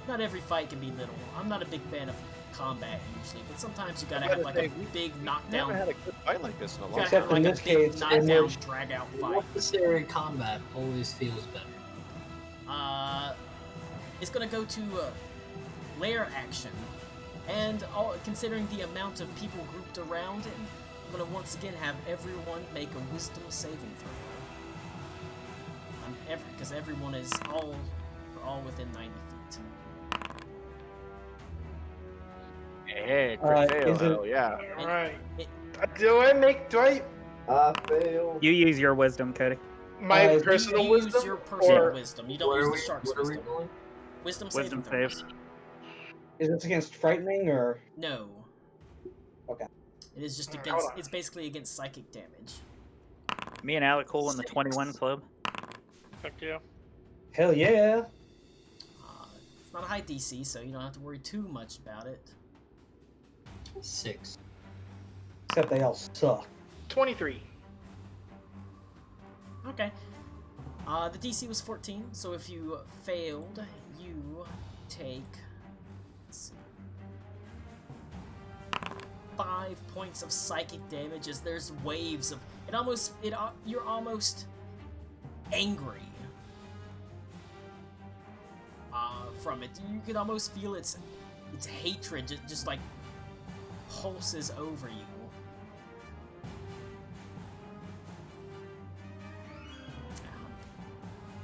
Not every fight can be little. I'm not a big fan of combat usually, but sometimes you gotta have like a big knockdown. Never had a good fight like this in a You long gotta time. have in like a this big case, knockdown, immerse- drag out fight. Necessary combat always feels better. it's gonna go to lair action, and considering the amount of people grouped around it, I'm gonna once again have everyone make a wisdom saving throw. Because everyone is all within 90 feet. Hey, crit fail, is it- hell yeah. And Alright. it- Do I I fail. You use your wisdom, Cody. my You personal you use wisdom your personal or wisdom. You don't What use are the we? shark's What are we wisdom. doing? Wisdom Wisdom saving save. throws. Is this against frightening or? No. Okay. It is just Hold against. on. It's basically against psychic damage. Me and Alec Cole in the 21 club. Heck yeah. Hell yeah! It's not a high DC, so you don't have to worry too much about it. 6. Except they all suck. 23. Okay. The DC was 14, so if you failed, you take. Let's see. 5 points of psychic damage as there's waves of you're almost angry from it. You could almost feel its hatred just like pulses over you.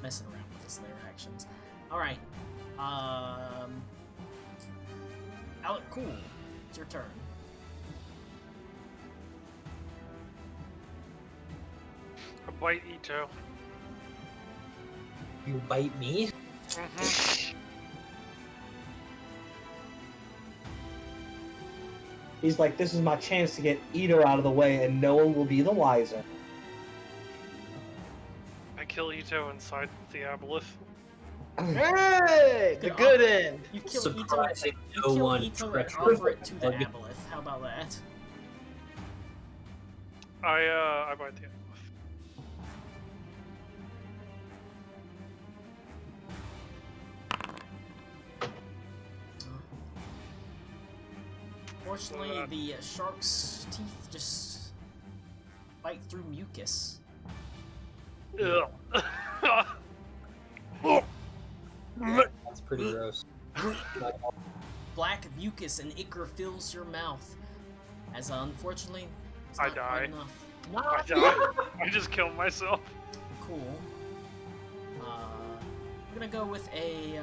Messing around with his lair actions. Alright. Alec, cool. It's your turn. I bite Ito. You bite me? Mm-hmm. He's like, this is my chance to get Eater out of the way, and no one will be the wiser. I kill Ito inside the Aboleth. Hey! The good end. You kill Surprising Ito, you no kill one Ito and treacherous. offer it to the Aboleth. How about that? I bite the Aboleth. Fortunately, the shark's teeth just bite through mucus. Ugh. That's pretty gross. Black mucus and ichor fills your mouth. As unfortunately, it's I not die. quite enough. I died. I just killed myself. Cool. We're gonna go with a.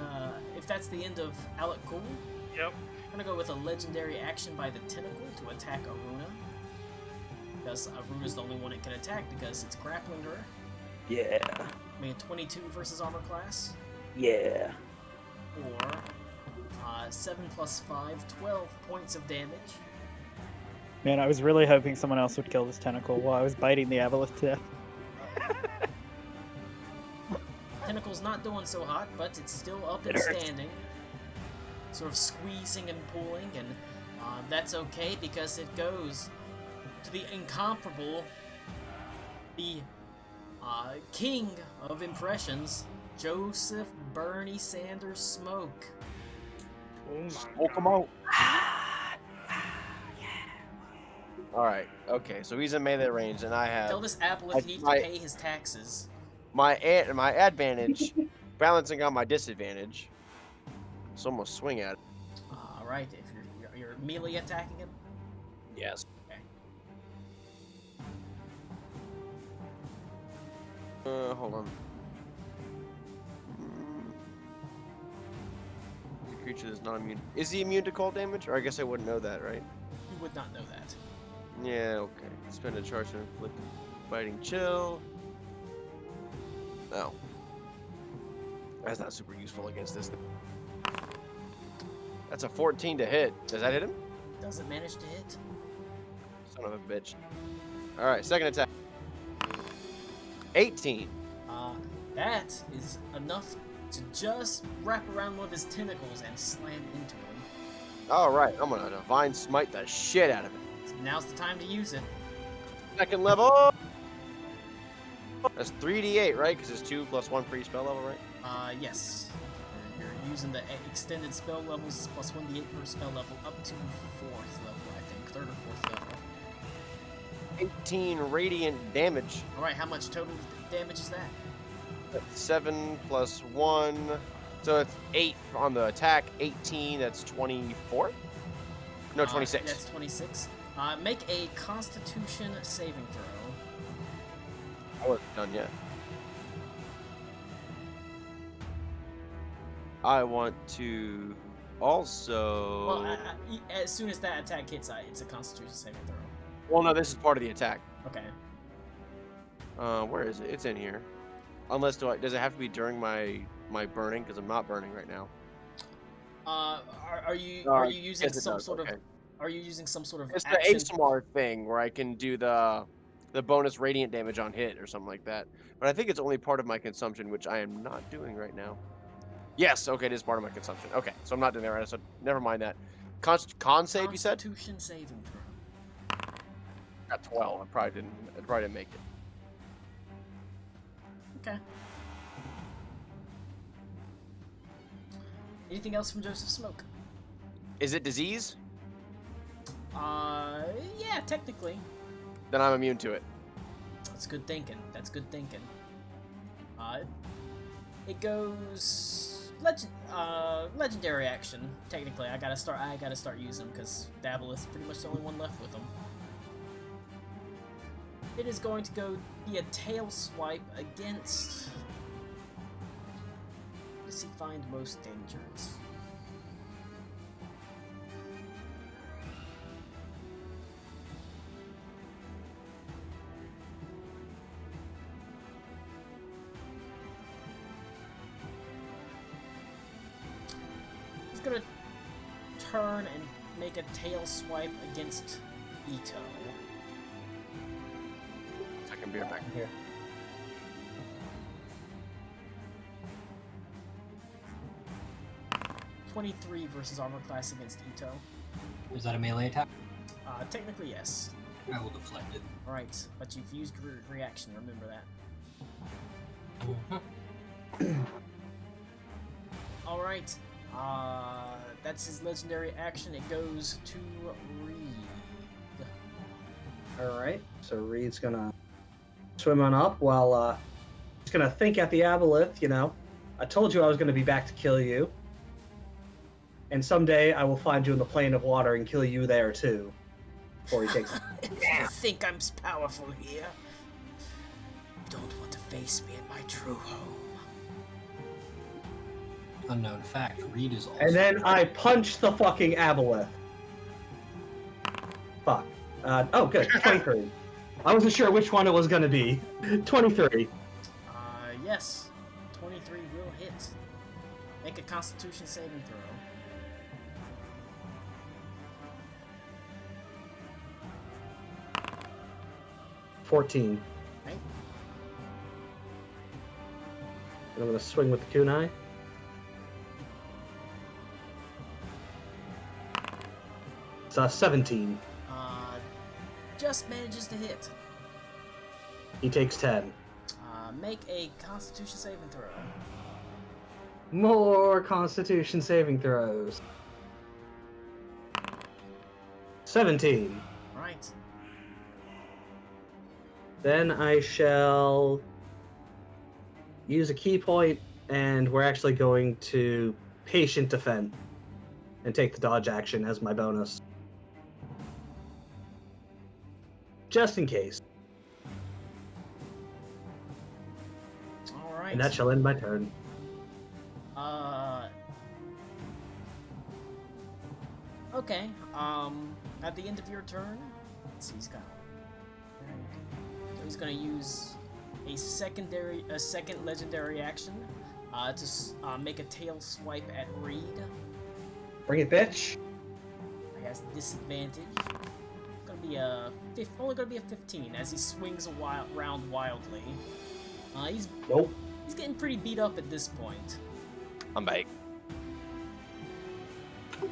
If that's the end of Alec Cool, Yep. we're gonna go with a legendary action by the tentacle to attack Aruna. Because Aruna's the only one it can attack because it's grappling her. Yeah. I mean, 22 versus armor class. Yeah. Or 7 plus 5, 12 points of damage. Man, I was really hoping someone else would kill this tentacle while I was biting the Aboleth to death. Tentacle's not doing so hot, but it's still up and It hurts. standing. Sort of squeezing and pulling, and that's okay because it goes to the incomparable, the king of impressions, Joseph Bernie Sanders Smoke. Smoke him out. Alright, okay, so he's in melee range, and I have Tell this Aboleth he needs to my- pay his taxes. my advantage balancing on my disadvantage. So I'm gonna swing at it. Alright, if you're melee attacking him. Yes. Okay. Hold on. The creature is not immune. Is he immune to cold damage? Or I guess I wouldn't know that, right? You would not know that. Yeah, okay. Spend a charge to inflict biting chill. No. That's not super useful against this. That's a 14 to hit. Does that hit him? Doesn't manage to hit. Son of a bitch. Alright, second attack. 18. That is enough to just wrap around one of his tentacles and slam into him. Alright, I'm gonna divine smite the shit out of it. So now's the time to use it. Second level. That's 3d8, right? Because it's 2 plus 1 pre-spell level, right? Yes. You're using the extended spell levels plus 1d8 per spell level up to 4th level, I think. 3rd or 4th level. 18 radiant damage. Alright, how much total damage is that? 7 plus 1. So it's 8 on the attack, 18, that's 24? No, 26. That's 26. Make a Constitution saving throw. I wasn't done yet. I want to also... Well, as soon as that attack hits, it's a Constitution saving throw. Well, no, this is part of the attack. Okay. Where is it? It's in here. Unless, does it have to be during my burning? Because I'm not burning right now. Are you using yes, it some does, sort okay. of? Are you using some sort of It's the action? ASMR thing where I can do the bonus radiant damage on hit or something like that. But I think it's only part of my consumption, which I am not doing right now. Yes, okay, it is part of my consumption. Okay, so I'm not doing that right now, so never mind that. Con save, you said? Constitution saving throw. Got 12. I probably didn't make it. Okay. Anything else from Joseph Smoke? Is it disease? Yeah, technically. Then I'm immune to it. That's good thinking. That's good thinking. It goes legendary action. Technically, I gotta start using them because Aboleth's pretty much the only one left with them. It is going to go be a tail swipe against. What does he find most dangerous? He's gonna turn and make a tail swipe against Ito. Second beer back here. .23 versus armor class against Ito. Is that a melee attack? Technically, yes. I will deflect it. Alright, but you've used reaction, remember that. Mhm. Alright, that's his legendary action. It goes to Reed. Alright, so Reed's gonna swim on up while he's gonna think at the Aboleth, you know. I told you I was gonna be back to kill you. And someday I will find you in the plane of water and kill you there too. Before he takes it. You think I'm powerful here? You don't want to face me in my true home. Unknown fact, Reed is also... And then I punch the fucking Aboleth. Fuck. Oh, good. 23. I wasn't sure which one it was gonna be. 23. Yes. 23 will hit. Make a Constitution saving throw. $14. Right. And I'm gonna swing with the kunai. It's 17. Just manages to hit. He takes 10. Make a Constitution saving throw. More Constitution saving throws. 17. Right. Then I shall use a key point, and we're actually going to patient defend and take the dodge action as my bonus. Just in case. Alright. And that shall end my turn. Okay. At the end of your turn, let's see, so he's gonna use a second legendary action to make a tail swipe at Reed. Bring it, bitch. He has disadvantage. Only gonna be a 15 as he swings round wildly. He's getting pretty beat up at this point. I'm back.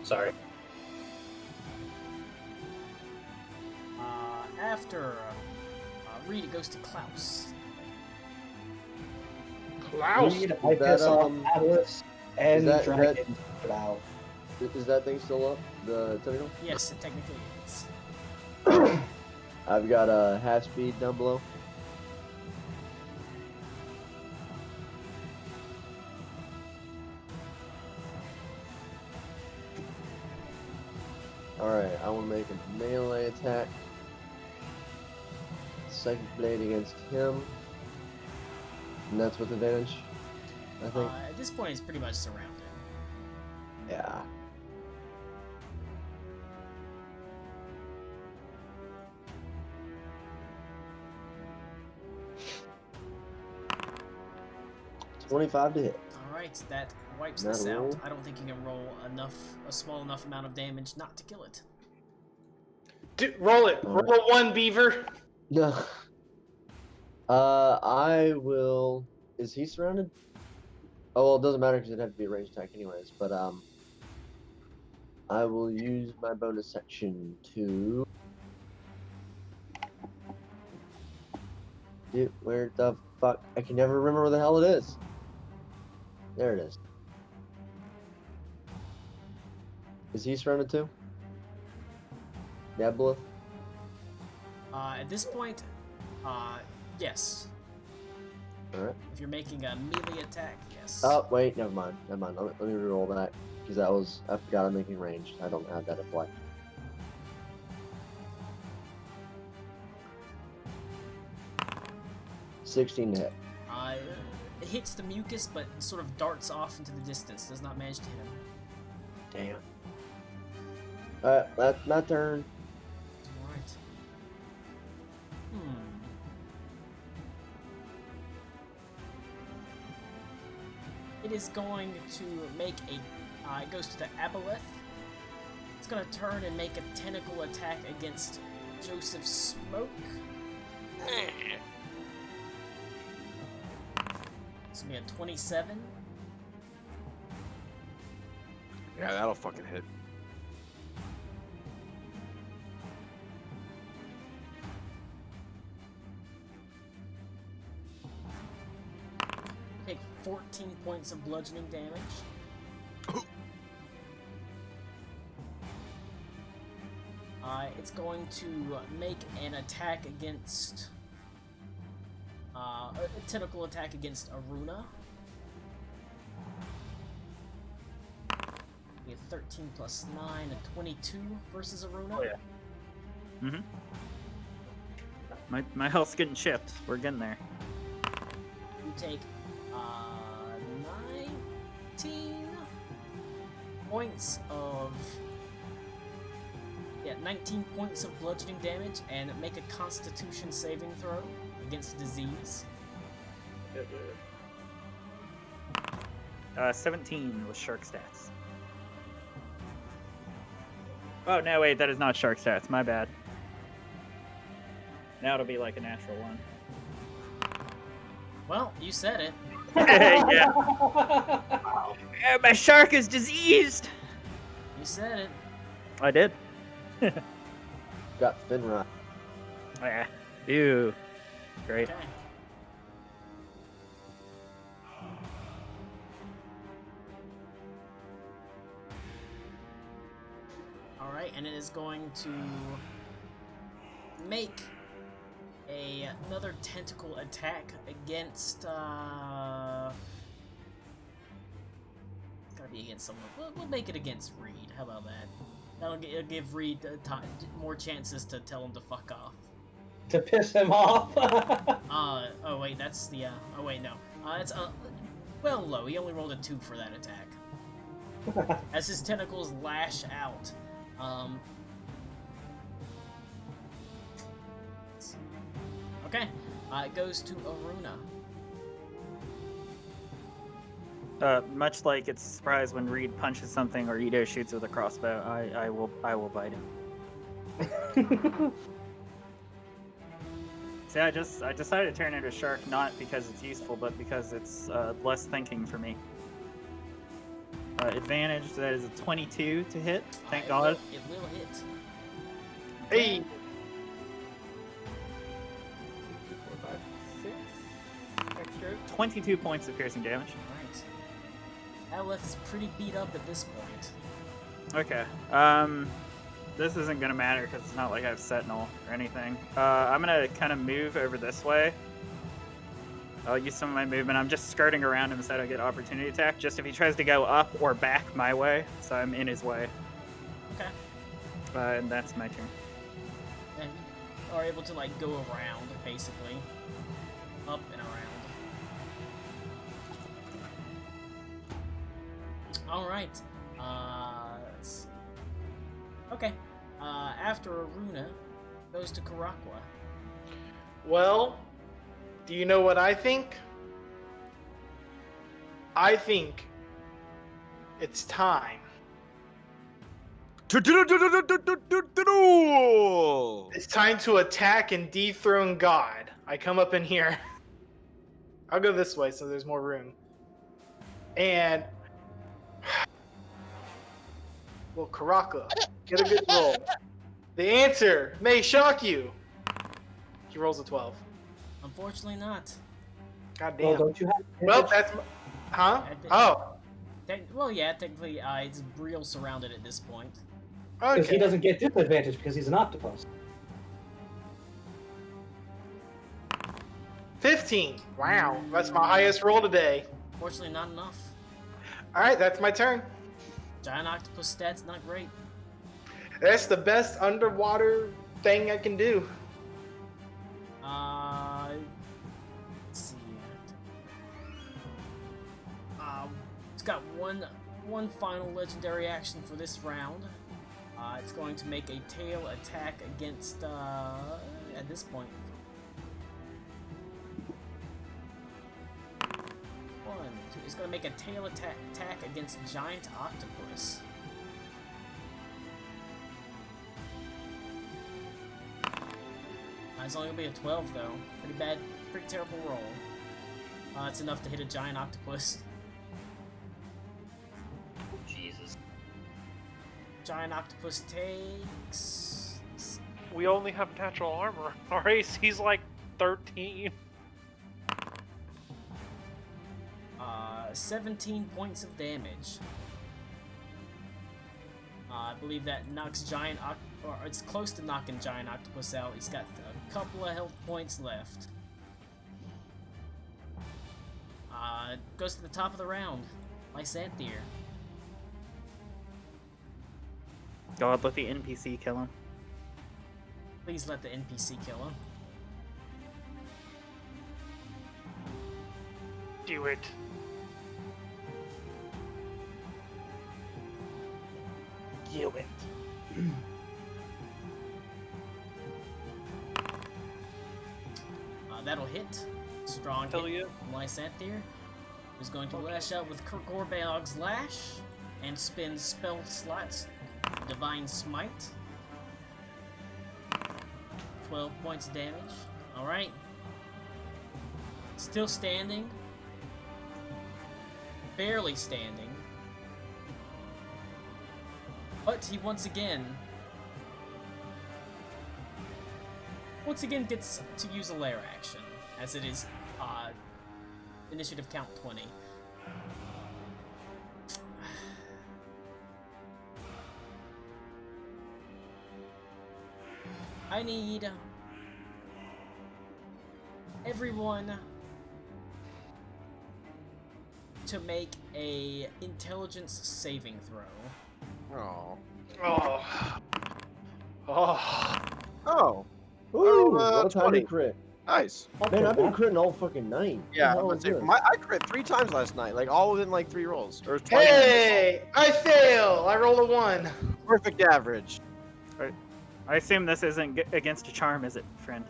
Sorry. After Reed, it goes to Klaus. Klaus! Reed, I piss off Atlas and that- drag that- it out. Is that thing still up? The tentacle? Yes, it technically is. I've got a half speed down below. Alright, I will make a melee attack. Psychic Blade against him. And that's with advantage, I think. At this point, he's pretty much surrounded. Yeah. $25 to hit. Alright, that wipes That'll this out. roll. I don't think you can roll a small enough amount of damage not to kill it. Roll it. Roll a 1, Beaver. No. I will. Is he surrounded? Oh, well, it doesn't matter because it'd have to be a ranged attack anyways. But I will use my bonus section to. Dude, where the fuck? I can never remember where the hell it is. There it is. Is he surrounded too? The Aboleth? At this point, yes. Alright. If you're making a melee attack, yes. Oh, wait, never mind. Never mind. Let me reroll that. Because I forgot I'm making ranged. I don't have that apply. $16 to hit. It hits the mucus, but sort of darts off into the distance. Does not manage to hit him. Damn. Alright, that's my turn. Alright. It is going to make it goes to the Aboleth. It's going to turn and make a tentacle attack against Joseph Smoke. It's going to be a 27. Yeah, that'll fucking hit. Take 14 points of bludgeoning damage. It's going to make an attack against a tentacle attack against Aruna. We have 13 plus 9, a 22 versus Aruna. Oh, yeah. My health's getting chipped. We're getting there. You take 19 points of 19 points of bludgeoning damage, and make a Constitution saving throw against disease. 17 with shark stats. Oh no, wait, that is not shark stats. My bad. Now it'll be like a natural one. Well, you said it. Yeah. My shark is diseased. You said it. I did. Got fin rot. Yeah. Ew. Great. Okay. Alright, and it is going to make another tentacle attack against, it's gotta be against someone. We'll make it against Reed. How about that? That'll give Reed more chances to tell him to fuck off. To piss him off. Oh wait, that's the, oh wait, no. It's, well low. He only rolled a 2 for that attack. As his tentacles lash out, okay, it goes to Aruna. Much like it's a surprise when Reed punches something or Ito shoots with a crossbow, I will bite him. See, I decided to turn into a shark not because it's useful, but because it's less thinking for me. Advantage, that is a 22 to hit. Thank God. It will hit. Hey! 22 points of piercing damage. Right. Aboleth is pretty beat up at this point. Okay. This isn't gonna matter because it's not like I have Sentinel or anything. I'm gonna kind of move over this way. I'll use some of my movement. I'm just skirting around him so I don't get opportunity attack. Just if he tries to go up or back my way, so I'm in his way. Okay. And that's my turn. And you are able to like go around, basically. Up and around. Alright. Let's see. Okay. After Aruna goes to Karakwa. Well, do you know what I think? I think it's time. It's time to attack and dethrone God. I come up in here. I'll go this way so there's more room. And well, Karaka, get a good roll. The answer may shock you. He rolls a 12. Unfortunately not. God Well, damn. don't you have? Well, that's huh? Oh, Well, yeah, technically, it's Briel surrounded at this point. Because he okay. doesn't get disadvantage because he's an octopus. 15. Wow, that's my highest roll today. Unfortunately, not enough. All right, that's my turn. Giant octopus stats not great. That's the best underwater thing I can do. Let's see. It's got one final legendary action for this round. It's going to make a tail attack against at this point. 1, 2. It's going to make a tail attack against giant octopus. It's only gonna be a 12 though. Pretty bad, pretty terrible roll. It's enough to hit a giant octopus. Jesus. Giant octopus takes. We only have natural armor. Our AC's like 13. 17 points of damage. I believe that knocks or it's close to knocking giant octopus out. He's got a couple of health points left. Goes to the top of the round. Lysanthier. God, let the NPC kill him. Please let the NPC kill him. Do it. Do it. That'll hit. Strong Hell hit yeah. from Lysanthier. Who's going to lash out with Kirkorbeog's Lash and spin spell slots. Divine Smite. 12 points of damage. Alright. Still standing. Barely standing. But he once again gets to use a lair action, as it is initiative count 20. I need everyone to make a intelligence saving throw. Oh. Oh. Oh. Oh. Ooh, what a what a 20. tiny crit. Nice. Man, I've been critting all fucking night. Yeah, What I'm the hell gonna is say, this? I crit 3 times last night, like all within like 3 rolls. Or twice. Hey, I fail. I rolled a 1. Perfect average. I assume this isn't against a charm, is it, friend?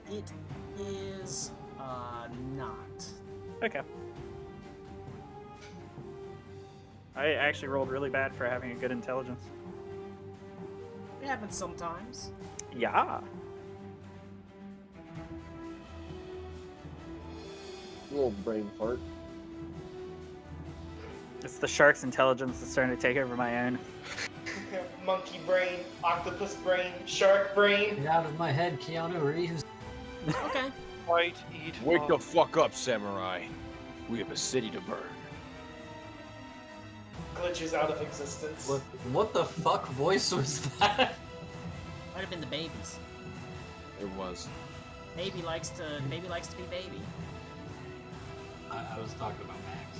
It is not. Okay. I actually rolled really bad for having a good intelligence. It happens sometimes. Yeah. Little brain fart. It's the shark's intelligence that's starting to take over my own. Monkey brain, octopus brain, shark brain. Get out of my head, Keanu Reeves. Okay. Fight, eat, Wake the fuck. fuck up, samurai. We have a city to burn. Glitches out of existence. What the fuck voice was that? Might have been the babies. It was. Baby likes to be baby. I was talking about Max.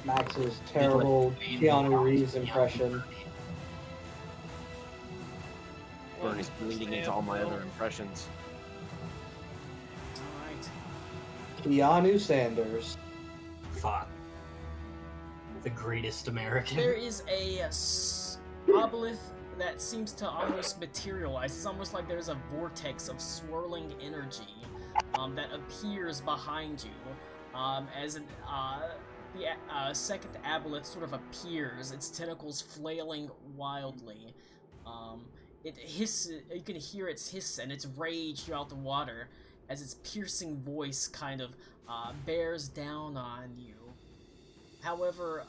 Max's terrible Keanu Reeves impression. Bernie's bleeding into all my other impressions. Alright. Keanu Sanders. Fuck. The greatest American. There is a Aboleth that seems to almost materialize. It's almost like there's a vortex of swirling energy that appears behind you as the second Aboleth sort of appears, its tentacles flailing wildly. It hisses, you can hear its hiss and its rage throughout the water as its piercing voice kind of bears down on you. However,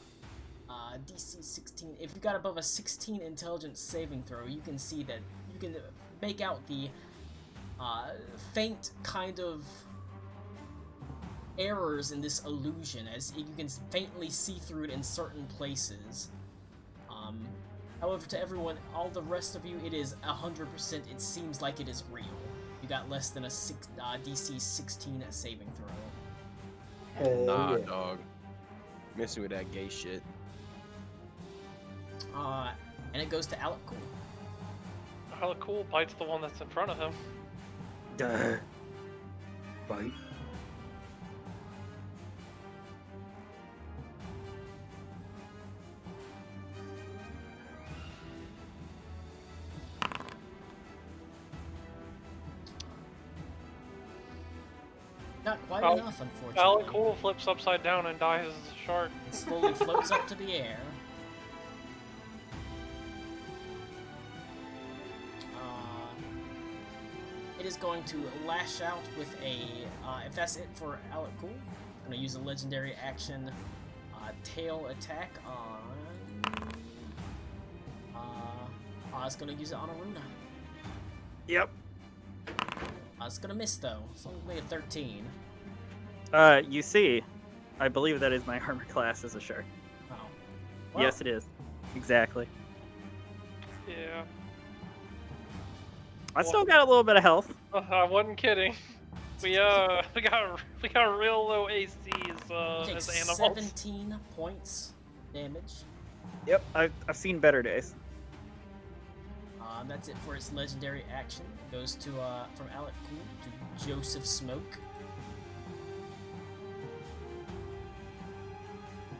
DC 16, if you got above a 16 intelligence saving throw, you can see that you can make out the faint kind of errors in this illusion, as you can faintly see through it in certain places. However, to everyone, all the rest of you, it is 100%, it seems like it is real. You got less than a DC 16 saving throw. Hell Nah, yeah. dog. Messing with that gay shit. And it goes to Alec Cool. Alec Cool bites the one that's in front of him. Duh. Bite. Not quite Al- enough, unfortunately. Alec Cool flips upside down and dies as a shark. It slowly floats up to the air. It is going to lash out with a, if that's it for Alec Cool, I'm going to use a legendary action tail attack on, I was going to use it on Aruna. Yep. It's going to miss though, it's only a 13. You see, I believe that is my armor class as a shark. Oh. Well, Yes, it is. Exactly. Yeah. I still got a little bit of health. I wasn't kidding. We got real low AC take as animals. 17 points damage. Yep, I've seen better days. That's it for its legendary action. It goes to from Alec Cool to Joseph Smoke.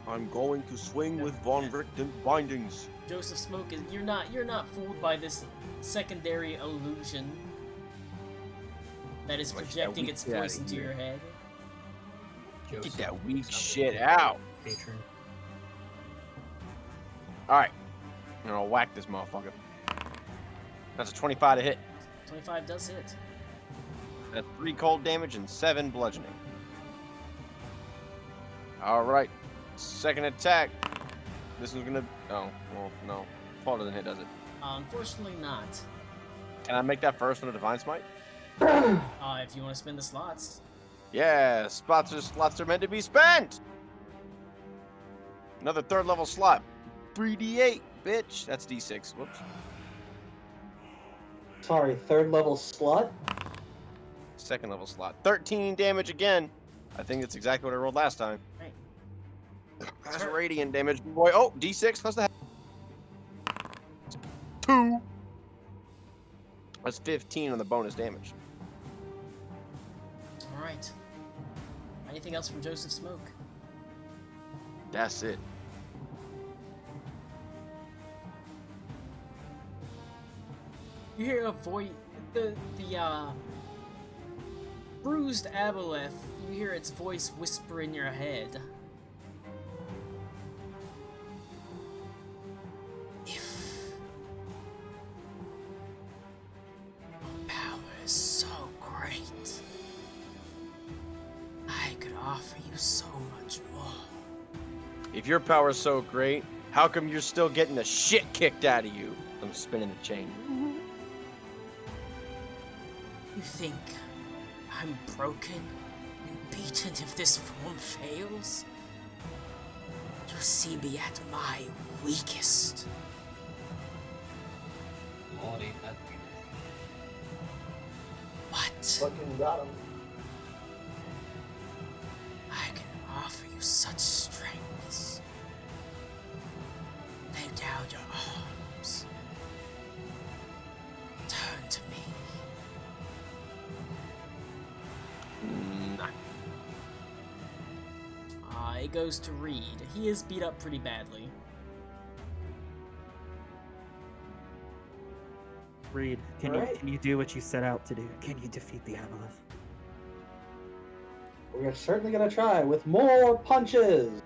I'm going to swing with Von Richten bindings. Joseph Smoke is you're not fooled by this secondary illusion that is Like that projecting weak its shit outta voice into here. your head. Get that weak shit out. Patron. Alright. I'm gonna whack this motherfucker. That's a 25 to hit. 25 does hit. That's 3 cold damage and 7 bludgeoning. Alright. Second attack. This one's gonna. Oh, well, no. Fall doesn't hit, does it? Unfortunately not. Can I make that first one a Divine Smite? If you want to spend the slots. Yeah, slots are meant to be spent! Another 3rd level slot. 3d8, bitch. That's d6. Whoops. Sorry, 3rd level slut? 2nd level slot. 13 damage again. I think that's exactly what I rolled last time. Right. That's radiant damage, boy. Oh, d6 plus the 2. That's 15 on the bonus damage. Alright. Anything else from Joseph Smoke? That's it. You hear a voice, the bruised Aboleth, you hear its voice whisper in your head. If your power is so great, I could offer you so much more. If your power's so great, how come you're still getting the shit kicked out of you? I'm spinning the chain. You think I'm broken and beaten if this form fails? You see me at my weakest. Lord, ain't that What? Fucking got him. I can offer you such strengths. it goes to Reed. He is beat up pretty badly. Reed, can you do what you set out to do? Can you defeat the Aboleth? We're certainly gonna try with more punches.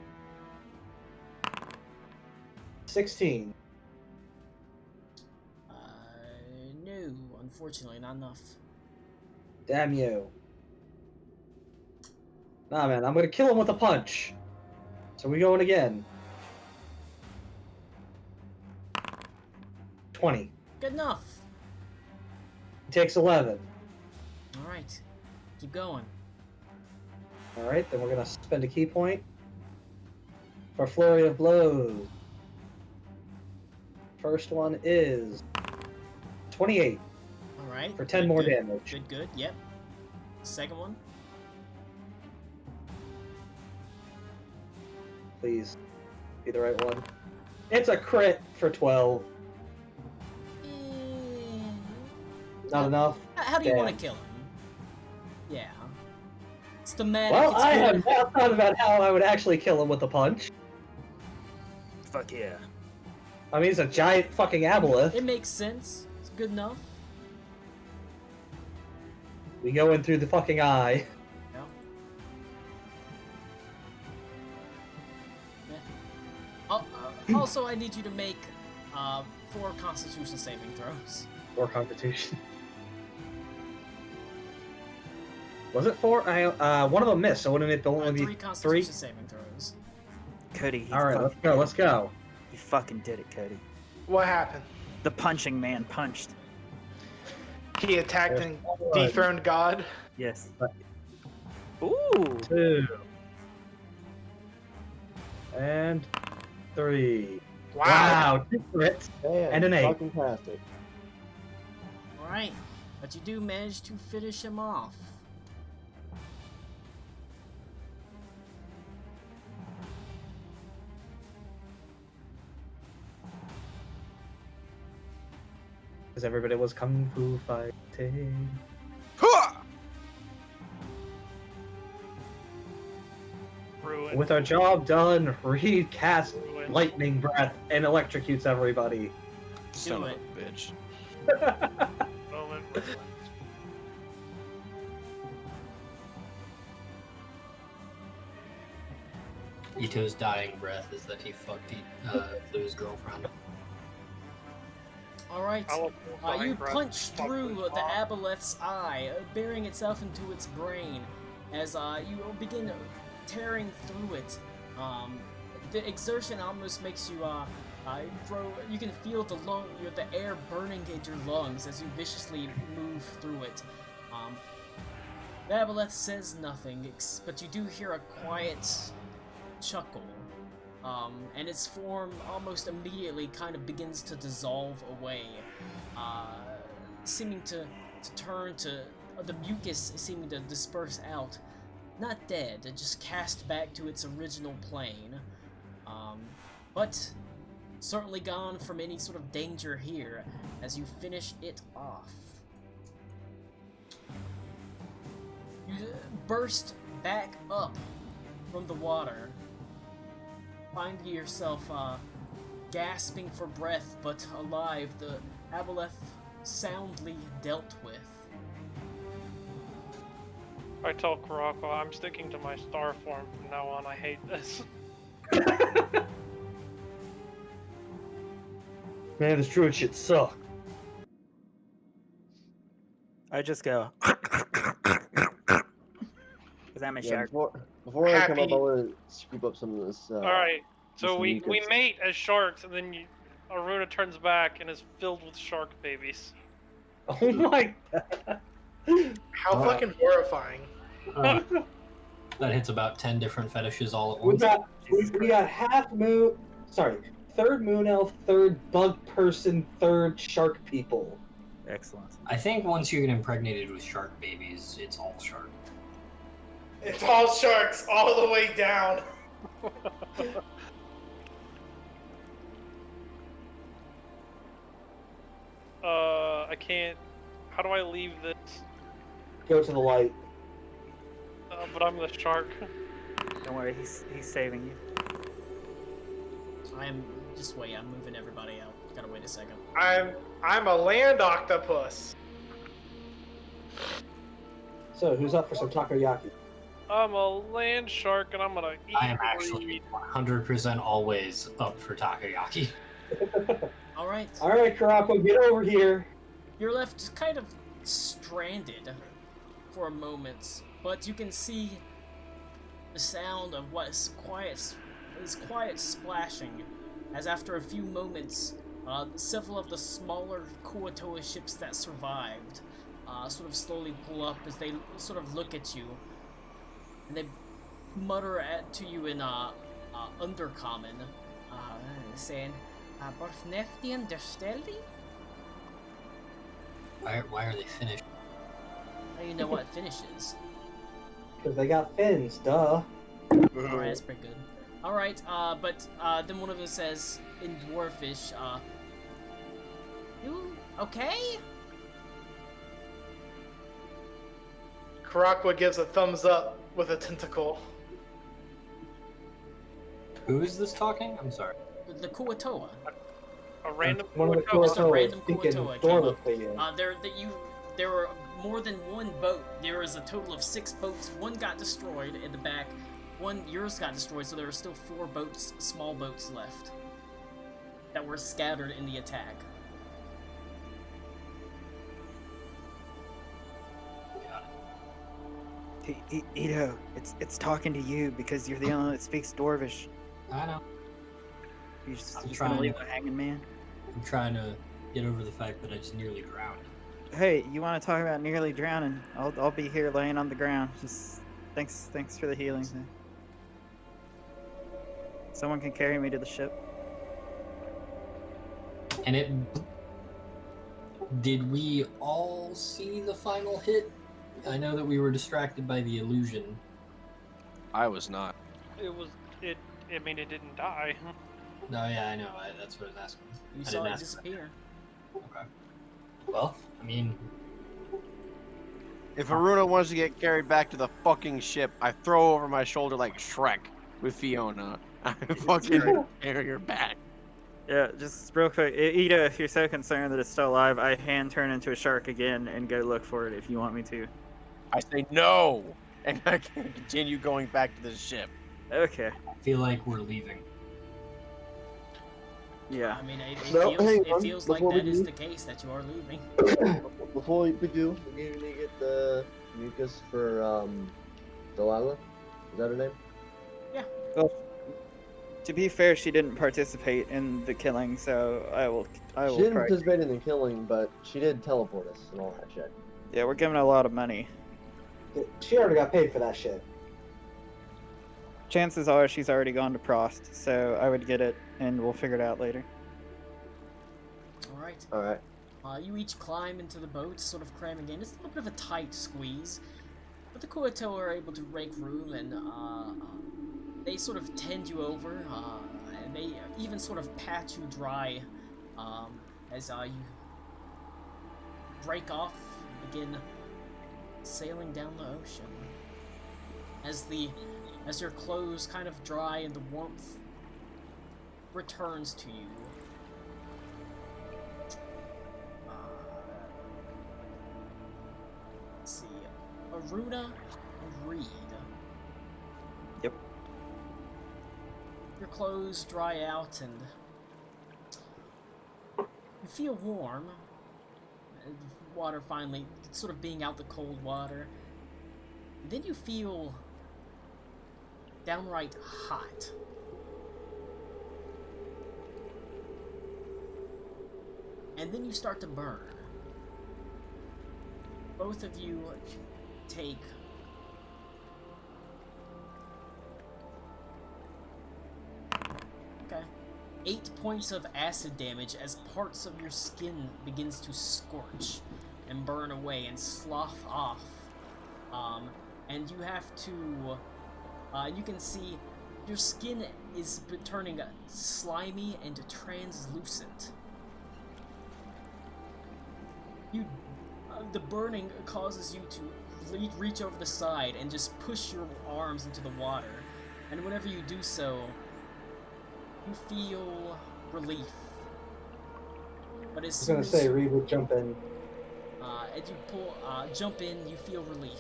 16. No, unfortunately, not enough. Damn you. Nah, man, I'm gonna kill him with a punch. So we going again. 20. Good enough. He takes 11. All right, keep going. Alright, then we're gonna spend a key point for Flurry of Blows. First one is 28 All right. for 10 good, more good. damage. Good. Yep. Second one. Please be the right one. It's a crit for 12. Not enough. How do you want to Damn. kill him? Yeah. It's thematic. Well, it's I good. have now thought about how I would actually kill him with a punch. Fuck yeah. I mean, he's a giant fucking Aboleth. It makes sense. It's good enough. We go in through the fucking eye. Yeah. Also, I need you to make 4 Constitution saving throws. Or Constitution. Was it 4? One of them missed, so wouldn't it only 3 be Constitution 3? saving throws. Cody, Alright, let's go. You fucking did it, Cody. What happened? The punching man punched. He attacked and dethroned God. Yes. Ooh. 2. And 3. Wow. 2 crits. Man, And an 8. fucking fantastic. Alright, but you do manage to finish him off. Because everybody was kung fu fighting. Ruin. With our job done, Reed casts lightning breath and electrocutes everybody. Son of it. a bitch. Moment ruined. Ito's dying breath is that he fucked Blue's girlfriend. Alright, I will you breath punch fuck through with the Bob. Aboleth's eye, burying itself into its brain, as you begin tearing through it. The exertion almost makes you grow. You can feel the air burning into your lungs as you viciously move through it. The Aboleth says nothing, but you do hear a quiet chuckle. And its form almost immediately kind of begins to dissolve away, seeming to turn to the mucus seeming to disperse out. Not dead, just cast back to its original plane, but certainly gone from any sort of danger here as you finish it off. You burst back up from the water, finding yourself gasping for breath, but alive. The Aboleth soundly dealt with. I tell Kurako, I'm sticking to my star form from now on. I hate this. Man, this druid shit sucks. I just go. Is that my Yeah, shark? before I come up, Happy. I want to scoop up some of this. All right, so this we mucus. mate as sharks, and then Aruna turns back and is filled with shark babies. Oh my god. How fucking horrifying. That hits about 10 different fetishes all at We once. got half moon. Sorry, third moon elf, third bug person, third shark people. Excellent. I think once you get impregnated with shark babies, it's all shark. It's all sharks all the way down. I can't. How do I leave this? Go to the light. But I'm the shark. Don't worry, he's saving you. Just wait, I'm moving everybody out. Gotta wait a second. I'm a land octopus. So who's up for some takoyaki? I'm a land shark, and I'm gonna eat. I am actually 100% always up for takoyaki. Alright. All right, Karako, get over here. You're left kind of stranded for a moment, but you can see the sound of what is quiet splashing, as after a few moments, several of the smaller Kuotoa ships that survived sort of slowly pull up as they sort of look at you, and they mutter to you in Undercommon, saying, "Borfnefti and Derstelli?" Why are they finished? How do you know what finishes? Because they got fins, duh. Alright, that's pretty good. Alright, but then one of them says in Dwarfish, "You okay?" Karakwa gives a thumbs up with a tentacle. Who is this talking? I'm sorry. The Kuotoa. A random One of the Kuotoa. Just a random speaking Kuotoa came up. Dormantly. There were more than one boat. There was a total of 6 boats. One got destroyed in the back. Yours got destroyed, so there were still 4 boats, small boats left that were scattered in the attack. Ito, it's talking to you because you're the only one that speaks Dwarvish. I know. You just, I'm gonna trying leave to- it hanging, man. I'm trying to get over the fact that I just nearly drowned. Hey, you want to talk about nearly drowning? I'll be here laying on the ground. Just thanks for the healing thing. Someone can carry me to the ship. And did we all see the final hit? I know that we were distracted by the illusion. I was not. I mean, it didn't die. No, yeah, I know. That's what I was asking. You I saw didn't it ask disappear. Okay. Well, I mean, If Aruna wants to get carried back to the fucking ship, I throw over my shoulder like Shrek with Fiona. I fucking carry her back. Yeah, just real quick, Ida, if you're so concerned that it's still alive, I hand turn into a shark again and go look for it if you want me to. I say no, and I can continue going back to the ship. Okay. I feel like we're leaving. Yeah. I mean, it hang on, feels like before we that is leave. the case, that you are leaving. Before we do, we need to get the mucus for Delilah. Is that her name? Well, to be fair, she didn't participate in the killing, so I will She didn't try. participate in the killing, but she did teleport us and all that shit. Yeah, we're giving her a lot of money. She already got paid for that shit. Chances are she's already gone to Prost, so I would get it, and we'll figure it out later. Alright. Alright. You each climb into the boat, sort of cramming in. It's a little bit of a tight squeeze, but the Kuotoa are able to make room, and they sort of tend you over, and they even sort of pat you dry as you break off and begin sailing down the ocean. As your clothes kind of dry and the warmth returns to you. Let's see. Aruna and Reed. Yep. Your clothes dry out and you feel warm. The water finally sort of being out the cold water. And then you feel downright hot. And then you start to burn. Both of you take okay, 8 points of acid damage as parts of your skin begins to scorch and burn away and slough off. And you have to you can see your skin is turning slimy and translucent. The burning causes you to reach over the side and just push your arms into the water. And whenever you do so, you feel relief. But as I was soon gonna as say Reed would jump in. as you jump in, you feel relief.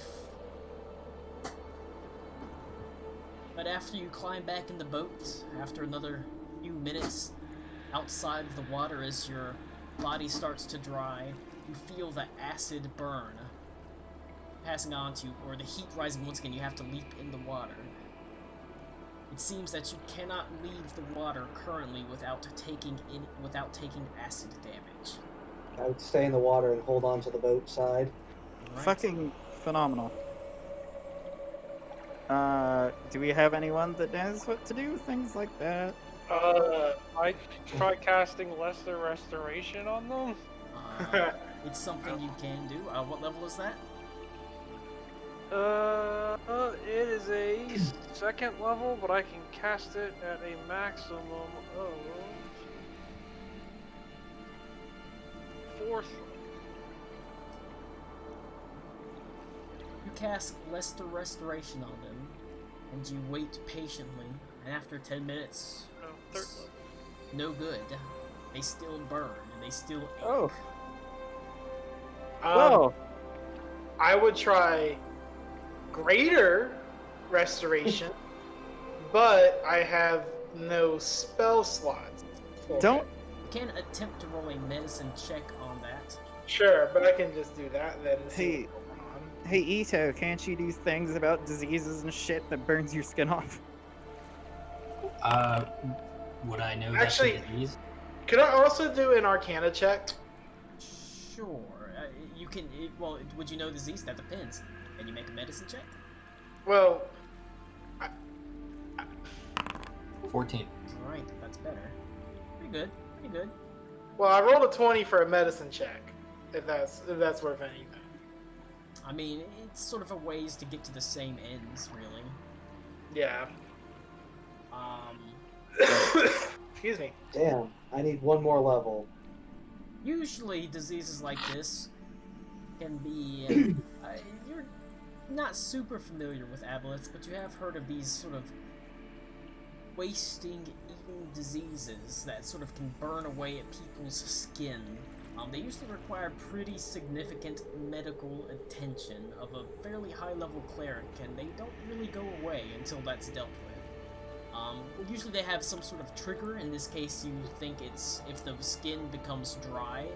But after you climb back in the boat, after another few minutes outside of the water as your body starts to dry, you feel the acid burn passing on to you, or the heat rising once again. You have to leap in the water. It seems that you cannot leave the water currently without taking acid damage. I would stay in the water and hold on to the boat side. Right. Fucking phenomenal. Do we have anyone that knows what to do? Things like that. I try casting Lesser Restoration on them. It's something you can do. What level is that? It is a second level, but I can cast it at a maximum of fourth. You cast Lesser Restoration on them, and you wait patiently, and after 10 minutes, No, third level. no good. They still burn, and they still ache. Oh. Um, I would try greater restoration, but I have no spell slots. Don't. You can attempt to roll a medicine check on that. Sure, but I can just do that then. And see Hey. what's going on. Hey Ito, can't you do things about diseases and shit that burns your skin off? Would I know Actually- that's a disease? Could I also do an Arcana check? Sure. You can. Well, would you know disease? That depends. Can you make a medicine check? Well, 14. Alright, that's better. Pretty good. Pretty good. well, I rolled a 20 for a medicine check. If that's worth anything. I mean, it's sort of a ways to get to the same ends, really. Yeah. Excuse me. Damn, I need one more level. Usually diseases like this can be... you're not super familiar with aboleths, but you have heard of these sort of wasting, eating diseases that sort of can burn away at people's skin. They usually require pretty significant medical attention of a fairly high-level cleric, and they don't really go away until that's dealt with. Usually they have some sort of trigger. In this case, you think it's if the skin becomes dry,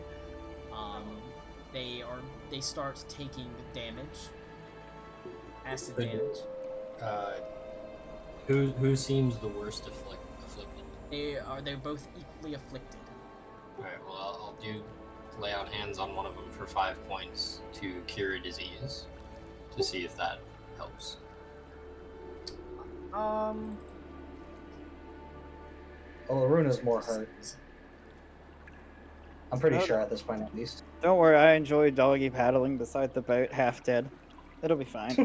they start taking damage, acid damage. Who seems the worst afflicted? They're both equally afflicted. Alright, well, I'll do lay on hands on one of them for 5 points to cure a disease to see if that helps. Well, Aruna's more hurt. I'm pretty sure at this point, at least. Don't worry, I enjoy doggy paddling beside the boat, half dead. It'll be fine.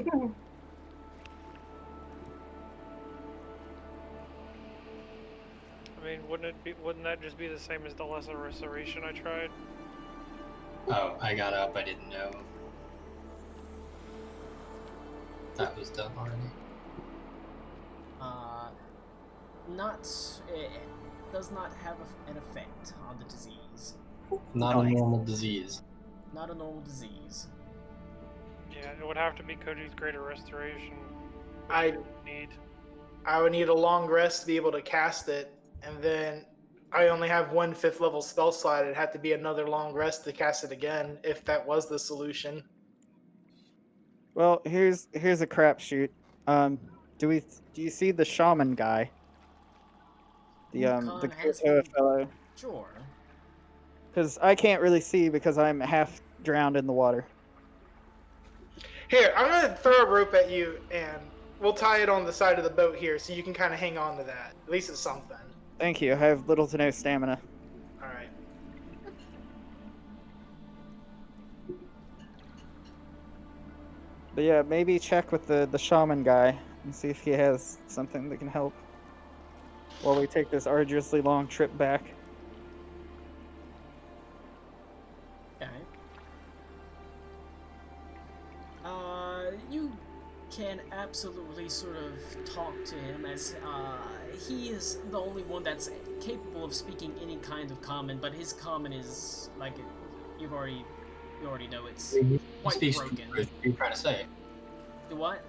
I mean, wouldn't that just be the same as the Lesser Restoration I tried? Oh, I got up, I didn't know. That was done already. It does not have an effect on the disease. Not a normal disease. Not a normal disease. Yeah, it would have to be Koji's Greater Restoration. I would need a long rest to be able to cast it, and then I only have one 5th level spell slot. It'd have to be another long rest to cast it again, if that was the solution. Well, here's a crapshoot. Do you see the shaman guy? The Yukon has Koto been- fellow. Sure. Because I can't really see because I'm half drowned in the water. Here, I'm gonna throw a rope at you, and we'll tie it on the side of the boat here, so you can kind of hang on to that. At least it's something. Thank you. I have little to no stamina. All right. But yeah, maybe check with the shaman guy and see if he has something that can help while we take this arduously long trip back. Okay. You can absolutely absolutely sort of talk to him, as he is the only one that's capable of speaking any kind of common, but his common is like you already know it's He quite speaks broken. Dwarvish. What are you trying to say? The what?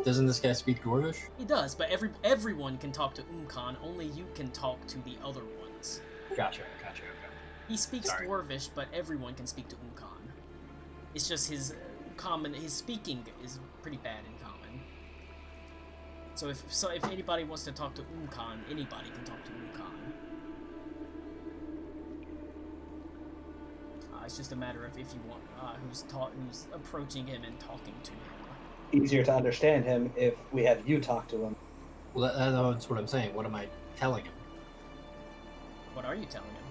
Doesn't this guy speak Dwarvish? He does, but everyone can talk to Umkan. Only you can talk to the other ones. Gotcha. Okay. He speaks Sorry. Dwarvish, but everyone can speak to Umkan. It's just his speaking is pretty bad in common. So if anybody wants to talk to Umkan, anybody can talk to Umkan. It's just a matter of if you want who's approaching him and talking to him. Easier to understand him if we have you talk to him. Well, that's what I'm saying. What am I telling him? What are you telling him?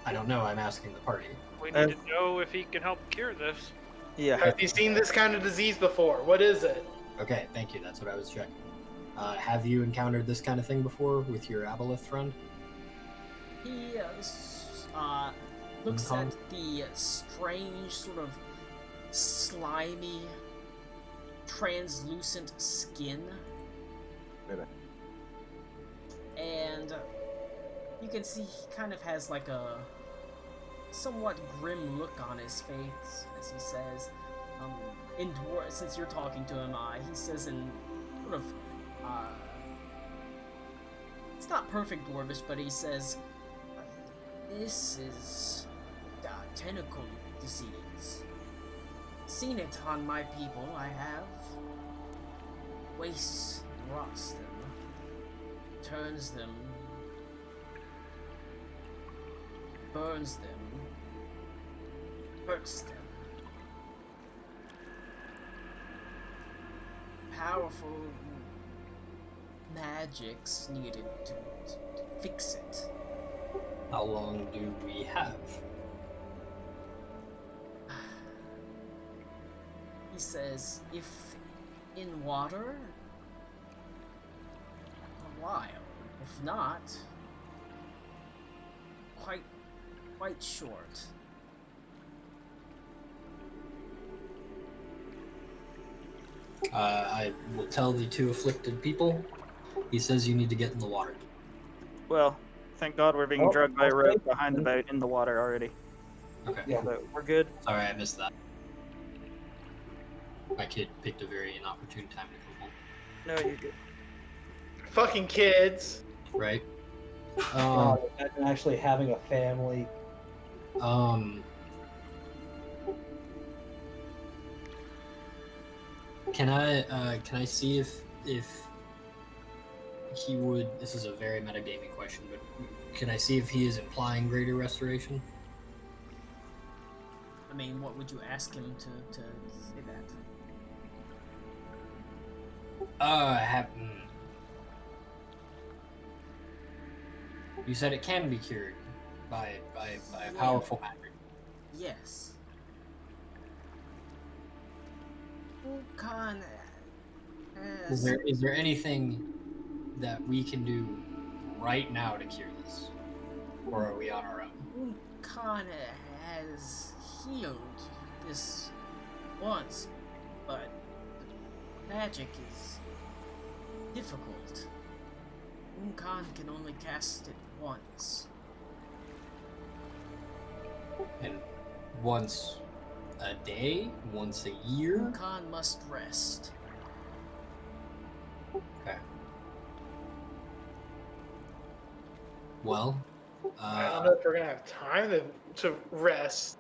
I don't know. I'm asking the party. We need to know if he can help cure this. Yeah. Have you seen this kind of disease before? What is it? Okay, thank you. That's what I was checking. Have you encountered this kind of thing before with your Aboleth friend? He looks Umkan? at the strange, sort of slimy, translucent skin. Maybe. And you can see he kind of has like a somewhat grim look on his face as he says, since you're talking to him, he says in sort of, it's not perfect Dwarvish, but he says, this is tentacle disease. Seen it on my people, I have. Wastes, rots them, turns them, burns them, hurts them. Powerful magics needed to fix it. How long do we have? He says, if in water, a while. If not, quite short. I will tell the two afflicted people. He says you need to get in the water. Well, thank God we're being drugged by a rope behind the boat in the water already. Okay. Yeah. So we're good. Sorry, I missed that. My kid picked a very inopportune time to come home. No, you're good. Fucking kids. Right? And actually having a family. Can I see if he would? This is a very metagaming question, but can I see if he is implying greater restoration? I mean, what would you ask him to say that? You said it can be cured by a powerful magic. Yes. Umkan has... Is there anything that we can do right now to cure this, or are we on our own? Umkan has healed this once, but magic is difficult. Umkan can only cast it once. And once a day, once a year. Umkan must rest. Okay. Well, I don't know if we're gonna have time to rest.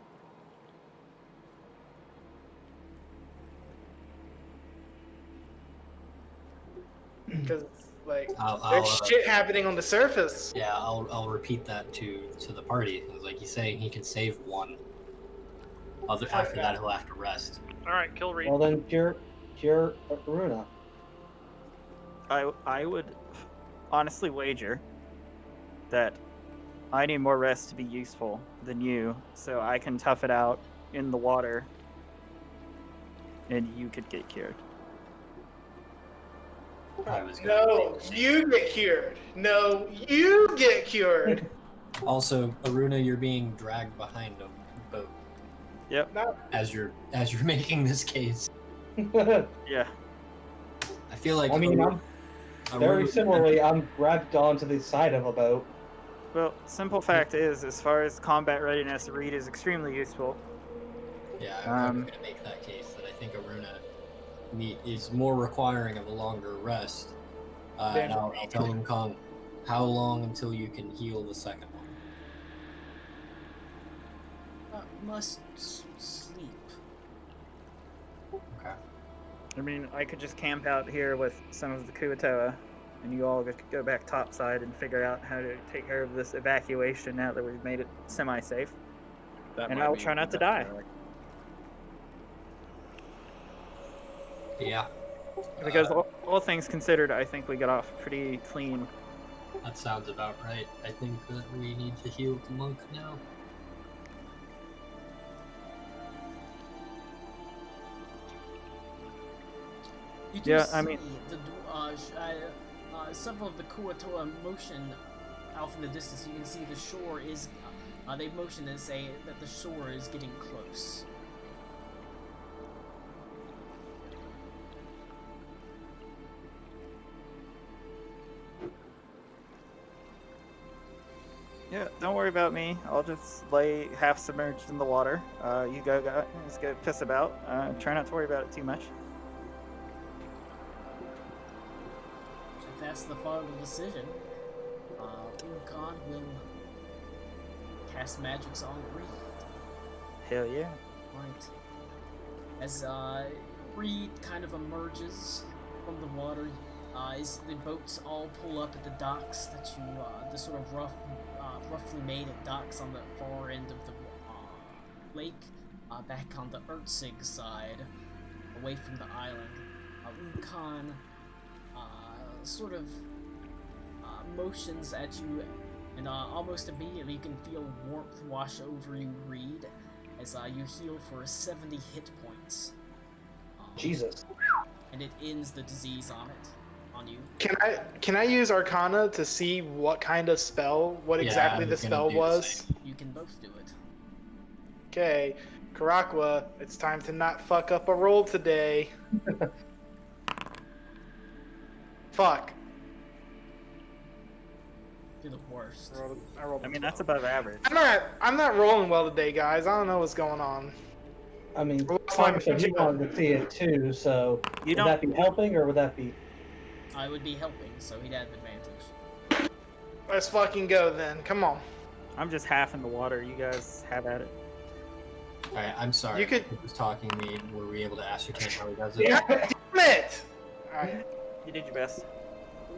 Because like there's shit happening on the surface. Yeah, I'll repeat that to the party. Like he's saying, he can save one. After that, he'll have to rest. All right, kill Reed. Well then, cure Aruna. I would honestly wager that I need more rest to be useful than you, so I can tough it out in the water, and you could get cured. No, you get cured. No, you get cured. Also, Aruna, you're being dragged behind a boat. Yep. As you're making this case. Yeah. feel like I mean, I'm very Aruna- similarly. I'm grabbed onto the side of a boat. Well, simple fact is, as far as combat readiness, Reed is extremely useful. Yeah, I was gonna make that case that I think Aruna is more requiring of a longer rest. And I'll tell him, Kong, how long until you can heal the second one? Must sleep. Okay. I mean, I could just camp out here with some of the Kuatoa, and you all could go back topside and figure out how to take care of this evacuation now that we've made it semi-safe. That And might I'll be try not to better, die. Eric. Yeah. Because all things considered, I think we got off pretty clean. That sounds about right. I think that we need to heal the monk now. You do Yeah, see I mean- several of the Kuatoa motion off in the distance. You can see the shore is. They motion and say that the shore is getting close. Yeah, don't worry about me. I'll just lay half submerged in the water. You guys go piss about. Try not to worry about it too much. If that's the final decision, Ukon will cast magics on Reed. Hell yeah. Right. As Reed kind of emerges from the water, as the boats all pull up at the docks that you, the sort of roughly made docks on the far end of the lake, back on the Ertzig side, away from the island. Ukon sort of motions at you, and almost immediately you can feel warmth wash over you, Reed, as you heal for 70 hit points. Jesus. And it ends the disease on you. Can I use Arcana to see what kind of spell, what Yeah, exactly I the was gonna spell do the was? same. You can both do it. Okay, Karakwa, it's time to not fuck up a roll today. Fuck. You're the worst. I rolled a I mean, that's 12. above average. I'm not rolling well today, guys. I don't know what's going on. I mean, Well, that's fine. Tom said you wanted to see it too, so You would that be helping or would that be? I would be helping, so he'd have advantage. Let's fucking go then. Come on. I'm just half in the water. You guys have at it. Alright, I'm sorry. You could- He was talking to me. Were we able to ascertain how he does it? Yeah, damn it! Alright. You did your best.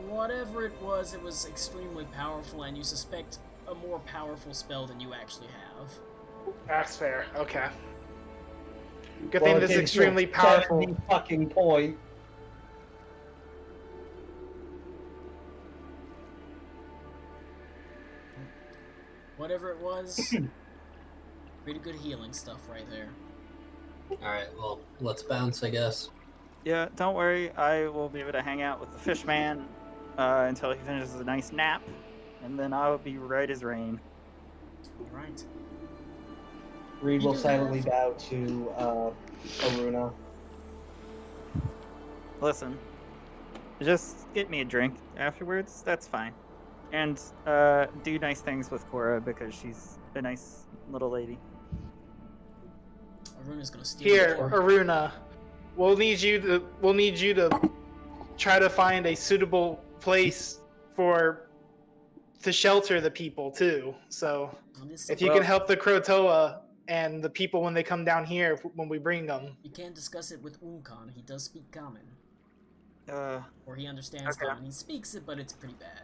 Whatever it was extremely powerful, and you suspect a more powerful spell than you actually have. That's fair. Okay. Good Well, thing this is okay, extremely so powerful. 70 fucking point. Whatever it was, pretty good healing stuff right there. Alright, well, let's bounce, I guess. Yeah, don't worry. I will be able to hang out with the fish man until he finishes a nice nap, and then I will be right as rain. Alright. Reed You will do silently have- bow to Aruna. Listen, just get me a drink afterwards. That's fine. And do nice things with Cora because she's a nice little lady. Aruna's gonna steal Here, your- Aruna. We'll need you to try to find a suitable place to shelter the people too. So if you Well- can help the Krotoa and the people when they come down here when we bring them. You can discuss it with Umkan. He does speak common. Uh, Or he understands Okay. common. He speaks it, but it's pretty bad.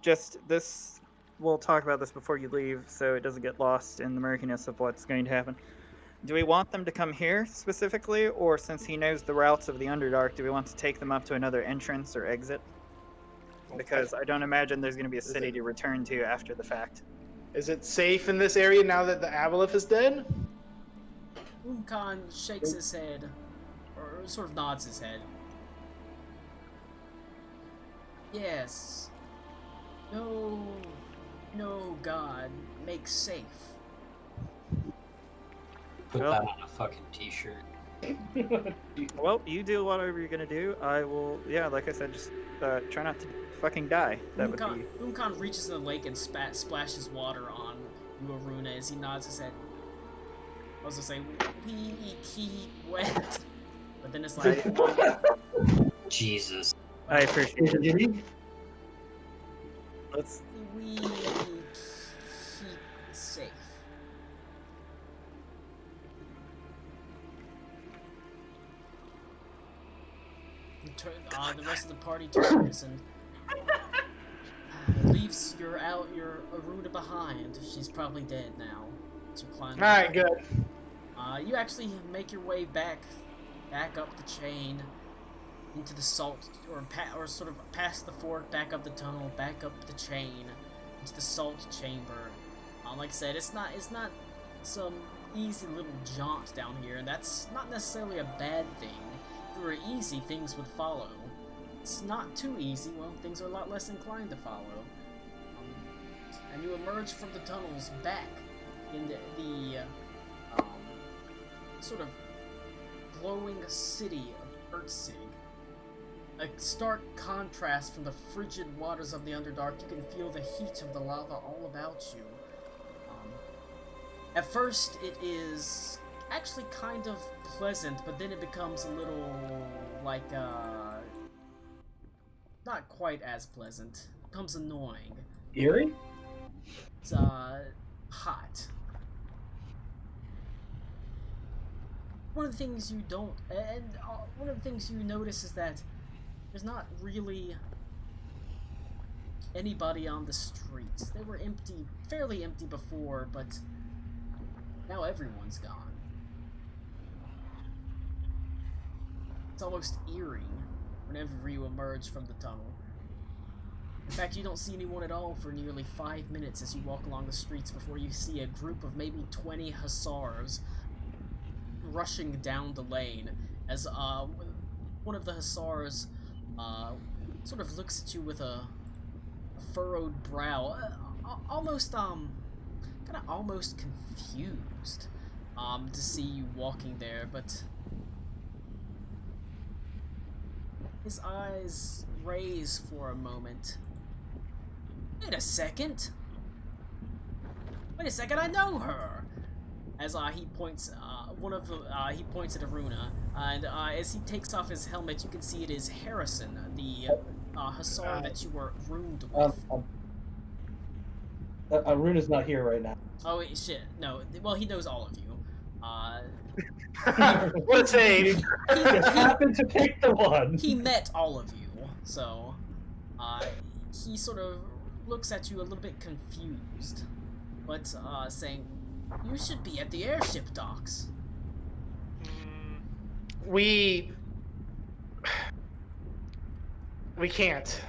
just this. We'll talk about this before you leave, so it doesn't get lost in the murkiness of what's going to happen. Do we want them to come here specifically, or since he knows the routes of the Underdark, do we want to take them up to another entrance or exit? Because I don't imagine there's going to be a city to return to after the fact. Is it safe in this area now that the Aboleth is dead? Umkan shakes his head, or sort of nods his head. Yes. No God makes safe. Put Well- that on a fucking t-shirt. Well, you do whatever you're gonna do. I will. Yeah, like I said, just try not to fucking die. That would be. Umkan reaches in the lake and splashes water on you, Aruna, as he nods his head. I was gonna say, wee, keep wet. But then it's like, Jesus. I appreciate it. Let's. we keep safe. The rest of the party turns and leaves your Aruna behind. She's probably dead now. So climb. All right, good. You actually make your way back up the chain into the salt, or sort of past the fork, back up the tunnel, back up the chain into the salt chamber. Like I said, it's not some easy little jaunt down here, and that's not necessarily a bad thing. If it were easy, things would follow. It's not too easy, well, things are a lot less inclined to follow. And you emerge from the tunnels back in the sort of glowing city of Ertzig. A stark contrast from the frigid waters of the Underdark. You can feel the heat of the lava all about you. At first, it is actually kind of pleasant, but then it becomes a little, like, not quite as pleasant. It becomes annoying. Eerie? It's, hot. One of the things you don't, and one of the things you notice is that there's not really anybody on the streets. They were empty, fairly empty before, but now everyone's gone. It's almost eerie whenever you emerge from the tunnel. In fact, you don't see anyone at all for nearly 5 minutes as you walk along the streets before you see a group of maybe 20 hussars rushing down the lane as one of the hussars sort of looks at you with a furrowed brow, almost kind of almost confused to see you walking there, but his eyes raise for a moment. Wait a second, I know her. As he points, he points at Aruna, and as he takes off his helmet, you can see it is Harrison, the hussar that you were roomed with. Aruna's not here right now. Oh wait, shit, no. Well, he knows all of you. What a save! He just happened to pick the one. He met all of you, so he sort of looks at you a little bit confused, but saying, "You should be at the airship docks." We can't.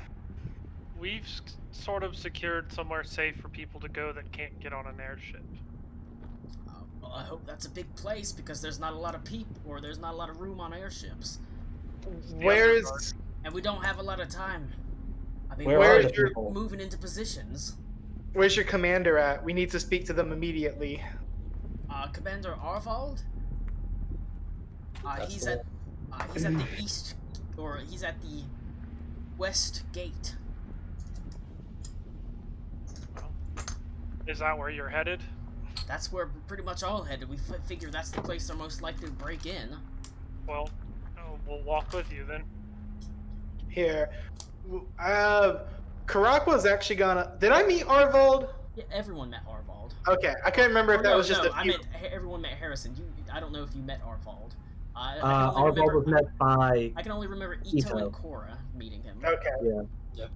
We've sort of secured somewhere safe for people to go that can't get on an airship. Well, I hope that's a big place because there's not a lot of people, or there's not a lot of room on airships, Where's and we don't have a lot of time. I mean, Where's we're your- moving into positions. Where's your commander at? We need to speak to them immediately. Commander Arvald? He's at the east, or he's at the west gate. Is that where you're headed? That's where we're pretty much all headed. We figure that's the place they're most likely to break in. Well, we'll walk with you then. Here. Karakwa's actually gonna... Did I meet Arvald? Yeah, everyone met Arvald. Okay, I couldn't remember if that was just a I few... meant everyone met Harrison. I don't know if you met Arvald. Arvald was met by... I can only remember Ito and Cora meeting him. Okay. Yeah. Yep.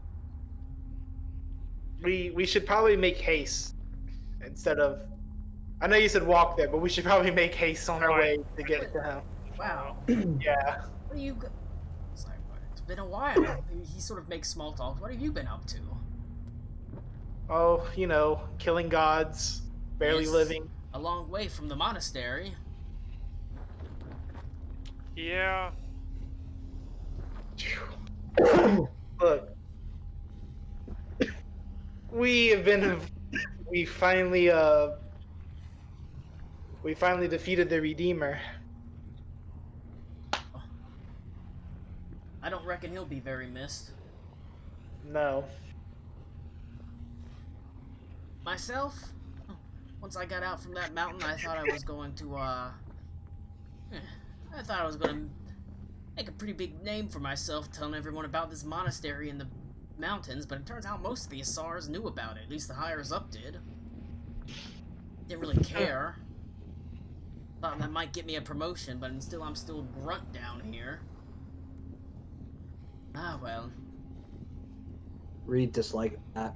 We should probably make haste instead of... I know you said walk there, but we should probably make haste on our way to get to him. Wow. Yeah. What are you... It's like, it's been a while. He sort of makes small talk. What have you been up to? Oh, you know, killing gods, barely Yes. living. A long way from the monastery. Yeah. Look, we finally defeated the Redeemer. I don't reckon he'll be very missed. No. Myself, once I got out from that mountain, I thought I was going to, I thought I was going to make a pretty big name for myself telling everyone about this monastery in the mountains, but it turns out most of the Asars knew about it, at least the higher up did. Didn't really care. Thought that might get me a promotion, but still I'm still a grunt down here. Ah, well. Reed disliked that.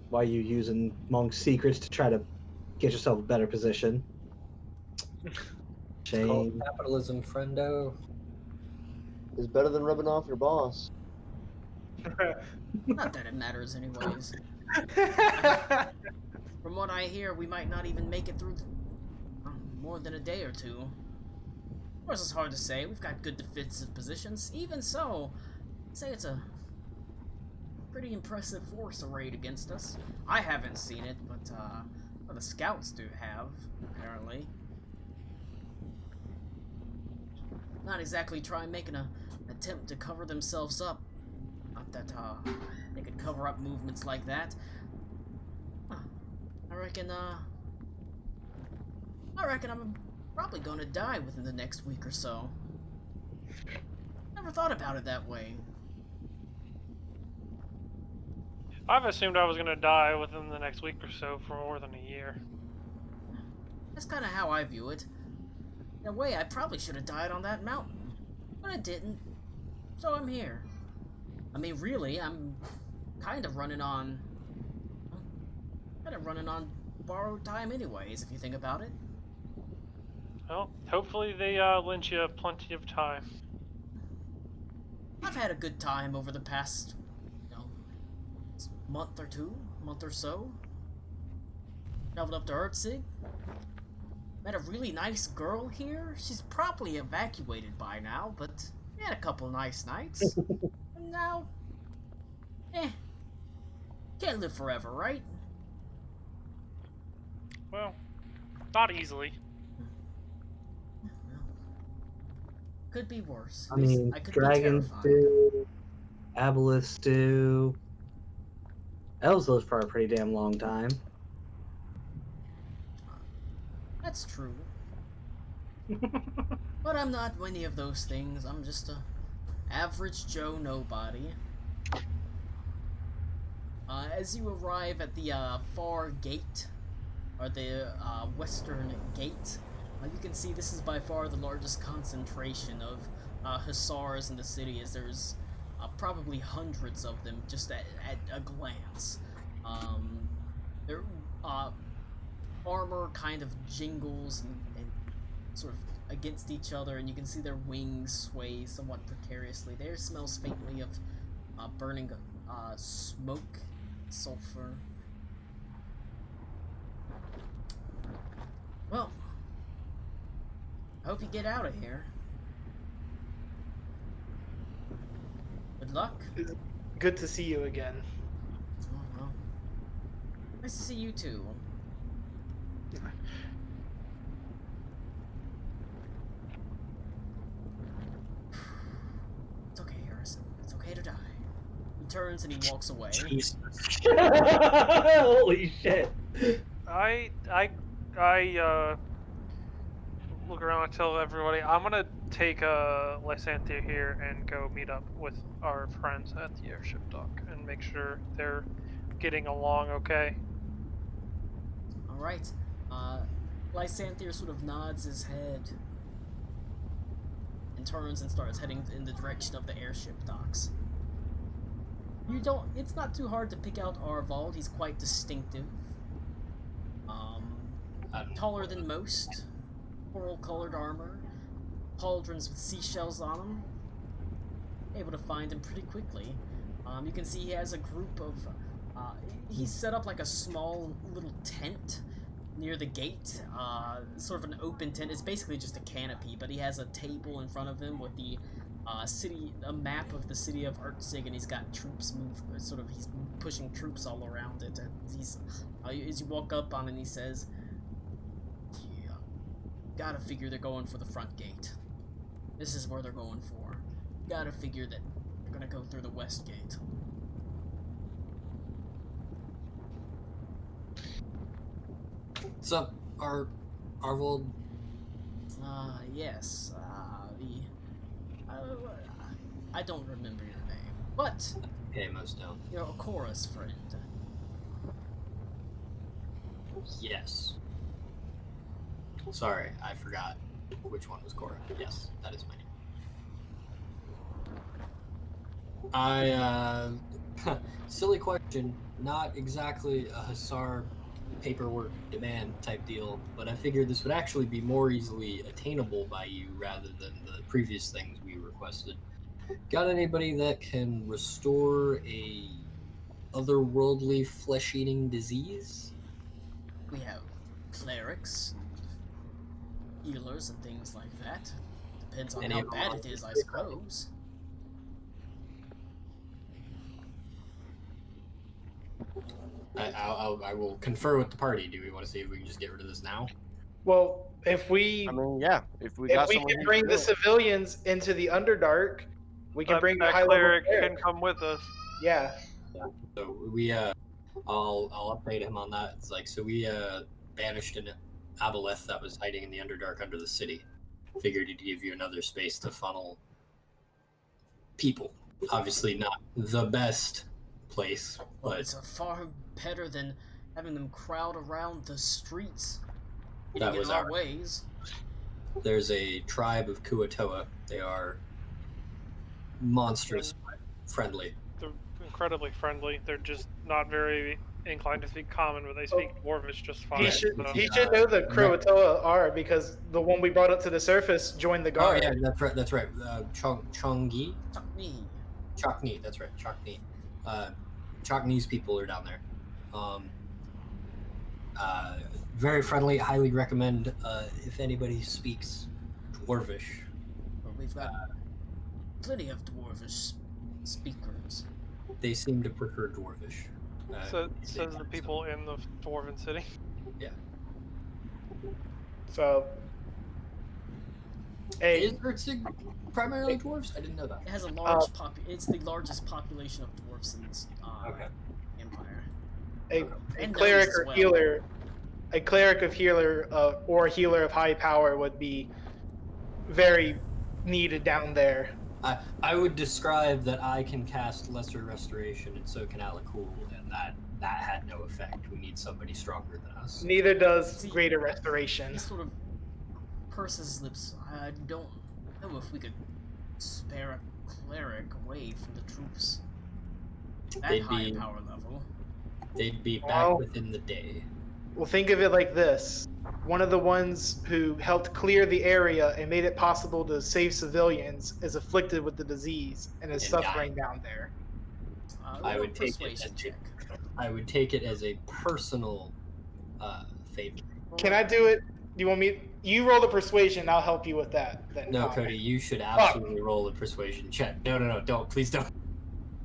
Why are you using Monk's secrets to try to get yourself a better position? It's called Shame. capitalism, friendo. It's better than rubbing off your boss. Not that it matters anyways. From what I hear, we might not even make it through more than a day or two. Of course, it's hard to say. We've got good defensive positions. Even so, I'd say it's a pretty impressive force arrayed against us. I haven't seen it, but well, the scouts do have, apparently. Not exactly try making an attempt to cover themselves up. Not that they could cover up movements like that. I reckon I'm probably going to die within the next week or so. Never thought about it that way. I've assumed I was gonna die within the next week or so for more than a year. That's kind of how I view it. In a way, I probably should have died on that mountain, but I didn't. So I'm here. I mean, really, I'm kind of running on borrowed time anyways, if you think about it. Well, hopefully they lent you plenty of time. I've had a good time over the past, month or so. Traveled up to Ertzig. Met a really nice girl here. She's probably evacuated by now, but we had a couple nice nights. And now, can't live forever, right? Well, not easily. Could be worse. I mean, I could dragon be terrified. stew, Aboleth stew. Elves live for a pretty damn long time. That's true. But I'm not any of those things. I'm just a average Joe nobody. As you arrive at the far gate, or the western gate, you can see this is by far the largest concentration of Hussars in the city, as there's probably hundreds of them just at a glance. Their armor kind of jingles and sort of against each other, and you can see their wings sway somewhat precariously. There smells faintly of burning smoke, sulfur. Well, I hope you get out of here. Good luck. Good to see you again. Oh, well. Nice to see you too. It's okay, Harrison. It's okay to die. He turns and he walks away. Holy shit. I look around and tell everybody I'm gonna take Lysanthia here and go meet up with our friends at the airship dock and make sure they're getting along okay. Alright. Lysanthia sort of nods his head and turns and starts heading in the direction of the airship docks. It's not too hard to pick out Arvald. He's quite distinctive. Taller than most, coral-colored armor, pauldrons with seashells on them. Able to find him pretty quickly. You can see he has a group of. He's set up like a small little tent near the gate, sort of an open tent. It's basically just a canopy, but he has a table in front of him with the a map of the city of Ertzig, and he's got troops he's pushing troops all around it. And he's as you walk up on it, he says, "Yeah, gotta figure they're going for the front gate. This is where they're going for." gotta figure that we're gonna go through the west gate. What's up, Arvold? Yes, I don't remember your name, but Okay, most don't. you're a chorus friend. Yes. Sorry, I forgot which one was Cora. Yes, that is my name. Silly question. Not exactly a Hussar paperwork demand type deal, but I figured this would actually be more easily attainable by you rather than the previous things we requested. Got anybody that can restore a otherworldly flesh-eating disease? We have clerics, and healers, and things like that. Depends on Any how of them bad on it is, I the ground? suppose. I will confer with the party. Do we want to see if we can just get rid of this now? Well, if we I mean, yeah, if we if got we someone can who bring can the do it. civilians into the Underdark, we can bring the That high level cleric cleric. can come with us. Yeah. So we I'll update him on that. It's like, so we banished an Aboleth that was hiding in the Underdark under the city. Figured he'd give you another space to funnel people. Obviously not the best place, Well, but it's a far better than having them crowd around the streets, that getting was in our our. ways. There's a tribe of Kuatoa. They are monstrous but friendly. They're incredibly friendly. They're just not very inclined to speak common, but they speak Dwarvish just fine. He should so- he should know the Croatoa are because the one we brought up to the surface joined the Oh guard. yeah, that's right. That's right. Chonggi. Me. Chakni, that's right, Chakni. Chakni's people are down there. Very friendly, highly recommend if anybody speaks Dwarvish. Well, we've got plenty of dwarvish speakers. They seem to prefer Dwarvish. So says the people in the Dwarven city. Yeah. So hey, Is Herzig primarily dwarves? I didn't know that. It has a large it's the largest population of dwarfs in this Okay. empire. a And cleric gnomes as or well. healer, a cleric of healer or a healer of high power would be very needed down there. I would describe that I can cast Lesser Restoration and so can Alakul, and that had no effect. We need somebody stronger than us. Neither does See, greater restoration. He sort of purses his lips. I don't know if we could spare a cleric away from the troops. That They'd high be- power level. They'd be back Well- within the day. Well, think of it like this. One of the ones who helped clear the area and made it possible to save civilians is afflicted with the disease and is And suffering down there. I Roll a would take it persuasion as check. I would take it as a personal favor. Can I do it? Do you want me? You roll the persuasion. I'll help you with that. Then. No, Connor. Cody, you should absolutely roll a persuasion check. No, don't. Please don't.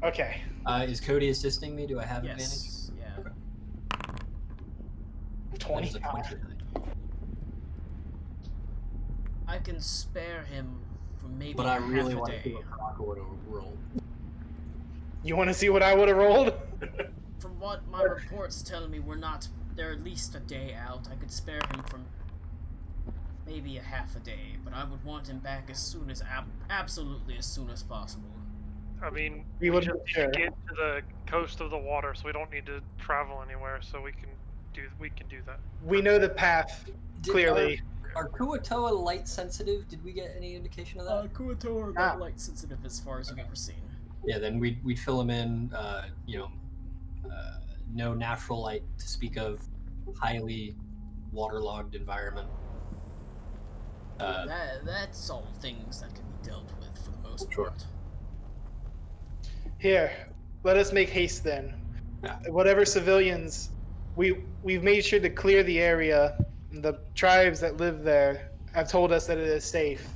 Okay. Is Cody assisting me? Do I have Yes. Yeah. advantage? 20. That is a 29. I can spare him for maybe But I really half a want to day. do a Crocker roll. You want to see what I would have rolled? From what my reports tell me, they're at least a day out. I could spare him from maybe a half a day, but I would want him back as soon as absolutely as soon as possible. I mean, We we would just sure. need to get to the coast of the water, so we don't need to travel anywhere. So we can do that. We know the path clearly. Are Kuatoa light sensitive? Did we get any indication of that? Kuatoa are not light sensitive as far as you've ever seen. Yeah, then we'd fill them in. No natural light to speak of. Highly waterlogged environment. That's all things that can be dealt with for the most Sure. part. Here, let us make haste then. Yeah. Whatever civilians, we've made sure to clear the area. The tribes that live there have told us that it is safe,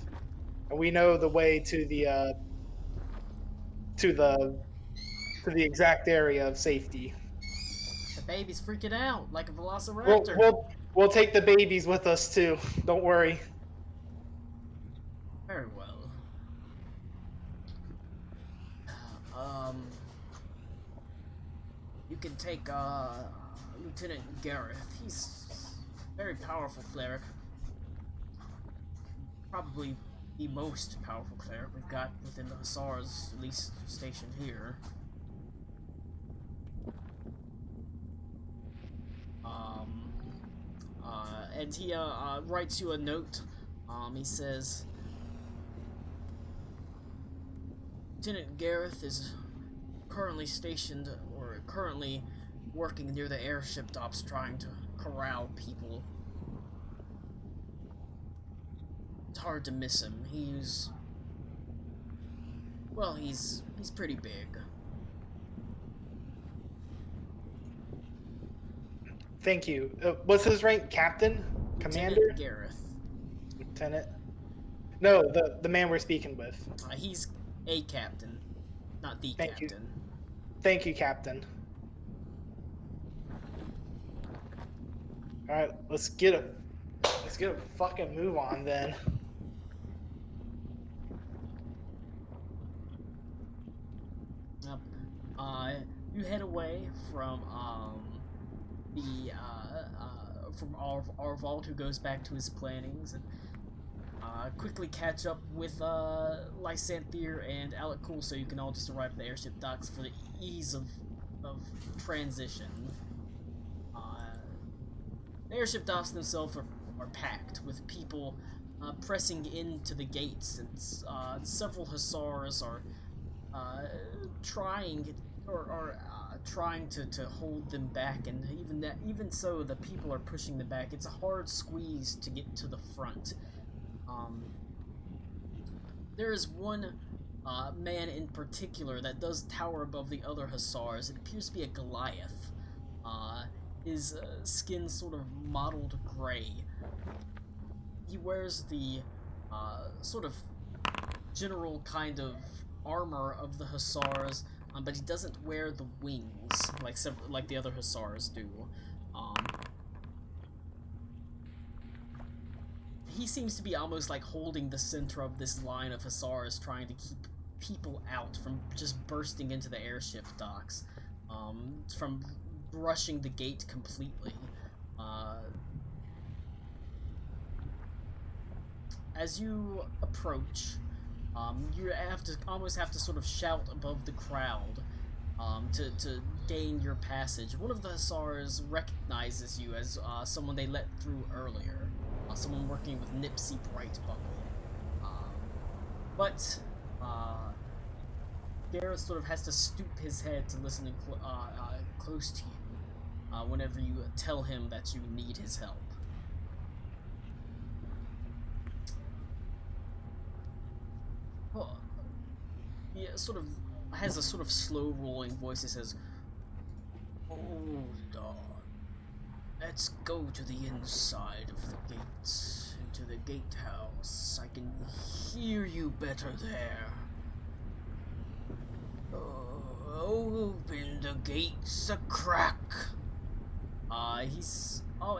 and we know the way to the exact area of safety. The baby's freaking out like a velociraptor. We'll take the babies with us too. Don't worry. Very well. you can take Lieutenant Gareth. He's a very powerful cleric. Probably the most powerful cleric we've got within the Hussars, at least stationed here. And he writes you a note. He says, Lieutenant Gareth is currently stationed, or currently working near the airship docks trying to corral people. It's hard to miss him. He's pretty big. Thank you. What's his rank? Captain? Commander? Lieutenant Gareth. Lieutenant? No, the man we're speaking with. He's a captain, not the Thank you. captain. Thank you, Captain. All right, let's get a fucking move on then. Yep. You head away from from Arvald, who goes back to his plannings, and quickly catch up with Lysanthier and Alec Cool, so you can all just arrive at the airship docks for the ease of transition. The airship docks themselves are packed with people pressing into the gates, and several Hussars are trying to hold them back, and even so, the people are pushing them back. It's a hard squeeze to get to the front. There is one man in particular that does tower above the other Hussars. It appears to be a Goliath. His skin sort of mottled gray. He wears the sort of general kind of armor of the Hussars, but he doesn't wear the wings like the other Hussars do. He seems to be almost like holding the center of this line of Hussars, trying to keep people out from just bursting into the airship docks, from rushing the gate completely. As you approach, you almost have to sort of shout above the crowd to gain your passage. One of the Hussars recognizes you as someone they let through earlier, someone working with Nipsey Brightbuckle. But Gareth sort of has to stoop his head to listen close to you whenever you tell him that you need his help. He sort of has a sort of slow rolling voice. He says, "Hold on. Let's go to the inside of the gates, into the gatehouse. I can hear you better there. Open the gates a crack."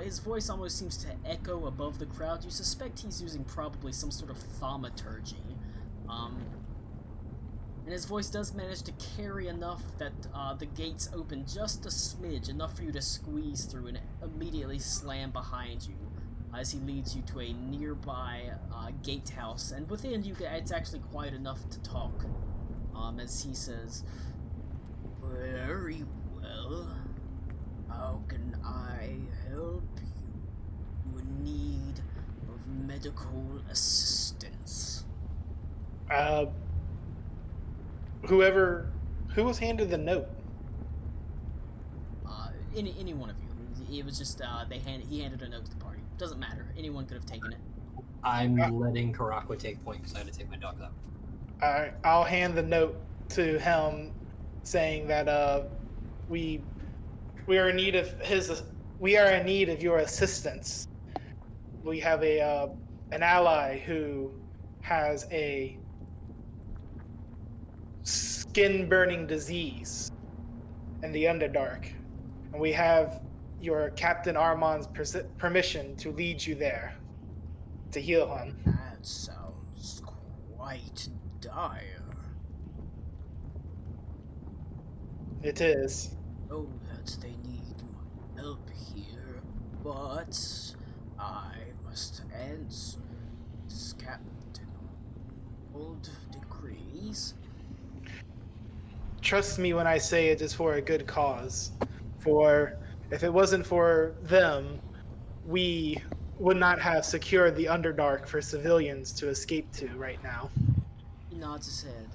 His voice almost seems to echo above the crowd. You suspect he's using probably some sort of thaumaturgy. And his voice does manage to carry enough that the gates open just a smidge, enough for you to squeeze through and immediately slam behind you as he leads you to a nearby gatehouse. And within you, it's actually quite enough to talk. As he says, "Very well. How can I help you? You in need of medical assistance?" Who was handed the note? Any one of you. It was just he handed a note to the party. Doesn't matter. Anyone could have taken it. I'm letting Karakwa take point because I had to take my dogs out. Alright, I'll hand the note to him, saying that we are in need of your assistance. We have an ally who has a skin-burning disease in the Underdark, and we have your Captain Armand's permission to lead you there to heal him. That sounds quite dire. It is. know that they need help here, but I must answer this captain. Old decrees. Trust me when I say it is for a good cause. For if it wasn't for them, we would not have secured the Underdark for civilians to escape to right now. He nods his head.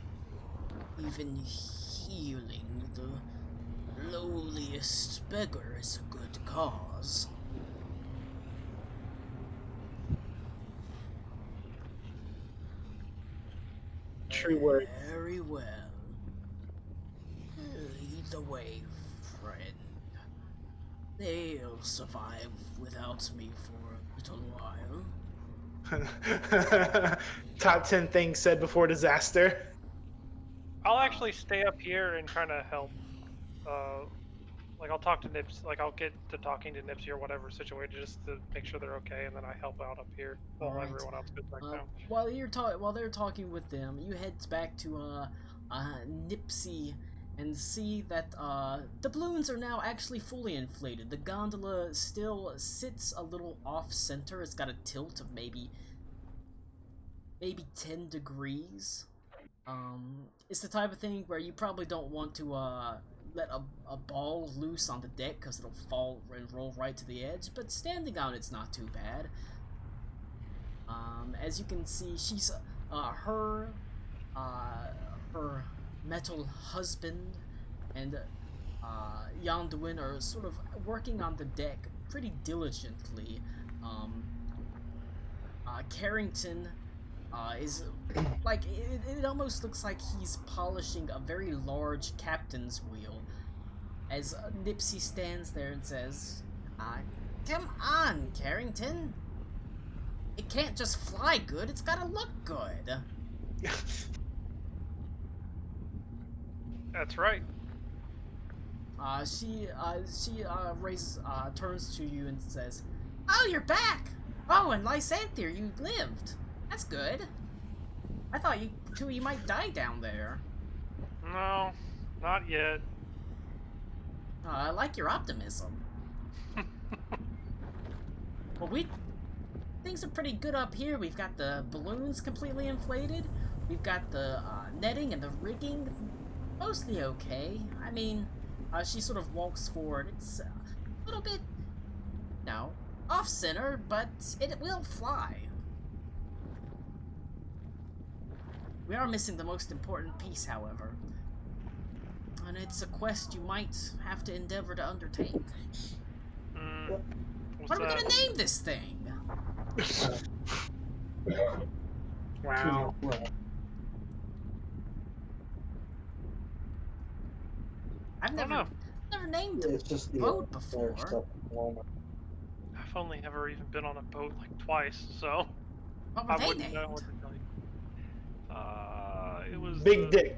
Even healing the lowliest beggar is a good cause. True words. Very well. Lead the way, friend. They'll survive without me for a little while. Top 10 things said before disaster. I'll actually stay up here and kind of help. Like I'll talk to Nips. Like I'll get to talking to Nipsey or whatever situation just to make sure they're okay, and then I help out up here while Alright. everyone else goes back down. While they're talking with them, you head back to Nipsey and see that the balloons are now actually fully inflated. The gondola still sits a little off center. It's got a tilt of maybe 10 degrees. It's the type of thing where you probably don't want to let a ball loose on the deck because it'll fall and roll right to the edge, but standing on it's not too bad. As you can see, she's her metal husband and Yanduin are sort of working on the deck pretty diligently. Carrington is like it almost looks like he's polishing a very large captain's wheel as Nipsey stands there and says, come on, Carrington. It can't just fly good, it's gotta look good. That's right. She turns to you and says, oh, you're back! Oh, and Lysanther, you lived. That's good. I thought you might die down there. No, not yet. I like your optimism. Well, things are pretty good up here. We've got the balloons completely inflated. We've got the netting and the rigging mostly okay. I mean, she sort of walks forward. It's a little bit, off-center, but it will fly. We are missing the most important piece, however. And it's a quest you might have to endeavor to undertake. What are we gonna name this thing? Wow. I've never named It's just a the boat before. stuff at the moment. I've only ever even been on a boat like twice, so What were I they wouldn't know named? what to tell you. It was Big dick.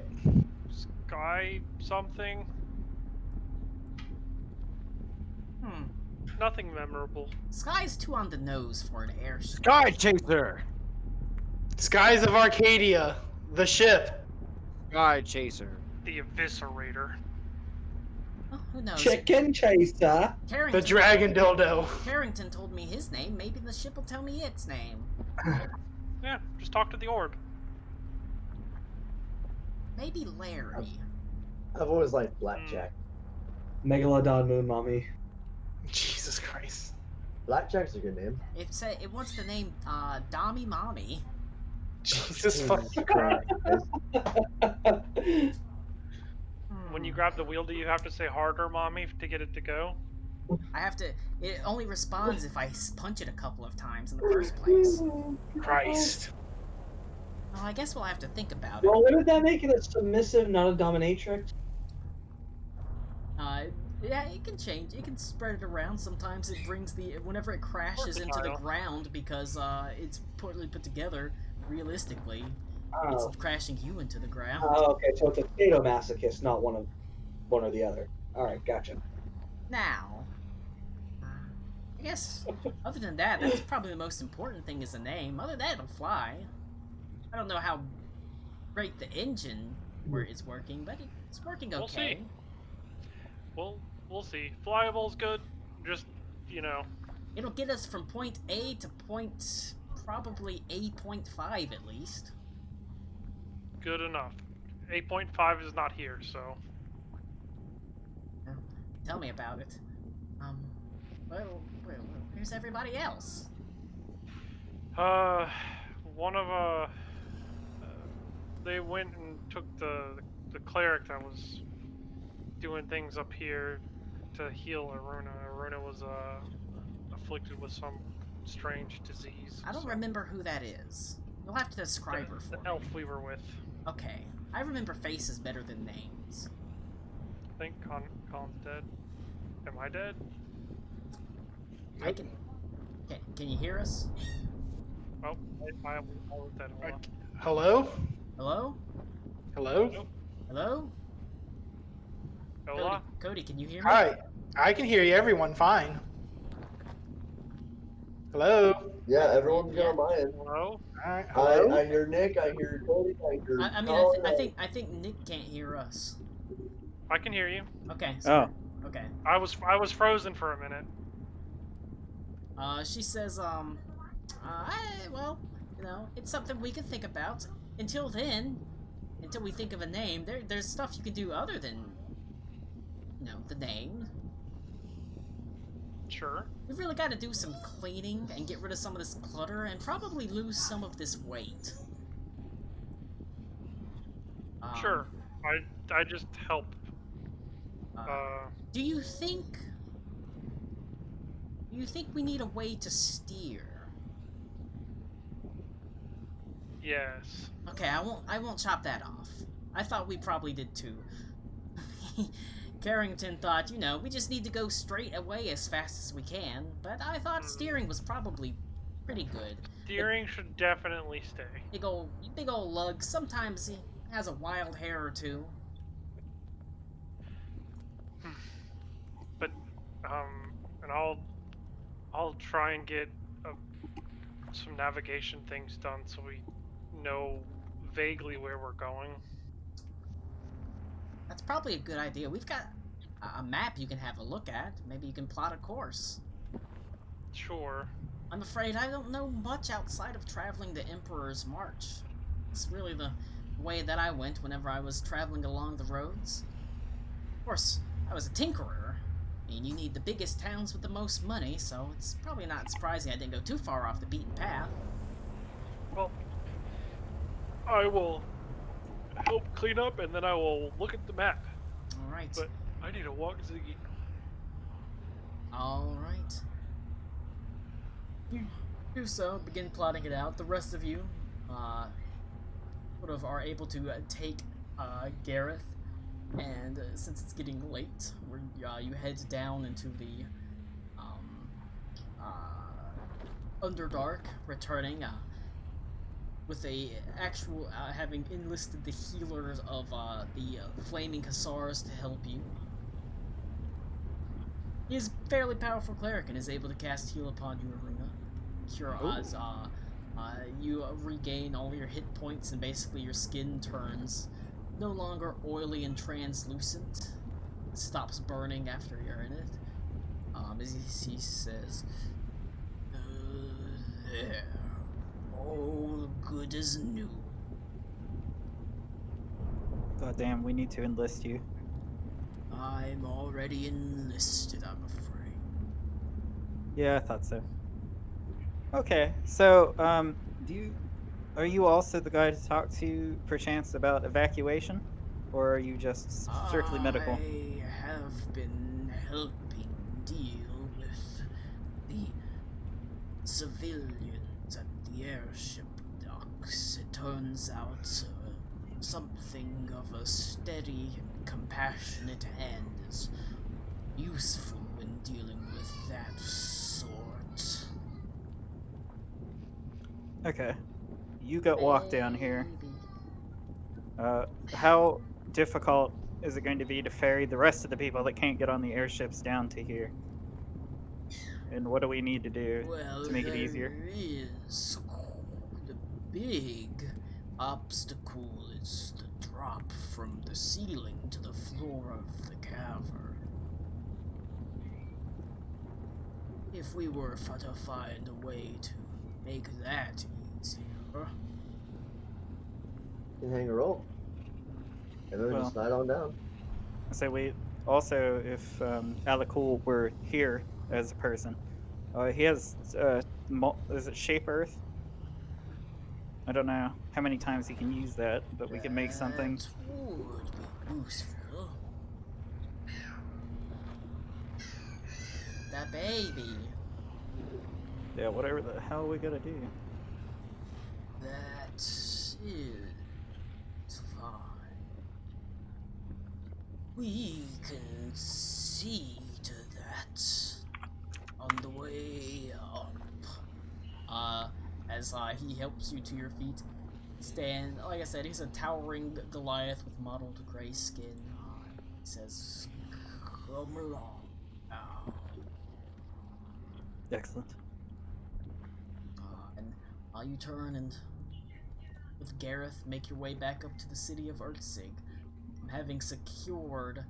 Sky something. Hmm. Nothing memorable. Sky's too on the nose for an airship. Sky Chaser. Skies of Arcadia. The ship. Sky Chaser. The Eviscerator. Oh, who knows? Chicken chaser. Carrington, The dragon dildo. Carrington told me his name. Maybe the ship will tell me its name. Yeah, just talk to the orb. Maybe Larry. I've always liked Blackjack. Megalodon moon mommy. Jesus Christ. Blackjack's a good name. It wants the name Dami Mommy. Jesus Jesus fucking Christ. When you grab the wheel, do you have to say harder, mommy, to get it to go? I have to. It only responds if I punch it a couple of times in the first place. Christ. Well, I guess we'll have to think about it. Well, wouldn't that make it a submissive, not a dominatrix? Yeah, it can change. It can spread it around. Sometimes it brings whenever it crashes into the ground because it's poorly put together. Realistically, it's crashing you into the ground. Oh, okay, so it's a sadomasochist, not one or the other. All right, gotcha. Now, I guess other than that, that's probably the most important thing is the name. Other than that, it'll fly. I don't know how great the engine is working, but it's working okay. We'll see. we'll see. Flyable's good. Just, you know, It'll get us from point A to point probably A.5 at least. good enough. 8.5 is not here, so. Well, tell me about it. Well, where's everybody else? One of they went and took the cleric that was doing things up here to heal Aruna. Aruna was afflicted with some strange disease. I don't so- remember who that is. You'll have to describe her for the me. elf we were with. Okay, I remember faces better than names. I think Colin's dead. Am I dead? I can you hear us? Oh, I was dead. Hold on. Hello? Hello? Hello? Hello? Hola? Cody, can you hear me? Hi. I can hear you, everyone, fine. Hello? Yeah, everyone's good on my end. Hello? Alright, hello? I hear Nick, I hear Cody, I hear I mean, Colin, I think Nick can't hear us. I can hear you. Okay. So, Oh. Okay. I was frozen for a minute. She says, well, you know, it's something we can think about. Until then, until we think of a name, there's stuff you can do other than, you know, the name. Sure. We've really got to do some cleaning and get rid of some of this clutter and probably lose some of this weight. Sure. I just help. Do you think we need a way to steer? Yes. Okay, I won't chop that off. I thought we probably did too. Carrington thought, you know, we just need to go straight away as fast as we can, but I thought steering was probably pretty good. Steering should definitely stay. Big old lug, sometimes he has a wild hair or two. But and I'll try and get some navigation things done so we know vaguely where we're going. That's probably a good idea. We've got a map you can have a look at. Maybe you can plot a course. Sure. I'm afraid I don't know much outside of traveling the Emperor's March. It's really the way that I went whenever I was traveling along the roads. Of course, I was a tinkerer. I mean, you need the biggest towns with the most money, so it's probably not surprising I didn't go too far off the beaten path. Well, I will help clean up and then I will look at the map. Alright. But I need to walk Ziggy. Alright. You do so, begin plotting it out. The rest of you, sort of are able to take Gareth, and since it's getting late, you head down into the Underdark, returning with a actual having enlisted the healers of the Flaming Hussars to help you. He is a fairly powerful cleric and is able to cast heal upon you, Aruna. Cure as you regain all your hit points and basically your skin turns no longer oily and translucent. It stops burning after you're in it. As he says, there, all good as new. God damn, we need to enlist you. I'm already enlisted, I'm afraid. Yeah, I thought so. Okay, so are you also the guy to talk to perchance about evacuation, or are you just strictly medical? I have been helping deal with the civilians at the airship docks. It turns out something of a steady and compassionate hand is useful when dealing with that sort. Okay. You got walked down here. How difficult is it going to be to ferry the rest of the people that can't get on the airships down to here? And what do we need to do to make it easier? Is the big obstacle is the drop from the ceiling to the floor of the cavern. if we were to find a way to make that easier. You can hang a rope. And then Well. just slide on down. So we also, if Alakul were here as a person, he has is it Shape Earth? I don't know how many times he can use that, but we can make something. That would be useful. That baby. Yeah, whatever the hell we gotta do. That is fine. We can see to that on the way up. As he helps you to your feet. Like I said, he's a towering Goliath with mottled gray skin. He says, "Come along now." Excellent. And you turn and, with Gareth, make your way back up to the city of Ertzig, having secured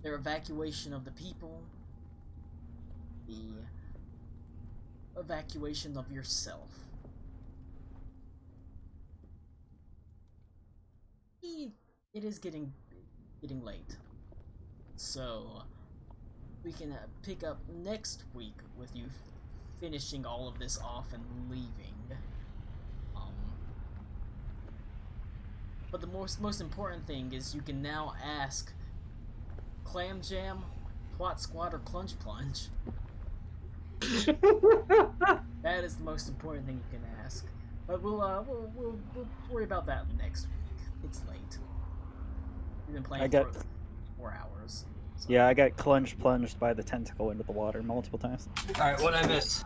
their evacuation of the people, the evacuation of yourself. It is getting late, so we can pick up next week with you finishing all of this off and leaving. But the most important thing is you can now ask Clam Jam, Twat Squat, or Clunge Plunge. That is the most important thing you can ask. But we'll worry about that next week. It's late. We've been playing for 4 hours. So. Yeah, I got plunged by the tentacle into the water multiple times. All right, what I miss?